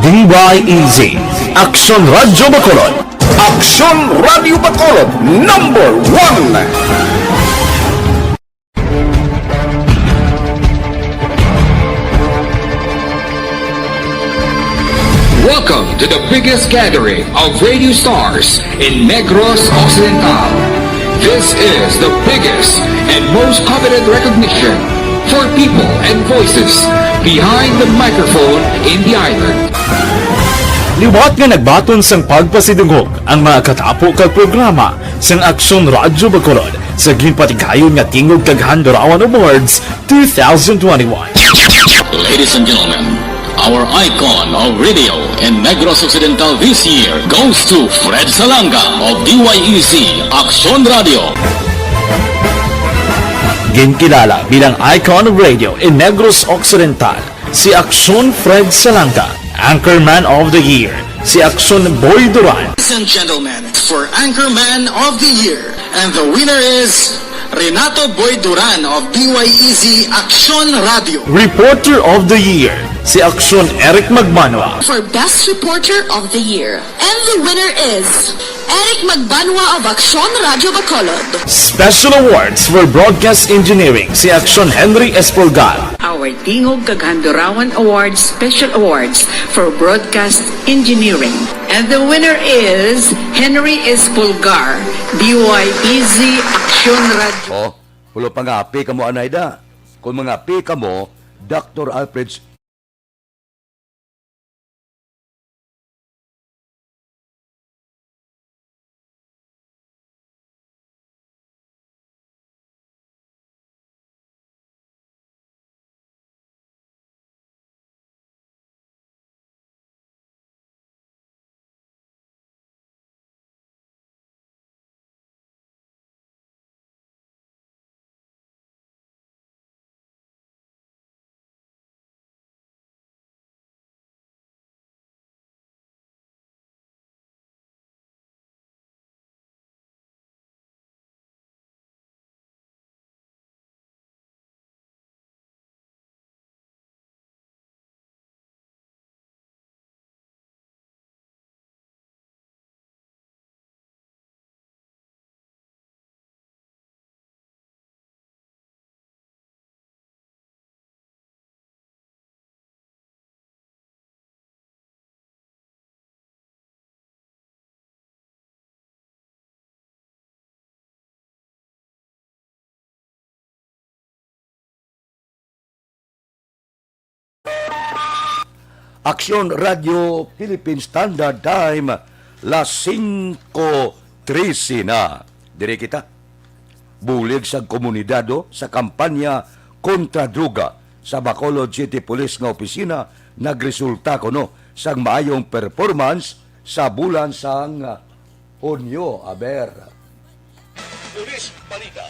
DYEZ Aksyon Radio Bacolod. Aksyon Radio Bacolod, number 1! Welcome to the biggest gathering of radio stars in Negros Occidental. This is the biggest and most coveted recognition for people and voices behind the microphone in the island. Liwat nga nagbaton sang pagpasidungog ang mga katapo kag programa sang Aksyon Radyo Bacolod sa ginpatigayon nga tingog kag Handurawan Awards 2021. Ladies and gentlemen, our icon of radio in Negros Occidental this year goes to Fred Salanga of DYEZ Aksyon Radio. Ginkilala bilang icon of radio in Negros Occidental, si Aksyon Fred Salanga. Anchorman of the Year, si Aksyon Boy Duran. Ladies and gentlemen, for Anchorman of the Year, and the winner is Renato Boy Duran of DYEZ Aksyon Radio. Reporter of the Year, si Aksyon Eric Magbanwa. For Best Reporter of the Year. And the winner is Eric Magbanwa of Aksyon Radio Bacolod. Special Awards for Broadcast Engineering, si Aksyon Henry Espolgar. Our Tingog Kaghandurawan Awards Special Awards for Broadcast Engineering. And the winner is Henry Espolgar, DYEZ Aksyon Radio. Oh, pulo pa nga api ka mo, Anayda. Kung mga api ka mo, Dr. Alfred's Aksyon Radio Philippine Standard Time, las 5:13 na. Dire kita. Bulig sa komunidado sa kampanya kontra droga sa Bacolod City Police nga opisina nagresulta kuno sang maayong performance sa bulan sang Hunyo. Aber. Police Balita.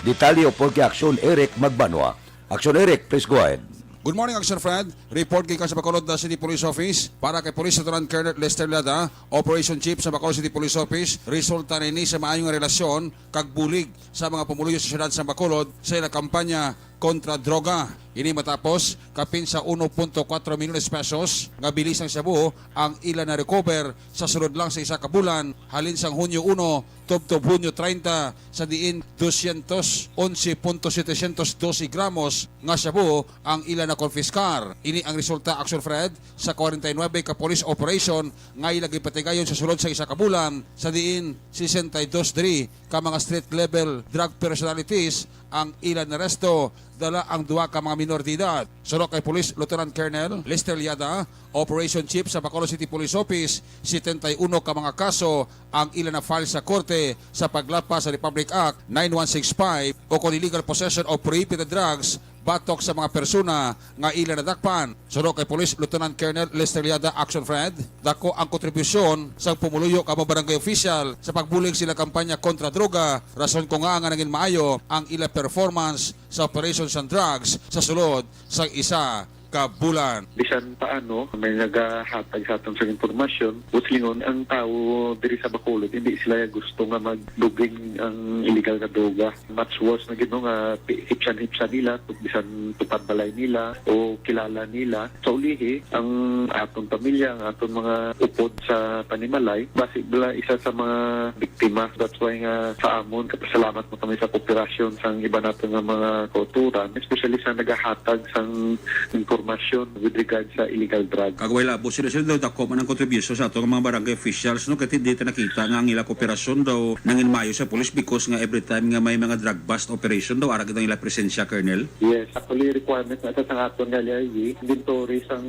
Detalye po kay Aksyon Eric Magbanwa. Aksyon Eric, please go ahead. Good morning, Action Fred. Report kay sa Bacolod City Police Office para kay Police Lieutenant Colonel Lester Lada, Operation Chief sa Bacolod City Police Office. Resulta ni sa maayong relasyon kag bulig sa mga pumuluyo sa siyudad sa Bacolod sa ilang kampanya kontra droga. Ini matapos kapin sa 1.4 milyones pesos nga bilis ng Cebu ang ilan na recover sa sulod lang sa isa ka bulan halin sang Hunyo 1 tubtob Hunyo 30 sa diin 211.712 gramos nga Cebu ang ilan na konfiskar. Ini ang resulta, Action Fred, sa 49 ka police operation nga ilagay patigayon sa sulod sa isa ka bulan sa diin 62 ka mga street level drug personalities ang ilan na resto dala ang duwa ka mga minor de edad. Sunod kay Police Lieutenant Colonel Lester Liada, Operation Chief sa Bacolod City Police Office, 71 ka mga kaso ang ilan na file sa korte sa paglapas sa Republic Act 9165 o kung illegal possession of prohibited drugs batok sa mga persona nga ilan na dakpan. Sunod kay Police Lieutenant Colonel Lester Liada, Action Fred, dako ang kontribusyon sa pumuluyo ka mga barangay official sa pagbulig sila kampanya kontra droga. Rason ko nga naging maayo ang ila performance sa operations and drugs sa sulod sa isa kabulan. Bisan paano, may nagahatag sa atong sa informasyon, uslingon ang tao diri sa Bacolod, hindi sila gusto nga magduging ang illegal na droga. Much worse na gino nga hipsan-hipsan nila, bisan tupad balay nila o kilala nila. Sa ulihi, ang atong pamilya, ang atong mga upod sa panimalay, basi bala isa sa mga biktima. That's why nga sa amon, kapasalamat mo kami sa kooperasyon sa iba natin nga mga kauturan, especially sa nagahatag sa informasyon impormasyon with regard sa illegal drugs. Kagaway labo, sila daw dako man ang contribution sa ato ng mga barangay officials no kasi dito nakita nga ang ilang operasyon daw nangin mayo sa police because nga every time nga may mga drug bust operation daw ara kitang ila presensya, Colonel. Yes, actually requirement na sa aton nga LRG, inventory sang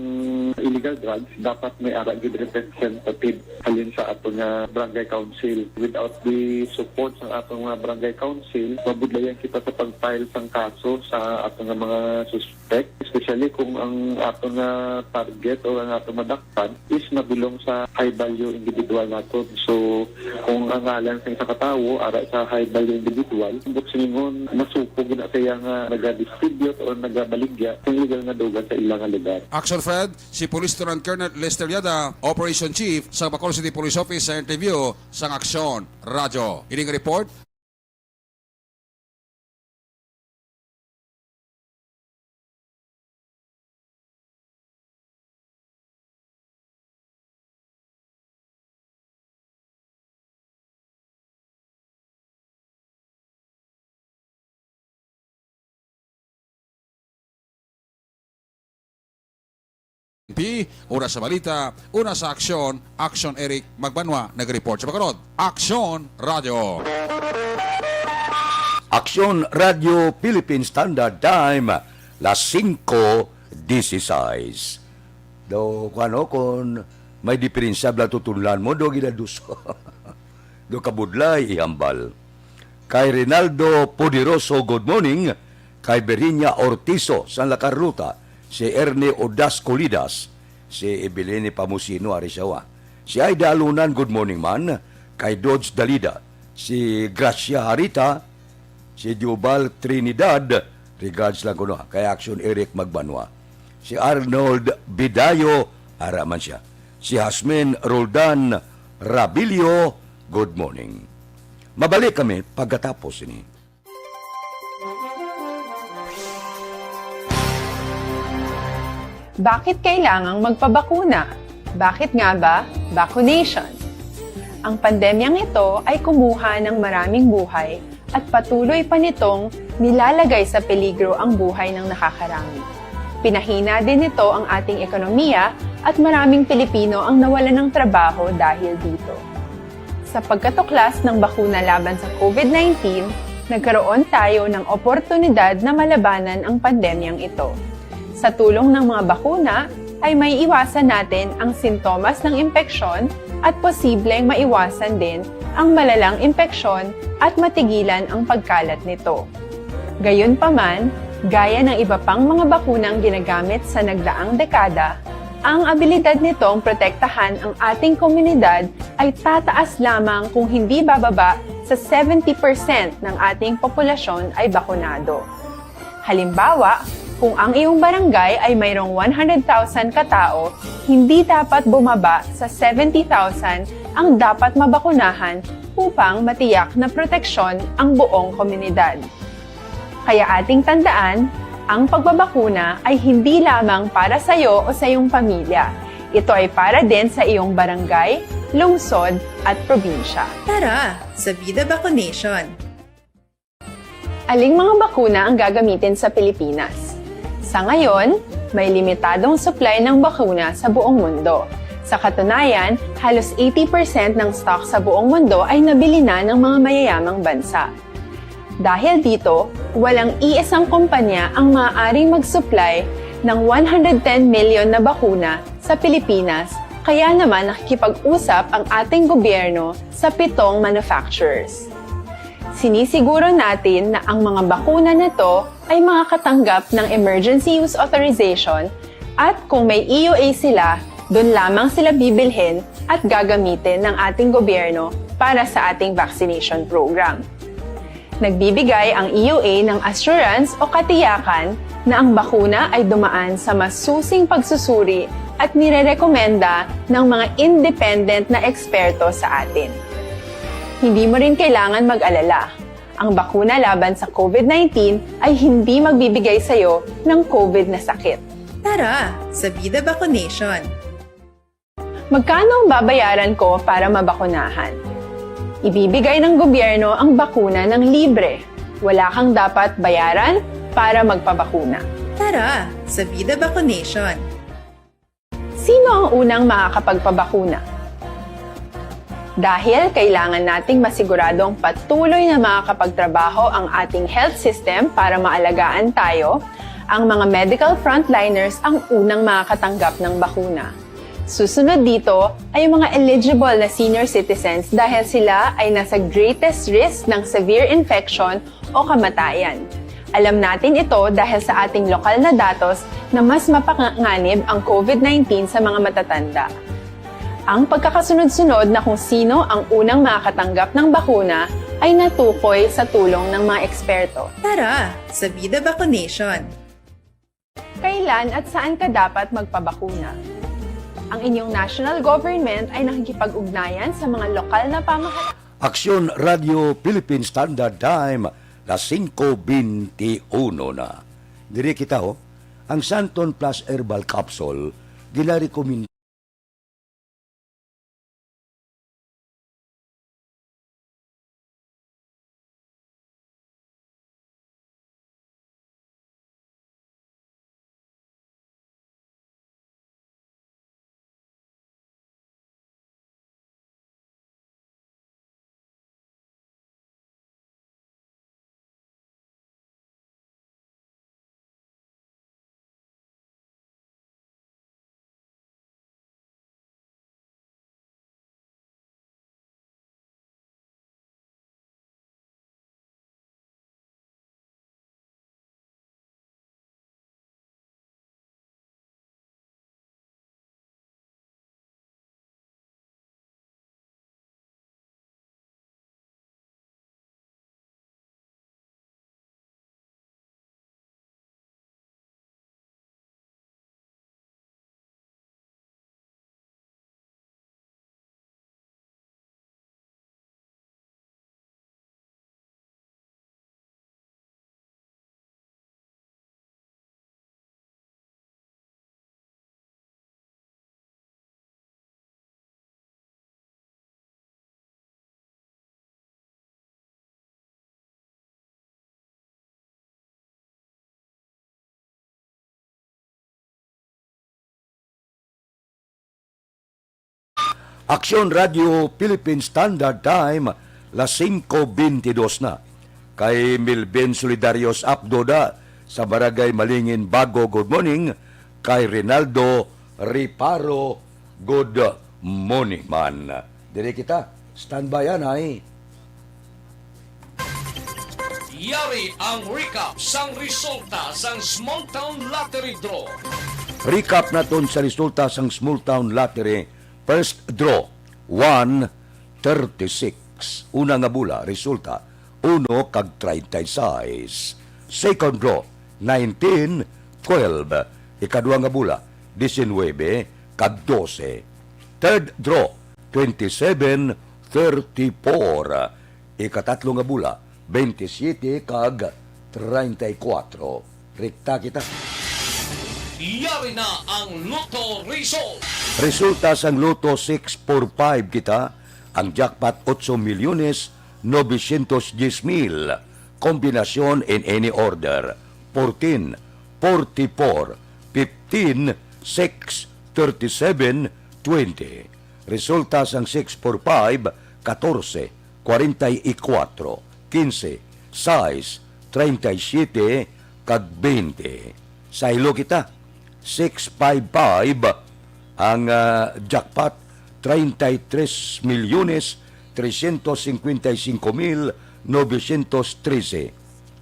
illegal drugs dapat may ara gid representative halin sa aton nga barangay council. Without the support sa aton nga barangay council, mabudlayan kita sa pag-file sang kaso sa aton nga mga suspect, especially kung ang aton nga target o ang aton madakpan is nabilong sa high value individual nato. So kung ang ngalan sa isa katawo ara sa high value individual, but siningon nasupog na siya nga nag-distribute o nagabaligya ng illegal nga dugan sa ilang lugar. Action Fred, si Police Lieutenant Colonel Lester Yada, Operation Chief sa Bacolod City Police Office sa interview sa Aksyon Radio. Ining report una sa balita, una sa aksyon, Aksyon Eric Magbanwa nag-report sa Bacolod. Aksyon Radio. Aksyon Radio Philippine Standard Time, las 5:16. Do kung may diferensya bla tutulan mo do gidaduso. Do kabudlay ihambal. Kay Rinaldo Poderoso, good morning. Kay Berinya Ortizo, San Lacarruta. Si Ernie Odas Colidas, si Evelene Pamusino Arisawa, si Aida Alunan, good morning man, kay Dodge Dalida, si Gracia Harita, si Jubal Trinidad, regards lang ko no, kay Aksyon Eric Magbanwa, si Arnold Bidayo, araman siya, si Hasmin Roldan Rabilio, good morning. Mabalik kami pagkatapos ini. Bakit kailangang magpabakuna? Bakit nga ba vaccination? Ang pandemyang ito ay kumuha ng maraming buhay at patuloy pa nitong nilalagay sa peligro ang buhay ng nakakarami. Pinahina din nito ang ating ekonomiya at maraming Pilipino ang nawalan ng trabaho dahil dito. Sa pagkatuklas ng bakuna laban sa COVID-19, nagkaroon tayo ng oportunidad na malabanan ang pandemyang ito. Sa tulong ng mga bakuna, ay may iwasan natin ang sintomas ng impeksyon at posibleng maiwasan din ang malalang impeksyon at matigilan ang pagkalat nito. Gayunpaman, gaya ng iba pang mga bakunang ginagamit sa nagdaang dekada, ang abilidad nitong protektahan ang ating komunidad ay tataas lamang kung hindi bababa sa 70% ng ating populasyon ay bakunado. Halimbawa, kung ang iyong barangay ay mayroong 100,000 katao, hindi dapat bumaba sa 70,000 ang dapat mabakunahan upang matiyak na proteksyon ang buong komunidad. Kaya ating tandaan, ang pagbabakuna ay hindi lamang para sa iyo o sa iyong pamilya. Ito ay para din sa iyong barangay, lungsod at probinsya. Tara, sa Vida Vaccination! Aling mga bakuna ang gagamitin sa Pilipinas? Sa ngayon, may limitadong supply ng bakuna sa buong mundo. Sa katunayan, halos 80% ng stock sa buong mundo ay nabili na ng mga mayayamang bansa. Dahil dito, walang iisang kumpanya ang maaaring mag-supply ng 110 million na bakuna sa Pilipinas, kaya naman nakikipag-usap ang ating gobyerno sa 7 manufacturers. Sinisiguro natin na ang mga bakuna nito ay makakatanggap ng Emergency Use Authorization at kung may EUA sila, doon lamang sila bibilhin at gagamitin ng ating gobyerno para sa ating vaccination program. Nagbibigay ang EUA ng assurance o katiyakan na ang bakuna ay dumaan sa masusing pagsusuri at nirerekomenda ng mga independent na eksperto sa atin. Hindi mo rin kailangan mag-alala. Ang bakuna laban sa COVID-19 ay hindi magbibigay sa iyo ng COVID na sakit. Tara, sa Vida Vaccination! Magkano ang babayaran ko para mabakunahan? Ibibigay ng gobyerno ang bakuna ng libre. Wala kang dapat bayaran para magpabakuna. Tara, sa Vida Vaccination! Sino ang unang makakapagpabakuna? Dahil kailangan nating masiguradong patuloy na makakapagtrabaho ang ating health system para maalagaan tayo, ang mga medical frontliners ang unang makakatanggap ng bakuna. Susunod dito ay yung mga eligible na senior citizens dahil sila ay nasa greatest risk ng severe infection o kamatayan. Alam natin ito dahil sa ating lokal na datos na mas mapanganib ang COVID-19 sa mga matatanda. Ang pagkakasunod-sunod na kung sino ang unang makakatanggap ng bakuna ay natukoy sa tulong ng mga eksperto. Tara, sa Vida Vaccination! Kailan at saan ka dapat magpabakuna? Ang inyong national government ay nakikipag-ugnayan sa mga lokal na pamahalaan. Aksyon Radio Philippine Standard Time, na 5:21 na. Diri kita ang Santon Plus Herbal Capsule, ginarekomenda. Aksyon Radio Philippine Standard Time, las 5:22 na. Kay Milben Solidarios Abdoda sa Barangay Malingin, Bago, good morning. Kay Rinaldo Riparo, good morning man. Dire kita, standby yan ay. Yari ang recap sang resulta sang Small Town Lottery Draw. Recap naton sa resulta sang Small Town Lottery. First draw, 136. Una nga bula, resulta, 1 kag 36. Second draw, 19, 12. Ikadua nga bula, 19 kag 12. Third draw, 27, 34. Ikatatlo nga bula, 27 kag 34. Rekta kita. Yari na ang Lotto Result. Resulta sang Lotto 645 kita, ang jackpot 8,910,000. Kombinasyon in any order, 14, 44, 15, 6, 37, 20. Resulta sang 645, 14, 44, 15, 6, 37, kag 20. Sa ilo kita, 655 ang jackpot, 33,355,913.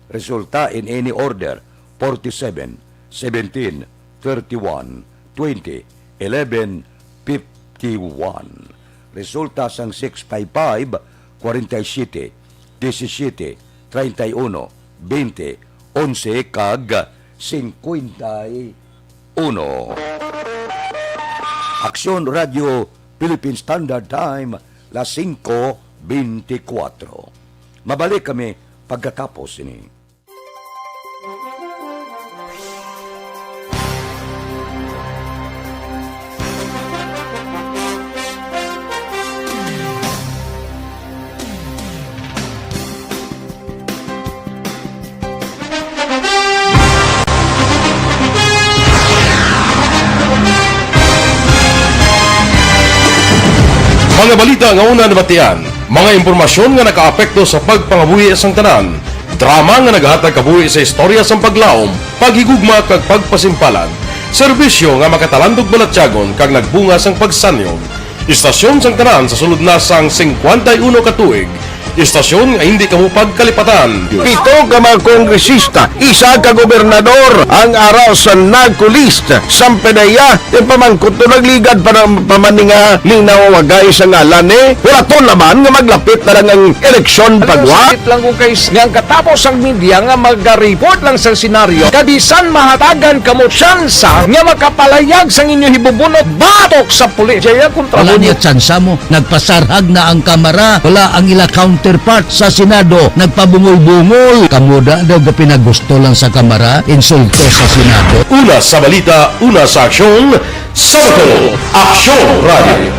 Resulta in any order, 47, 17, 31, 20, 11, 51. Resulta sang 655, 47, 17, 31, 20, 11, kag 51. Aksyon Radio Philippine Standard Time, las 5:24. Mabalik kami pagkatapos ini. Mga balita nga una nabatian, mga impormasyon nga nakaapekto sa pagpangabuhi sang tanan, drama nga naghatag kabuhi sa istorya sang paglaom, paghigugma kag pagpasimpalan, serbisyo nga makatalandog balatyagon kag nagbunga sang pagsanyon, istasyon sang tanan sa sulod na sang 51 ka tuig, istasyon nga hindi kamupag kalipatan. 7 ka mga kongresista, 1 ka gobernador ang araw sa nagkulist sa pedaya yung pamangkot to nagligad para pamaninga linaw wagay sa ngalan wala to naman nga maglapit na lang ang eleksyon pagwa. Sakit lang kung kayo nga katapos ang media nga mag-report lang sa senaryo kabisan mahatagan kamo tsansa nga makapalayag sa inyo hibubunot batok sa pulis. Jaya kontra wala niya tsansa mo, nagpasarhag na ang kamara, wala ang ila counterpart sa Senado, nagpabungol-bungol. Kamuda daw ga pinagusto lang sa kamara, insulto sa Senado. Una sa balita, una sa aksyon, Sabado, Aksyon Radio.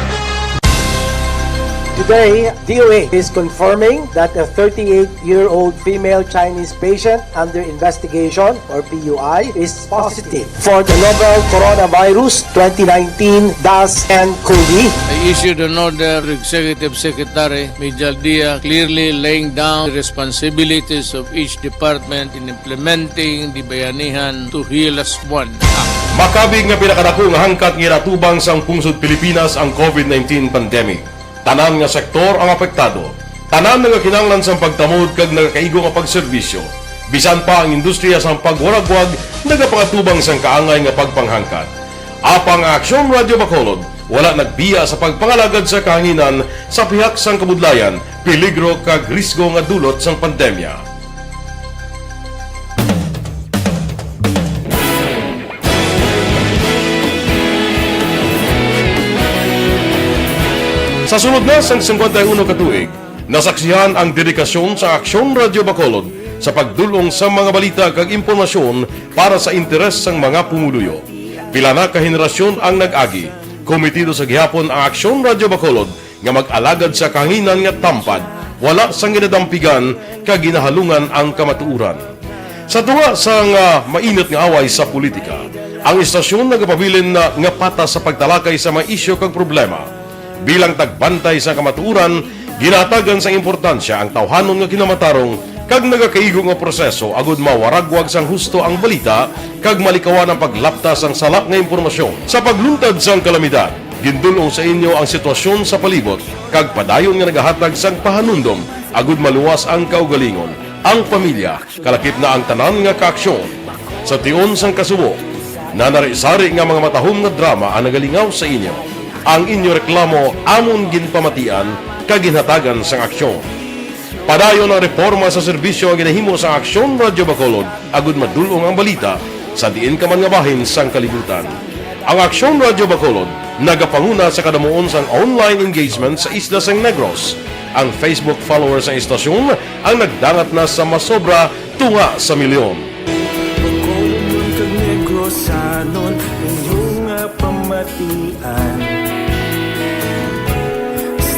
Today, DOA is confirming that a 38-year-old female Chinese patient under investigation, or PUI, is positive for the novel coronavirus 2019 DAS-CoV. I issued an order to Executive Secretary Major Dia clearly laying down the responsibilities of each department in implementing the bayanihan to heal as one. Makabig nga pinakadako nga hangkat nga natubang sang pungsod Pilipinas ang COVID-19 pandemic. Tanan nga sektor ang apektado. Tanan nga kinahanglan sang pagtamod kag nagakaigo nga pagserbisyo. Bisan pa ang industriya sang pagwaragwag nagapangatubang sang kaangay nga pagpanghangkat. Apang Aksyon Radio Bacolod wala nagbiya sa pagpangalagad sa kahanginan sa pihak sang kabudlayan, peligro kag risgo nga dulot sang pandemya. Sa sunod na sang 51 katuig, nasaksihan ang dedikasyon sa Aksyon Radio Bacolod sa pagdulong sa mga balita kag impormasyon para sa interes sang mga pumuluyo. Pila na ka henerasyon ang nag-agi, komitido sa gihapon ang Aksyon Radio Bacolod nga mag-alagad sa kahanginan nga tampad, wala sang ginadampigan kag ginahalungan ang kamatuuran. Sa tunga sang mainit nga away sa politika, ang istasyon nagapabilin na nga patas sa pagtalakay sa mga isyu kag problema. Bilang tagbantay sa kamatuuran, ginatagan sa importansya ang tawhanon nga kinamatarong kag nagakaigo nga proseso agud mawaragwag sang husto ang balita kag malikawan ang paglaptas ang salak nga impormasyon. Sa pagluntad sang kalamidad, gindulong sa inyo ang sitwasyon sa palibot kag padayon nga nagahatag sang pahanundom agud maluwas ang kaugalingon, ang pamilya, kalakip na ang tanan nga kaaksyon. Sa tion sang kasubo, nanari-sari nga mga matahom nga drama ang nagalingaw sa inyo. Ang inyo reklamo amon ginpamatian kaginhatagan sang aksyon. Padayon ang reforma sa serbisyo ang ginahimo sa Aksyon Radio Bacolod agud madulong ang balita sa diin ka man nga bahin sang kalibutan. Ang Aksyon Radio Bacolod nagapanguna sa kadamuon sang online engagement sa isla sang Negros. Ang Facebook followers sa istasyon ang nagdangat na sa masobra tunga sa milyon.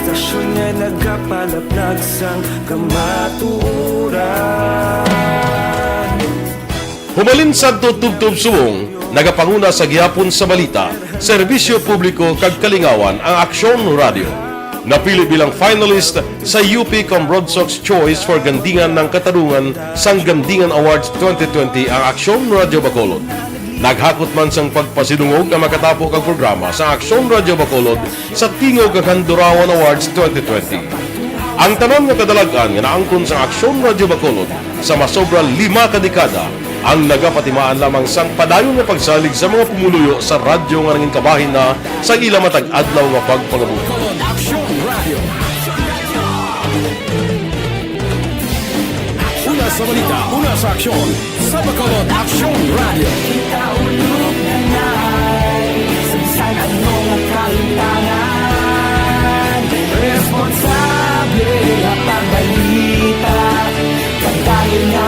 Istasyon nga nagapalaplag sang kamaturan. Humalin sa tutubtub suwong, nagapanguna sa gihapon sa balita, serbisyo publiko kag kalingawan ang Aksyon Radio. Napili bilang finalist sa UP Broadsox Choice for Gandingan ng Katarungan sang Gandingan Awards 2020 ang Aksyon Radio Bacolod. Naghakot man sang pagpasidungog ang makatapo kag programa sa Aksyon Radio Bacolod sa Tingog kag Handurawan Awards 2020. Ang tanan nga kadalagan nga naangkon sa Aksyon Radio Bacolod sa masobra 5 ka dekada ang nagapatimaan lamang sang padayon nga pagsalig sa mga pumuluyo sa radyo nga nanging kabahin na sa ila matag adlaw nga pagpangabuhi. Una sa balita, una sa aksyon, sa Bacolod Aksyon Radio. Ikaulog na na'y sansan ang mga kalintangan. Responsable ang pagbalita, pagdahil na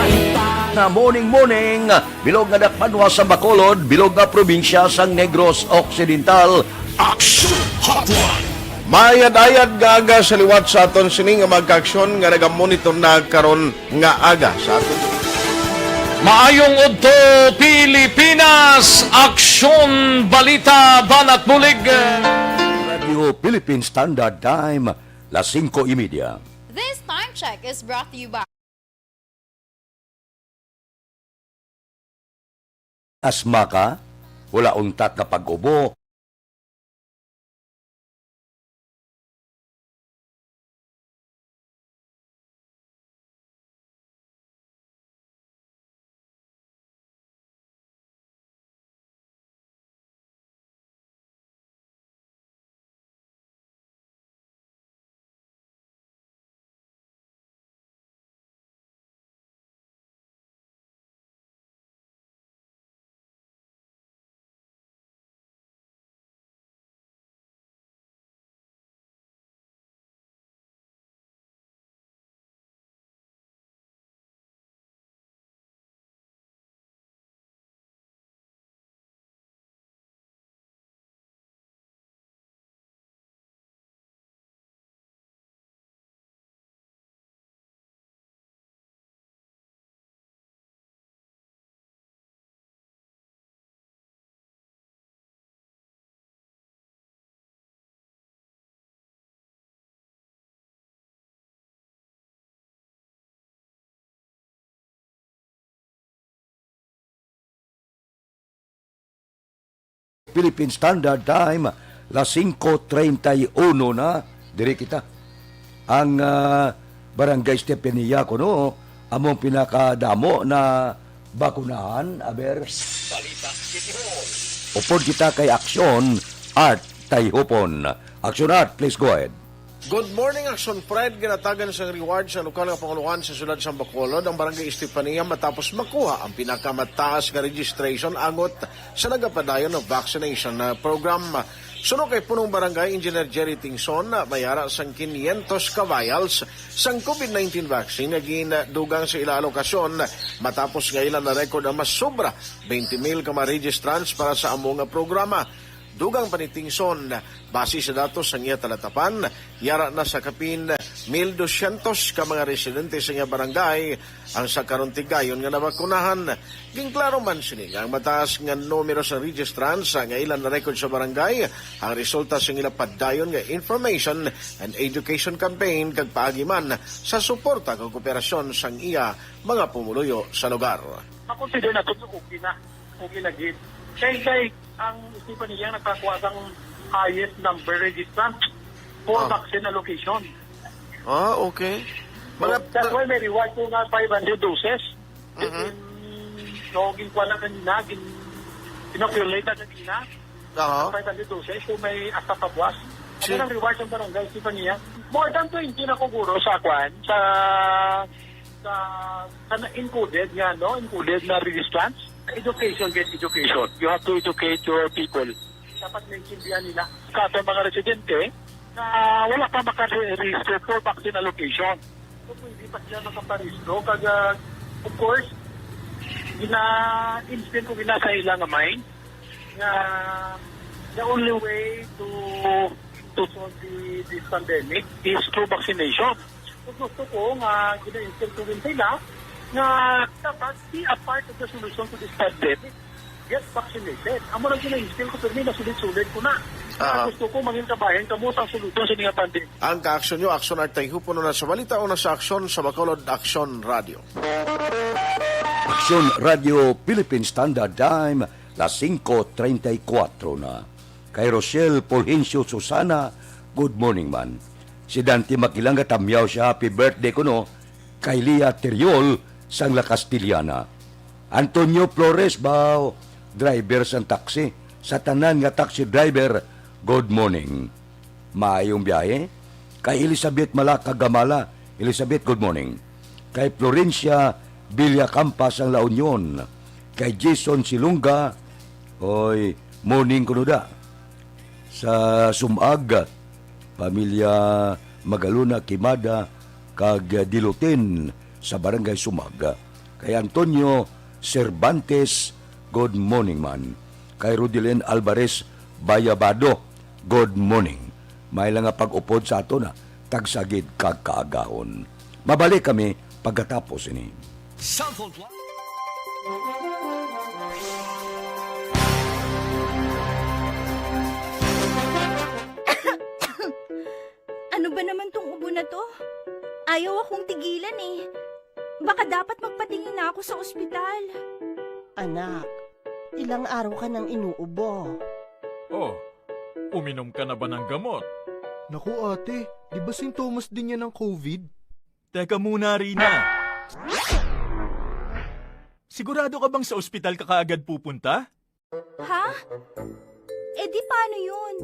na morning, bilog nga dakpanwa sa Bacolod, bilog nga probinsya sang Negros Occidental. Aksyon Hotline! Mayad-ayad nga aga sa liwat sa aton sini nga magka-aksyon nga nagamonitor na karon nga aga sa aton. Maayong udto Pilipinas, Aksyon Balita Banat Bulig. Radio Philippine Standard Time, las 5:30. This time check is brought to you by Asma ka, wala untat na pag-ubo, Philippine Standard Time, las 5:31 na, diri kita. Ang Barangay Stepenia kuno, among pinakadamo na bakunahan, aber, Balita City Hall. Upod kita kay Aksyon, Art Tayhupon. Aksyon Art, please go ahead. Good morning, Aksyon Fred. Ginatagan sa reward sa lokal nga panguluhan sa sulad sa Bacolod ang Barangay Estefania matapos makuha ang pinakamataas nga registration angot sa nagapadayon ng vaccination program. Suno kay punong barangay Engineer Jerry Tingson, mayara sang 500 kabayals sang COVID-19 vaccine nga ginadugang sa ila alokasyon matapos nga ilan na record ang mas sobra 20,000 ka ma-registrants para sa among programa. Dugang panitingson, base sa datos sa iya talatapan, yara na sa kapin 1,200 ka mga residente sa iya barangay ang sa karuntigayon nga nabakunahan. Ginklaro man sini ang mataas nga numero sa registrants nga ilan na record sa barangay, ang resulta sa ila padayon nga information and education campaign kag paagiman sa suporta kag kooperasyon sang iya mga pumuluyo sa lugar. Makonsider na ito okay na gid. Kaya ang isipan niya nagkakuha ng highest number registrants for vaccine allocation. Okay. That's why may reward ko nga 500 doses. So, ginkuha na kanina, inoculate na kanina, 500 doses, so may asa pabuas. Ano ang reward ng barangay, isipan niya? More than 20 na kuguro sa kwan, sa included nga, no? Included na registrants. Education, get education. You have to educate your people. Dapat maintindihan nila. Kato mga residente na wala pa makaregister for vaccine allocation. So, hindi pa sila makaparehistro. Kaya, of course, instant ko ginasa ilang mind na the only way to solve this pandemic is through vaccination. So, gusto ko nga gina-instant ko rin sila na dapat be a part of the solution to this pandemic. Get vaccinated. Ang mga gina-instill ko pero nasulit-sulit ko na. Gusto ko maging kabayan kamo sa solusyon sa mga pandemic. Ang ka-aksyon nyo, Aksyon Art Tayhupon na sa balita o na sa Aksyon sa Bacolod Aksyon Radio. Aksyon Radio Philippine Standard Time, las 5:34 na. Kay Rochelle Polhencio Susana, good morning man. Si Dante Makilanga tamyaw siya, happy birthday ko no. Kay Lia Teriol, sang La Castiliana. Antonio Flores bao, driver sang taxi. Sa tanan nga taxi driver, good morning. Maayong biyahe. Kay Elizabeth Malaka Gamala, Elizabeth, good morning. Kay Florencia Villacampa sang La Union. Kay Jason Silunga, oy, morning kunuda. Sa Sumag, pamilya Magaluna Kimada, kag Dilutin, sa Barangay Sumag. Kay Antonio Cervantes, good morning man. Kay Rudilen Alvarez Bayabado, good morning. May lang nga pag-upod sa ato na tagsagid kag kaagahon. Mabalik kami pagkatapos ini. Ayaw akong tigilan eh. Baka dapat magpatingin na ako sa ospital. Anak, ilang araw ka nang inuubo. Oh, uminom ka na ba ng gamot? Naku ate, di ba sintomas din yan ng COVID? Teka muna, Rina. Sigurado ka bang sa ospital ka kaagad pupunta? Ha? Eh di paano yun?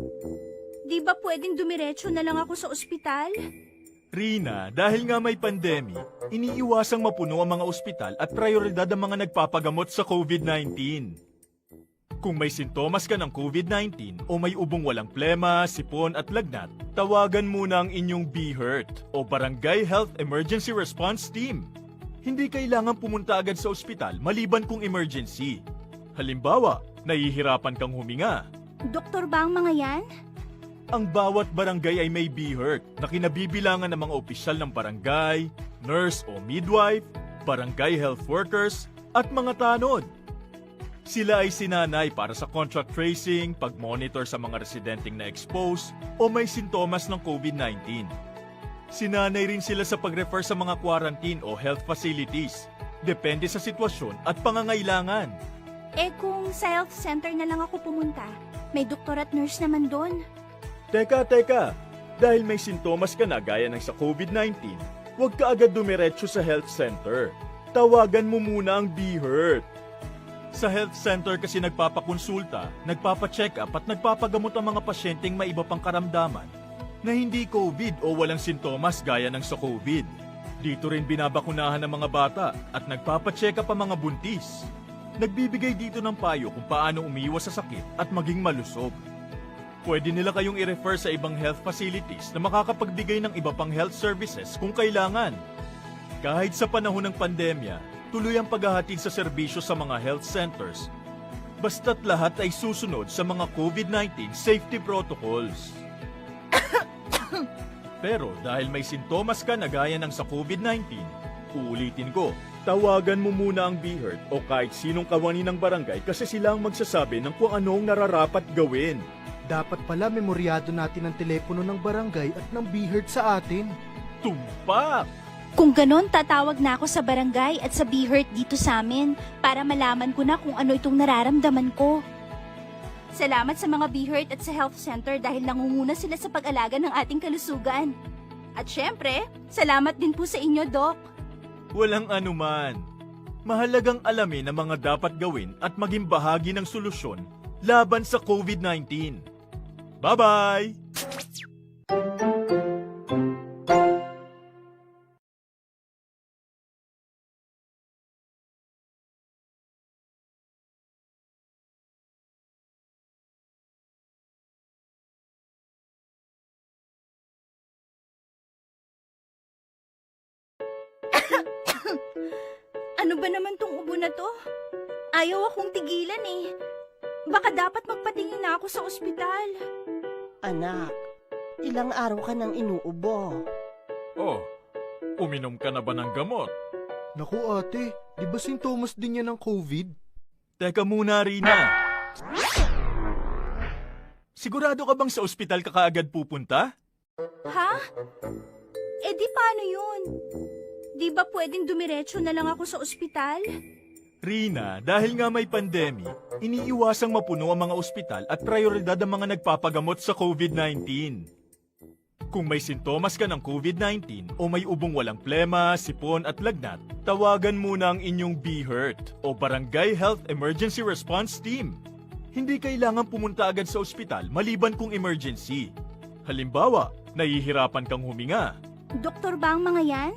Di ba pwedeng dumiretso na lang ako sa ospital? Rina, dahil nga may pandemic, iniiwasang mapuno ang mga ospital at prioridad ang mga nagpapagamot sa COVID-19. Kung may sintomas ka ng COVID-19 o may ubong walang plema, sipon at lagnat, tawagan muna ang inyong BHERT o Barangay Health Emergency Response Team. Hindi kailangan pumunta agad sa ospital maliban kung emergency. Halimbawa, nahihirapan kang huminga. Doktor ba ang mga yan? Ang bawat barangay ay may BHERT na kinabibilangan ng mga opisyal ng barangay, nurse o midwife, barangay health workers, at mga tanod. Sila ay sinanay para sa contact tracing, pag-monitor sa mga residenteng na-expose o may sintomas ng COVID-19. Sinanay rin sila sa pag-refer sa mga quarantine o health facilities, depende sa sitwasyon at pangangailangan. Eh kung sa health center na lang ako pumunta, may doktor at nurse naman doon. Teka, dahil may sintomas ka na gaya ng sa COVID-19, huwag ka agad dumiretso sa health center. Tawagan mo muna ang BHERT. Sa health center kasi nagpapakonsulta, nagpapacheck up at nagpapagamot ang mga pasyenteng may iba pang karamdaman na hindi COVID o walang sintomas gaya ng sa COVID. Dito rin binabakunahan ng mga bata at nagpapacheck up ang mga buntis. Nagbibigay dito ng payo kung paano umiwas sa sakit at maging malusog. Pwede nila kayong i-refer sa ibang health facilities na makakapagbigay ng iba pang health services kung kailangan. Kahit sa panahon ng pandemya, tuloy ang paghahatid sa serbisyo sa mga health centers. Basta't lahat ay susunod sa mga COVID-19 safety protocols. Pero dahil may sintomas ka na gaya ng sa COVID-19, uulitin ko, tawagan mo muna ang BHERT o kahit sinong kawani ng barangay kasi sila ang magsasabi ng kung anong nararapat gawin. Dapat pala memoryado natin ang telepono ng barangay at ng BHERT sa atin. Tumpak! Kung ganon, tatawag na ako sa barangay at sa BHERT dito sa amin para malaman ko na kung ano itong nararamdaman ko. Salamat sa mga BHERT at sa health center dahil nangunguna sila sa pag-alaga ng ating kalusugan. At syempre, salamat din po sa inyo, Doc. Walang anuman. Mahalagang alamin ang mga dapat gawin at maging bahagi ng solusyon laban sa COVID-19. Bye-bye! Ano ba naman tong ubo na to? Ayaw akong tigilan eh. Baka dapat magpatingin na ako sa ospital. Anak, ilang araw ka nang inuubo. Oh, uminom ka na ba ng gamot? Naku ate, di ba sintomas din yan ng COVID? Teka muna, Rina. Sigurado ka bang sa ospital ka kaagad pupunta? Ha? Eh di paano yun? Di ba pwedeng dumiretso na lang ako sa ospital? Rina, dahil nga may pandemic, iniiwasang mapuno ang mga ospital at prioridad ang mga nagpapagamot sa COVID-19. Kung may sintomas ka ng COVID-19 o may ubong walang plema, sipon at lagnat, tawagan muna ang inyong BHERT o Barangay Health Emergency Response Team. Hindi kailangan pumunta agad sa ospital maliban kung emergency. Halimbawa, nahihirapan kang huminga. Doktor ba ang mga yan?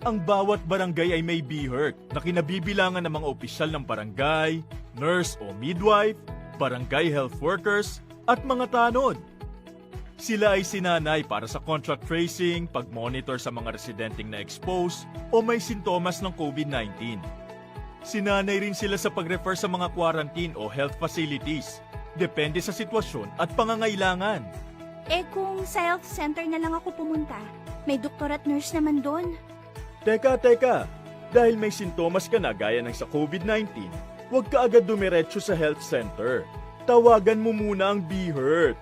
Ang bawat barangay ay may BHERT na kinabibilangan ng mga opisyal ng barangay, nurse o midwife, barangay health workers, at mga tanod. Sila ay sinanay para sa contact tracing, pag-monitor sa mga residenteng na-expose o may sintomas ng COVID-19. Sinanay rin sila sa pag-refer sa mga quarantine o health facilities, depende sa sitwasyon at pangangailangan. Eh kung sa health center na lang ako pumunta, may doktor at nurse naman doon. Teka, dahil may sintomas ka na gaya ng sa COVID-19, huwag ka agad dumiretso sa health center. Tawagan mo muna ang BHERT.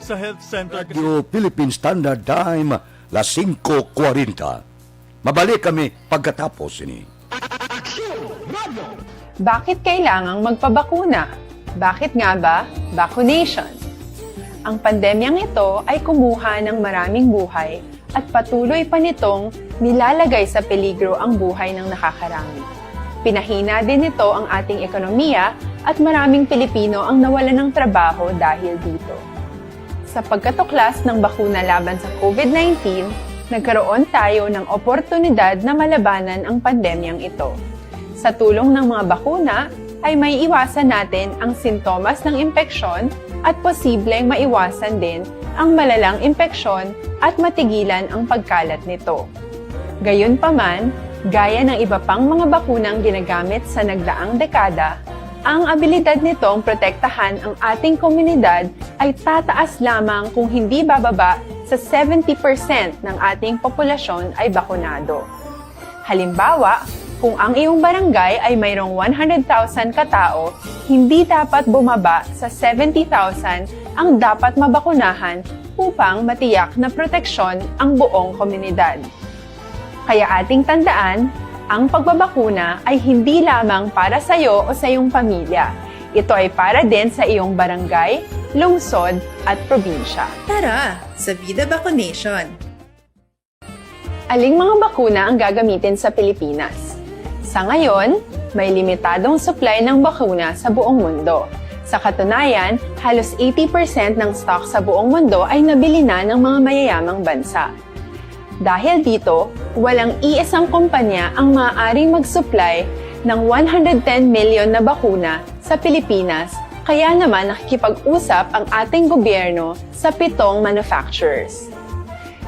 Sa health center Radio Philippine Standard Time, las 5:40. Mabalik kami pagkatapos ini. Bakit kailangang magpabakuna? Bakit nga ba vaccination? Ang pandemyang ito ay kumuha ng maraming buhay at patuloy pa nitong nilalagay sa peligro ang buhay ng nakakarami. Pinahina din nito ang ating ekonomiya at maraming Pilipino ang nawalan ng trabaho dahil dito. Sa pagkatuklas ng bakuna laban sa COVID-19, nagkaroon tayo ng oportunidad na malabanan ang pandemyang ito. Sa tulong ng mga bakuna, ay may iwasan natin ang sintomas ng impeksyon at posibleng maiwasan din ang malalang impeksyon at matigilan ang pagkalat nito. Gayunpaman, gaya ng iba pang mga bakunang ginagamit sa nagdaang dekada, ang abilidad nitong protektahan ang ating komunidad ay tataas lamang kung hindi bababa sa 70% ng ating populasyon ay bakunado. Halimbawa, kung ang iyong barangay ay mayroong 100,000 katao, hindi dapat bumaba sa 70,000 ang dapat mabakunahan upang matiyak na proteksyon ang buong komunidad. Kaya ating tandaan, ang pagbabakuna ay hindi lamang para sa iyo o sa iyong pamilya. Ito ay para din sa iyong barangay, lungsod at probinsya. Tara, sa Vida Vaccination! Aling mga bakuna ang gagamitin sa Pilipinas? Sa ngayon, may limitadong supply ng bakuna sa buong mundo. Sa katunayan, halos 80% ng stock sa buong mundo ay nabili na ng mga mayayamang bansa. Dahil dito, walang iisang kumpanya ang maaaring mag-supply ng 110 million na bakuna sa Pilipinas, kaya naman nakikipag-usap ang ating gobyerno sa 7 manufacturers.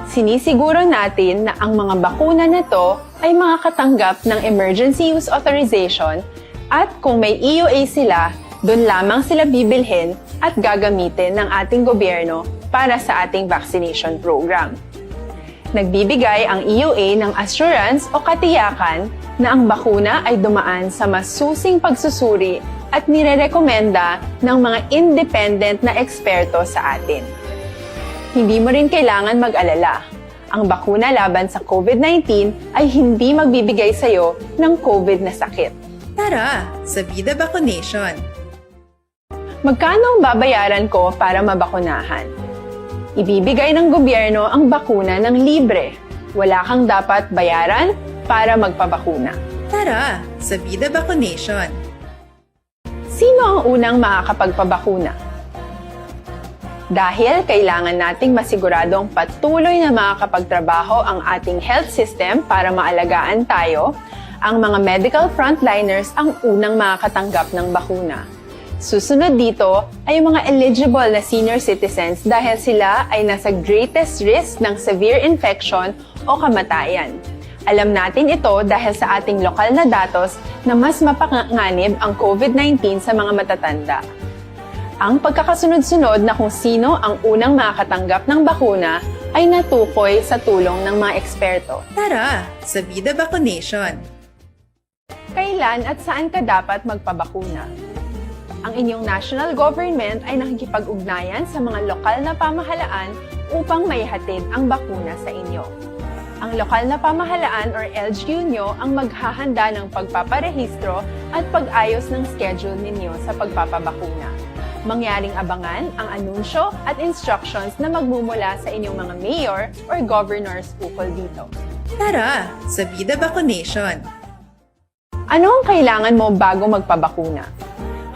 Sinisiguro natin na ang mga bakuna na to ay makakatanggap ng Emergency Use Authorization at kung may EUA sila, doon lamang sila bibilhin at gagamitin ng ating gobyerno para sa ating vaccination program. Nagbibigay ang EUA ng assurance o katiyakan na ang bakuna ay dumaan sa masusing pagsusuri at nirerekomenda ng mga independent na eksperto sa atin. Hindi mo rin kailangan mag-alala. Ang bakuna laban sa COVID-19 ay hindi magbibigay sa iyo ng COVID na sakit. Tara, sa Vida Vaccination! Magkano ang babayaran ko para mabakunahan? Ibibigay ng gobyerno ang bakuna ng libre. Wala kang dapat bayaran para magpabakuna. Tara, sa Vida Vaccination! Sino ang unang makakapagpabakuna? Dahil kailangan nating masiguradong patuloy na makakapagtrabaho ang ating health system para maalagaan tayo, ang mga medical frontliners ang unang makakatanggap ng bakuna. Susunod dito ay yung mga eligible na senior citizens dahil sila ay nasa greatest risk ng severe infection o kamatayan. Alam natin ito dahil sa ating lokal na datos na mas mapanganib ang COVID-19 sa mga matatanda. Ang pagkakasunod-sunod na kung sino ang unang makakatanggap ng bakuna ay natukoy sa tulong ng mga eksperto. Tara, sa Vida Vaccination! Kailan at saan ka dapat magpabakuna? Ang inyong national government ay nakikipag-ugnayan sa mga lokal na pamahalaan upang maihatid ang bakuna sa inyo. Ang lokal na pamahalaan or LGU nyo ang maghahanda ng pagpaparehistro at pag-ayos ng schedule ninyo sa pagpapabakuna. Mangyaring abangan ang anunsyo at instructions na magmumula sa inyong mga mayor or governors ukol dito. Tara, sa Vida Vaccination! Ano ang kailangan mo bago magpabakuna?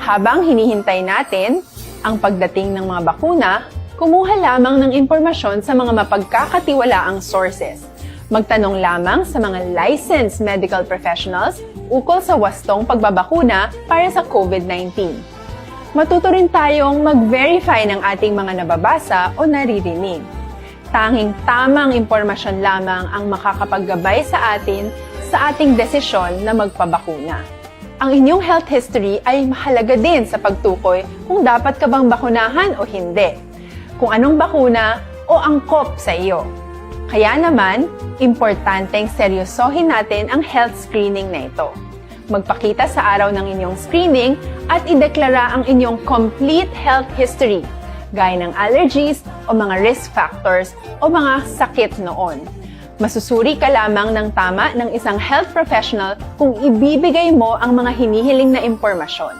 Habang hinihintay natin ang pagdating ng mga bakuna, kumuha lamang ng impormasyon sa mga mapagkakatiwalaang sources. Magtanong lamang sa mga licensed medical professionals ukol sa wastong pagbabakuna para sa COVID-19. Matuto rin tayong mag-verify ng ating mga nababasa o naririnig. Tanging tamang impormasyon lamang ang makakapaggabay sa atin sa ating desisyon na magpabakuna. Ang inyong health history ay mahalaga din sa pagtukoy kung dapat ka bang bakunahan o hindi, kung anong bakuna o angkop sa iyo. Kaya naman, importanteng seryosohin natin ang health screening na ito. Magpakita sa araw ng inyong screening at ideklara ang inyong complete health history. gaya ng allergies o mga risk factors o mga sakit noon. Masusuri ka lamang ng tama ng isang health professional kung ibibigay mo ang mga hinihiling na impormasyon.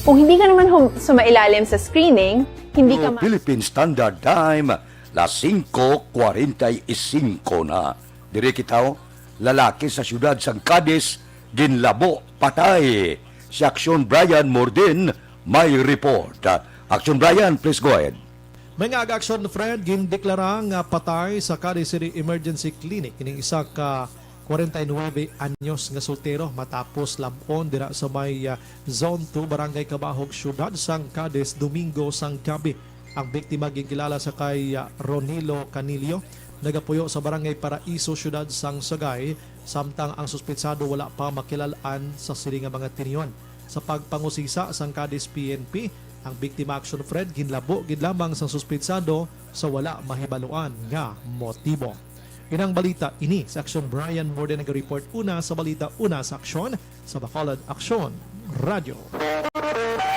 Kung hindi ka naman sumailalim sa screening, hindi ka Philippine Standard Time, las 5:45 na. Dire kita, lalaki sa syudad sang Cadiz, ginlabo, patay. Si Aksyon Brian Morden, may report. Aksyon Brian, please go ahead. May nga aksyon, Fred, gindeklara nga patay sa Cadiz City Emergency Clinic kining isa ka 49 anyos nga soltero matapos lampon dira sa may Zone 2 Barangay Cabahog Syudad sang Cadiz Domingo sang gabi. Ang biktima gingilala sa kay Ronilo Canilio, nagapuyo sa Barangay Paraiso Syudad sang Sagay, samtang ang suspetsado wala pa makilalaan sa siring nga mga tiniyon. Sa pagpangusisa sang Cadiz PNP, ang biktima action, Fred, ginlabo gid lamang sang suspetsado sa wala mahibaluan nga motibo. Inang balita ini sa Aksyon Brian Morden nag-report una sa balita una sa Aksyon sa Bacolod Aksyon Radio.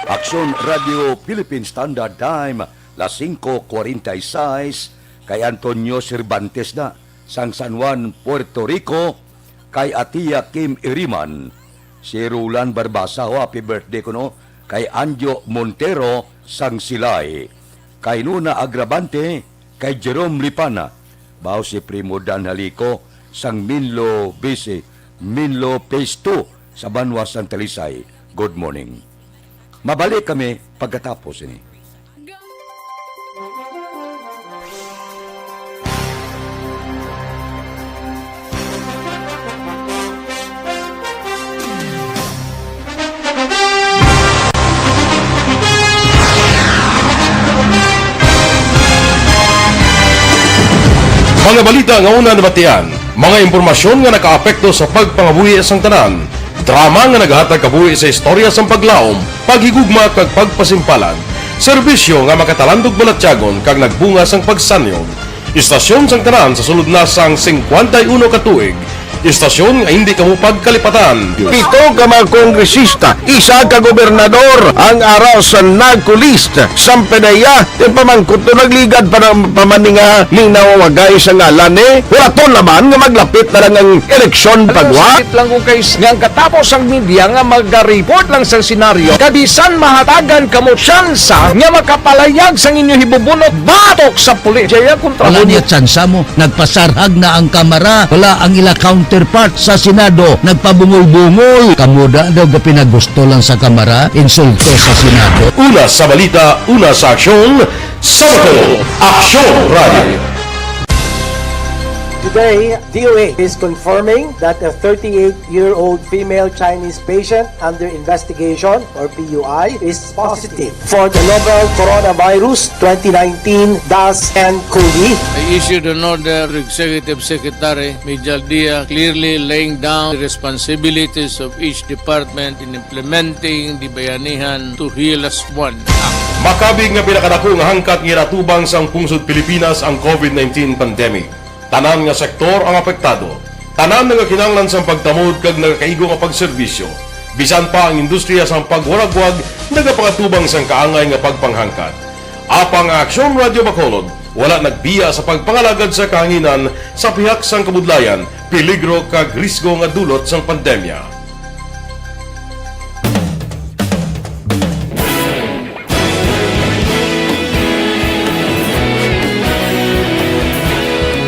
Aksyon Radio Philippine Standard Time, las 5:46, kay Antonio Cervantes na, sang San Juan, Puerto Rico, kay Atia Kim Iriman, si Rulan Barbasa, happy birthday ko no, kay Anjo Montero, sang Silay, kay Luna Agravante, kay Jerome Lipana, baw si Primo Dan Halico, sang Minlo Bise, Minlo Phase 2, sa Banwa, San Talisay. Good morning. Mabalik kami pagkatapos ini. Mga balita nga una nabatian, mga impormasyon nga nakaapekto sa pagpangabuhi sang tanan, drama nga naghatag kabuhi sa istorya sang paglaom, paghigugma kag pagpasimpalan, serbisyo nga makatalandog balatyagon kag nagbunga sang pagsanyog, istasyon sang tanan sa sulod na sang 51 ka tuig, istasyon nga hindi kamupag kalipatan. Pito ka mga kongresista, isa ka gobernador ang araw sa nagkulist sa pedaya yung pamangkot to nagligad para pamaninga linaw wagay sa ngalan wala to naman nga maglapit na lang ang eleksyon pagwa. Sakit lang ko guys, nga katapos ang media nga mag-report lang sa senaryo, kabisan mahatagan kamo tsansa nga makapalayag sa inyo hibubunot batok sa pulis. Jaya kontra Wala niya tsansa mo, nagpasarhag na ang kamara, wala ang ila counterpart sa Senado, nagpabungol-bungol. Kamuda daw ga pinagusto lang sa kamara, insulto sa Senado. Una sa balita, una sa aksyon, Sabado, Aksyon Radio. Today, DOA is confirming that a 38-year-old female Chinese patient under investigation, or PUI, is positive for the novel coronavirus 2019-10-CoV. I issued an order to Executive Secretary Major Dia clearly laying down the responsibilities of each department in implementing the Bayanihan to Heal as One Act. Makabig nga pinakadako nga hangkat nga natubang sang pungsod Pilipinas ang COVID-19 pandemic. Tanan nga sektor ang apektado. Tanan nga kinahanglan sang pagtamod kag nagakaigo nga pagserbisyo. Bisan pa ang industriya sang pagwaragwag nagapakatubang sang kaangay nga pagpanghangkat. Apang Aksyon Radio Bacolod wala nagbiya sa pagpangalagad sa kahanginan sa pihak sang kabudlayan, peligro kag risgo nga dulot sang pandemya.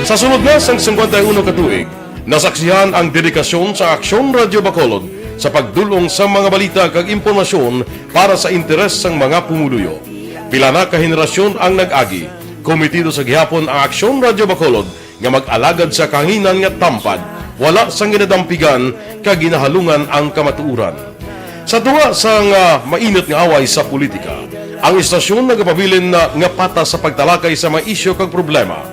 Sa sunod na sang 51 katuig, nasaksihan ang dedikasyon sa Aksyon Radio Bacolod sa pagdulong sa mga balita kag impormasyon para sa interes sang mga pumuluyo. Pila na ka henerasyon ang nag-agi, komitido sa gihapon ang Aksyon Radio Bacolod nga mag-alagad sa kahanginan nga tampad, wala sang ginadampigan kag ginahalungan ang kamatuuran. Sa tunga sang mainit nga away sa politika, ang istasyon nagapabilin na nga patas sa pagtalakay sa mga isyu kag problema.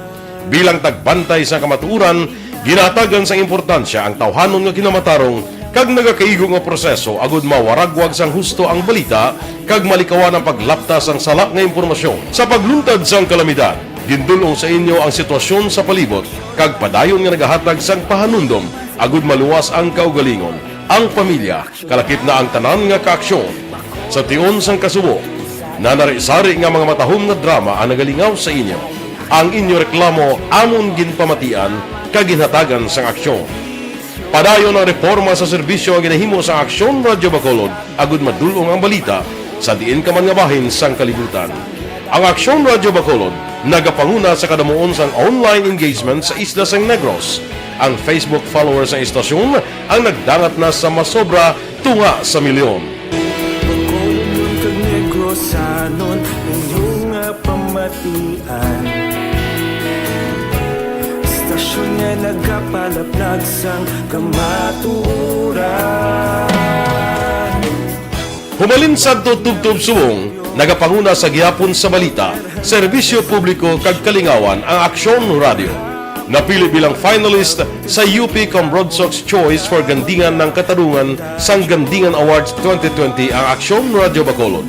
Bilang tagbantay sa kamatuuran, ginatagan sa importansya ang tawhanon nga kinamatarong kag nagakaigo nga proseso agud mawaragwag sang husto ang balita kag malikawan ang paglaptas ang salak nga impormasyon. Sa pagluntad sang kalamidad, gindulong sa inyo ang sitwasyon sa palibot kag padayon nga nagahatag sang pahanundom agud maluwas ang kaugalingon, ang pamilya, kalakip na ang tanan nga kaaksyon. Sa tion sang kasubo, Nanarisari nga mga matahom na drama ang nagalingaw sa inyo. Ang inyo reklamo amon ginpamatian kaginhatagan sang aksyon. Padayon ang reforma sa serbisyo ang ginahimo sa Aksyon Radyo Bacolod agud madulong ang balita sa diin ka man nga bahin sang kalibutan. Ang Aksyon Radyo Bacolod nagapanguna sa kadamuon sang online engagement sa Isla Sang Negros. Ang Facebook followers sa istasyon ang nagdangat na sa masobra tunga sa milyon. Bacolod kag Negros anon inyong pamatian. Istasyon nga nagapalaplag sang kamaturan. Humalin sa tutubtub suwong, nagapanguna sa gihapon sa balita, serbisyo publiko kag kalingawan ang Aksyon Radio. Napili bilang finalist sa UP Comrade Sox Choice for Gandingan ng Katarungan sang Gandingan Awards 2020 ang Aksyon Radio Bacolod.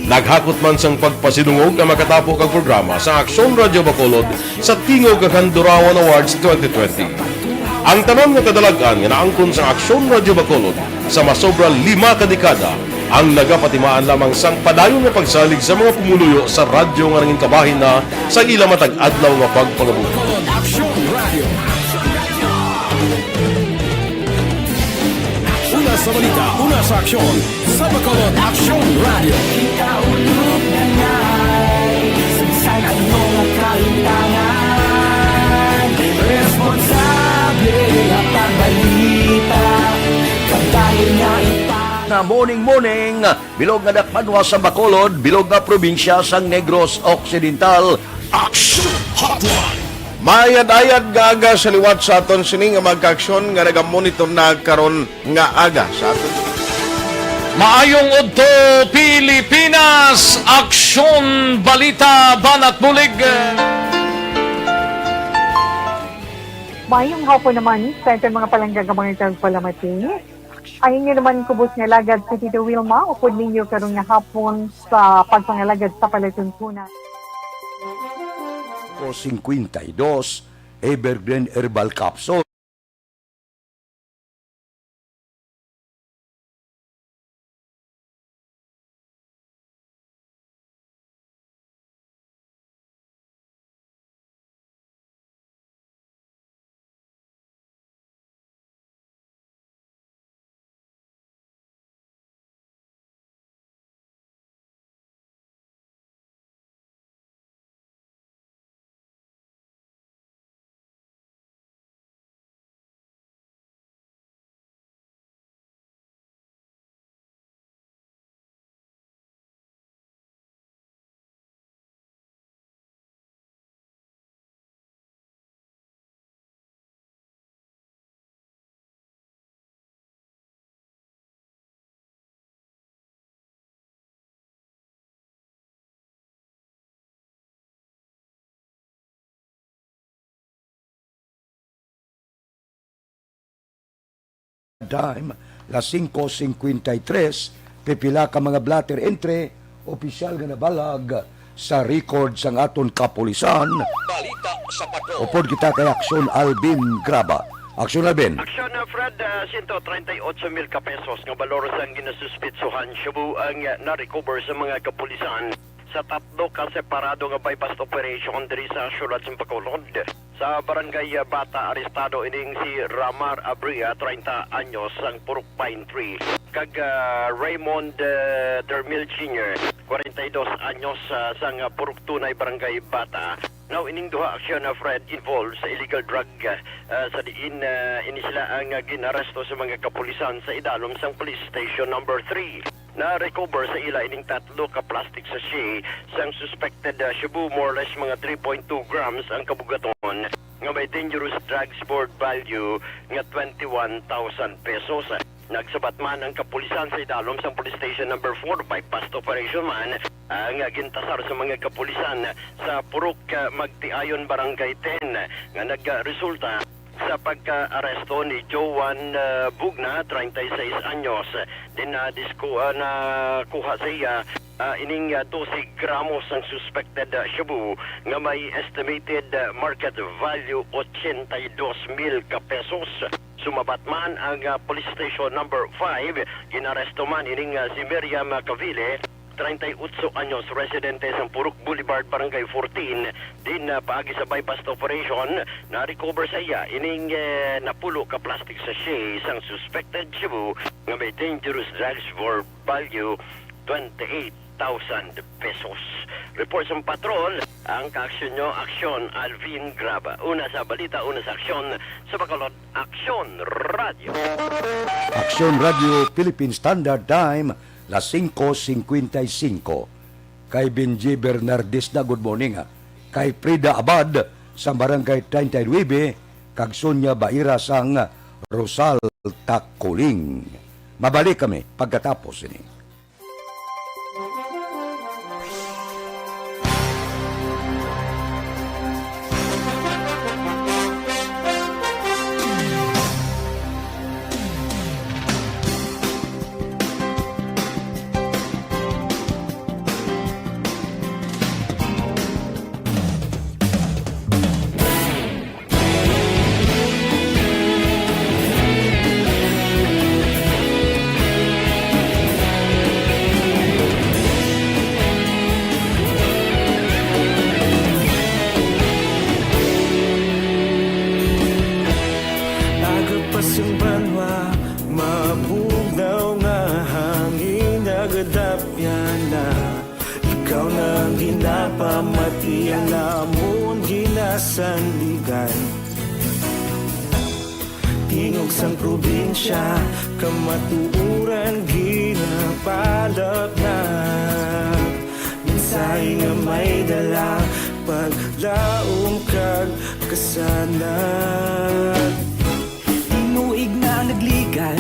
Naghakot man sang pagpasidungog ang makatapo kag programa sa Aksyon Radio Bacolod sa Tingog kag Handurawan Awards 2020. Ang tanan nga kadalagan nga naangkon sa Aksyon Radio Bacolod sa masobra 5 kadekada ang nagapatimaan lamang sang padayon nga pagsalig sa mga pumuluyo sa radyo nga nangin kabahin na sa ila matag adlaw nga pagpangabuhi. Aksyon Radio. Una sa balita, una sa aksyon, sa Bacolod Aksyon Radio. Ikaulog na ngay, saan anong kalintangan, responsable at pagbalita, kagaya nga na morning, bilog nga dakpanwa sa Bacolod, bilog nga probinsya sang Negros Occidental. Action Hotline! Mayad-ayad nga aga sa liwat sa aton sini nga magka-aksyon nga nagamonitor na karon nga aga sa aton. Maayong udto Pilipinas, Aksyon Balita Banat Bulig. Mayong hapon naman sa ito mga palanggagamang palamati. Ang inyo naman kubos nga lagad sa Tito Wilma, upod ninyo karong nga hapon sa pagpangalagad sa palatuntunan. 52 Evergreen Herbal Capsule. Time, las 5:53, pipila ka mga blatter entry, opisyal nga nabalag sa record sang aton kapulisan. Balita sa Pato. Upod kita kay Aksyon Alvin Graba. Aksyon Alvin. Aksyon na Fred, 138,000 ka pesos nga balor sang ginasuspitsuhan Cebu ang na-recover sa mga kapulisan sa tatlo ka separado nga bypass operation diri sa syudad sa Bacolod. Sa barangay Bata, arestado ining si Ramar Abria, 30 anyos, ang Purok Pine Tree. Kag Raymond Dermil Jr., 42 anyos, sang Purok Tunay, barangay Bata. Now, ining duha aksyon na Fred involved sa illegal drug sa diin inisla ang ginaresto sa mga kapulisan sa idalom sang police station number 3. Na-recover sa ila ining tatlo ka plastic sachet sang suspected shabu, more or less mga 3.2 grams ang kabugaton nga may dangerous drugs board value nga 21,000 pesos. Nagsabat man ang kapulisan sa idalom sa police station number 4 bypass operation man ang gintasar sa mga kapulisan sa Purok Magtiayon Barangay 10 nga nagresulta sa pagka-aresto ni Joan Bugna, 36 anyos. Din nakuha siya ining 12 gramos ang suspected shabu nga may estimated market value 82,000 ka pesos. Sumabat man ang police station number 5, ginaresto man ining si Miriam Cavile, 38 anyos, residente sa Purok Boulevard, Barangay 14, din na paagi sa bypass operation, na-recover sa iya ining napulo ka plastic sachet isang suspected shabu nga may dangerous drugs for value 28,000 pesos. Report sa patrol, ang kaaksyon nyo, Aksyon, Alvin Graba. Una sa balita, una sa aksyon, sa Bacolod, Aksyon Radio. Aksyon Radio Philippine Standard Time, las 5:55. Kay Benji Bernardes na good morning ha. Kay Frida Abad sa Barangay 39, kag Sonia Baira sang Rosal Takuling. Mabalik kami pagkatapos ini. Tingog sang probinsya, kamatuuran ginabalot na. Minsay nga may dala, paglaom kag kasanat. Tinuig na nagligan,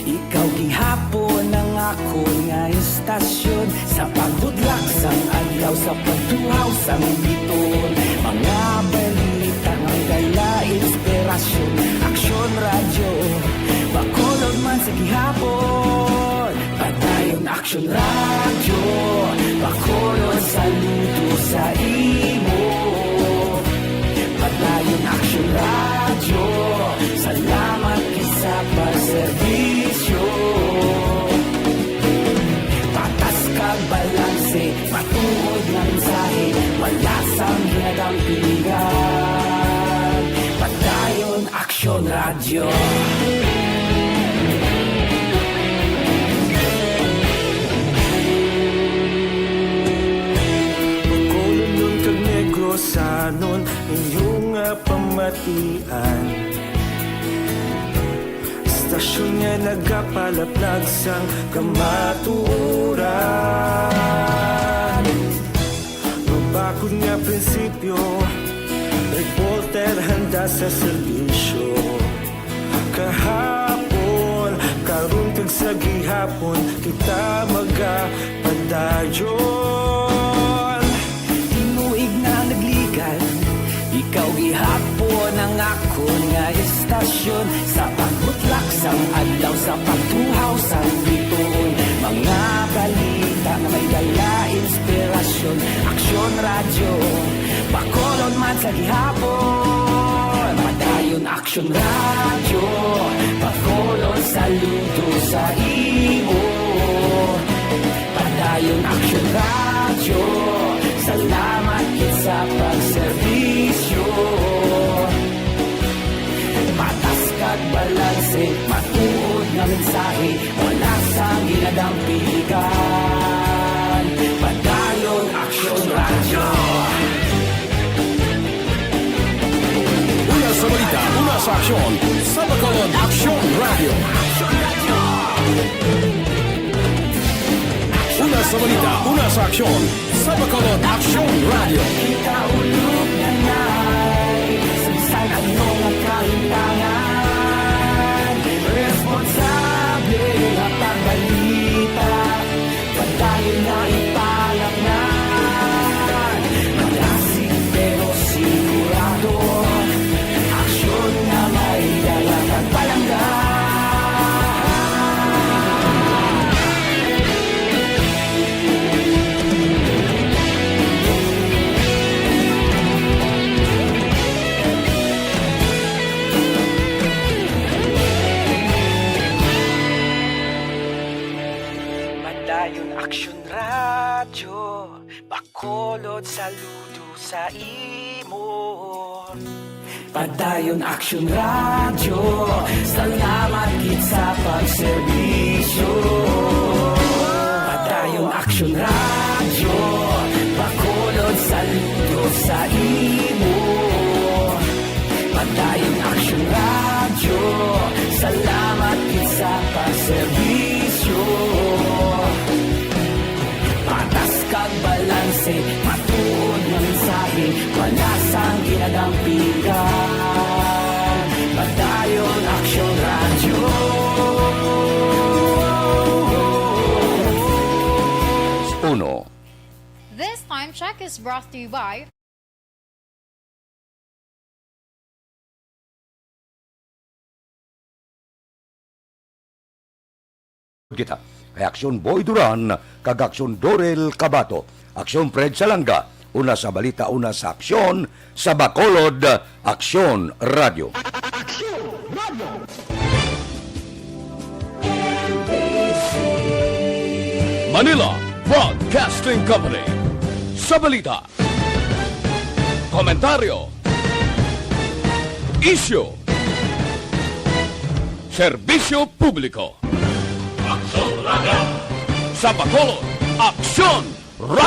ikaw gihapon ang ako nga estasyon. Sa pagbudlak sang adlaw, sa pagtuhaw sang biton. Mga balita ng dala, inspirasyon. Aksyon Radio, Bacolod man sa gihapon. Padayon Aksyon Radio, Bacolod saludo sa imo. Padayon Aksyon Radio, salamat kisa pagserbisyo. Patas kag balanse, matuod nga mensahe, wala sang ginadampingan. Padayon Aksyon Radio. Bacolod nun kag Negrosanon, inyong pamatian. Istasyon nga nagapalaplag sang kamatuuran. Mabakod nga prinsipyo, reporter handa sa serbisyo. Kahapon, karon kag sa gihapon, kita magapadayon. Tinuig na nagligan, ikaw gihapon ang akon nga estasyon. Sa pagbutlak sang adlaw, sa pagtuhaw sang biton. Mga balita na may dala inspirasyon. Aksyon Radio, Bacolod man sa gihapon. Padayon Aksyon Radio, Bacolod saludo sa imo. Padayon Aksyon Radio, salamat kit sa pagserbisyo. Patas kag balanse, matuod nga mensahe, wala sang ginadampingan. Padayon Aksyon Radio. Una sa balita, una sa aksyon, sa Bacolod Aksyon Radio. Una sa balita, una sa aksyon, sa Bacolod Aksyon Radio. Kita ulog na na'y sansan ang mga kahintangan. Responsable at pagbalita, padayon na ipalak na. Malasig pero sigurado, aksyon na may dalang at palangga. saludo sa imo. Padayon Aksyon Radio, salamat gid sa pagserbisyo. Padayon Aksyon Radio, Bacolod saludo sa imo. Padayon Aksyon Radio, salamat gid sa pagserbisyo. Patas kag balanse, matuod nga mensahe, wala sang ginadampigan. Padayon Aksyon Radio. Uno. This time check is brought to you by kita. Kay Aksyon Boy Duran, kag Aksyon Dorel Cabato. Aksyon Fred Salanga, una sa balita, una sa aksyon, sa Bacolod, Aksyon Radio. Manila Broadcasting Company. Sa balita, komentaryo, issue, serbisyo publiko. Sa Bacolod, Aksyon Radio.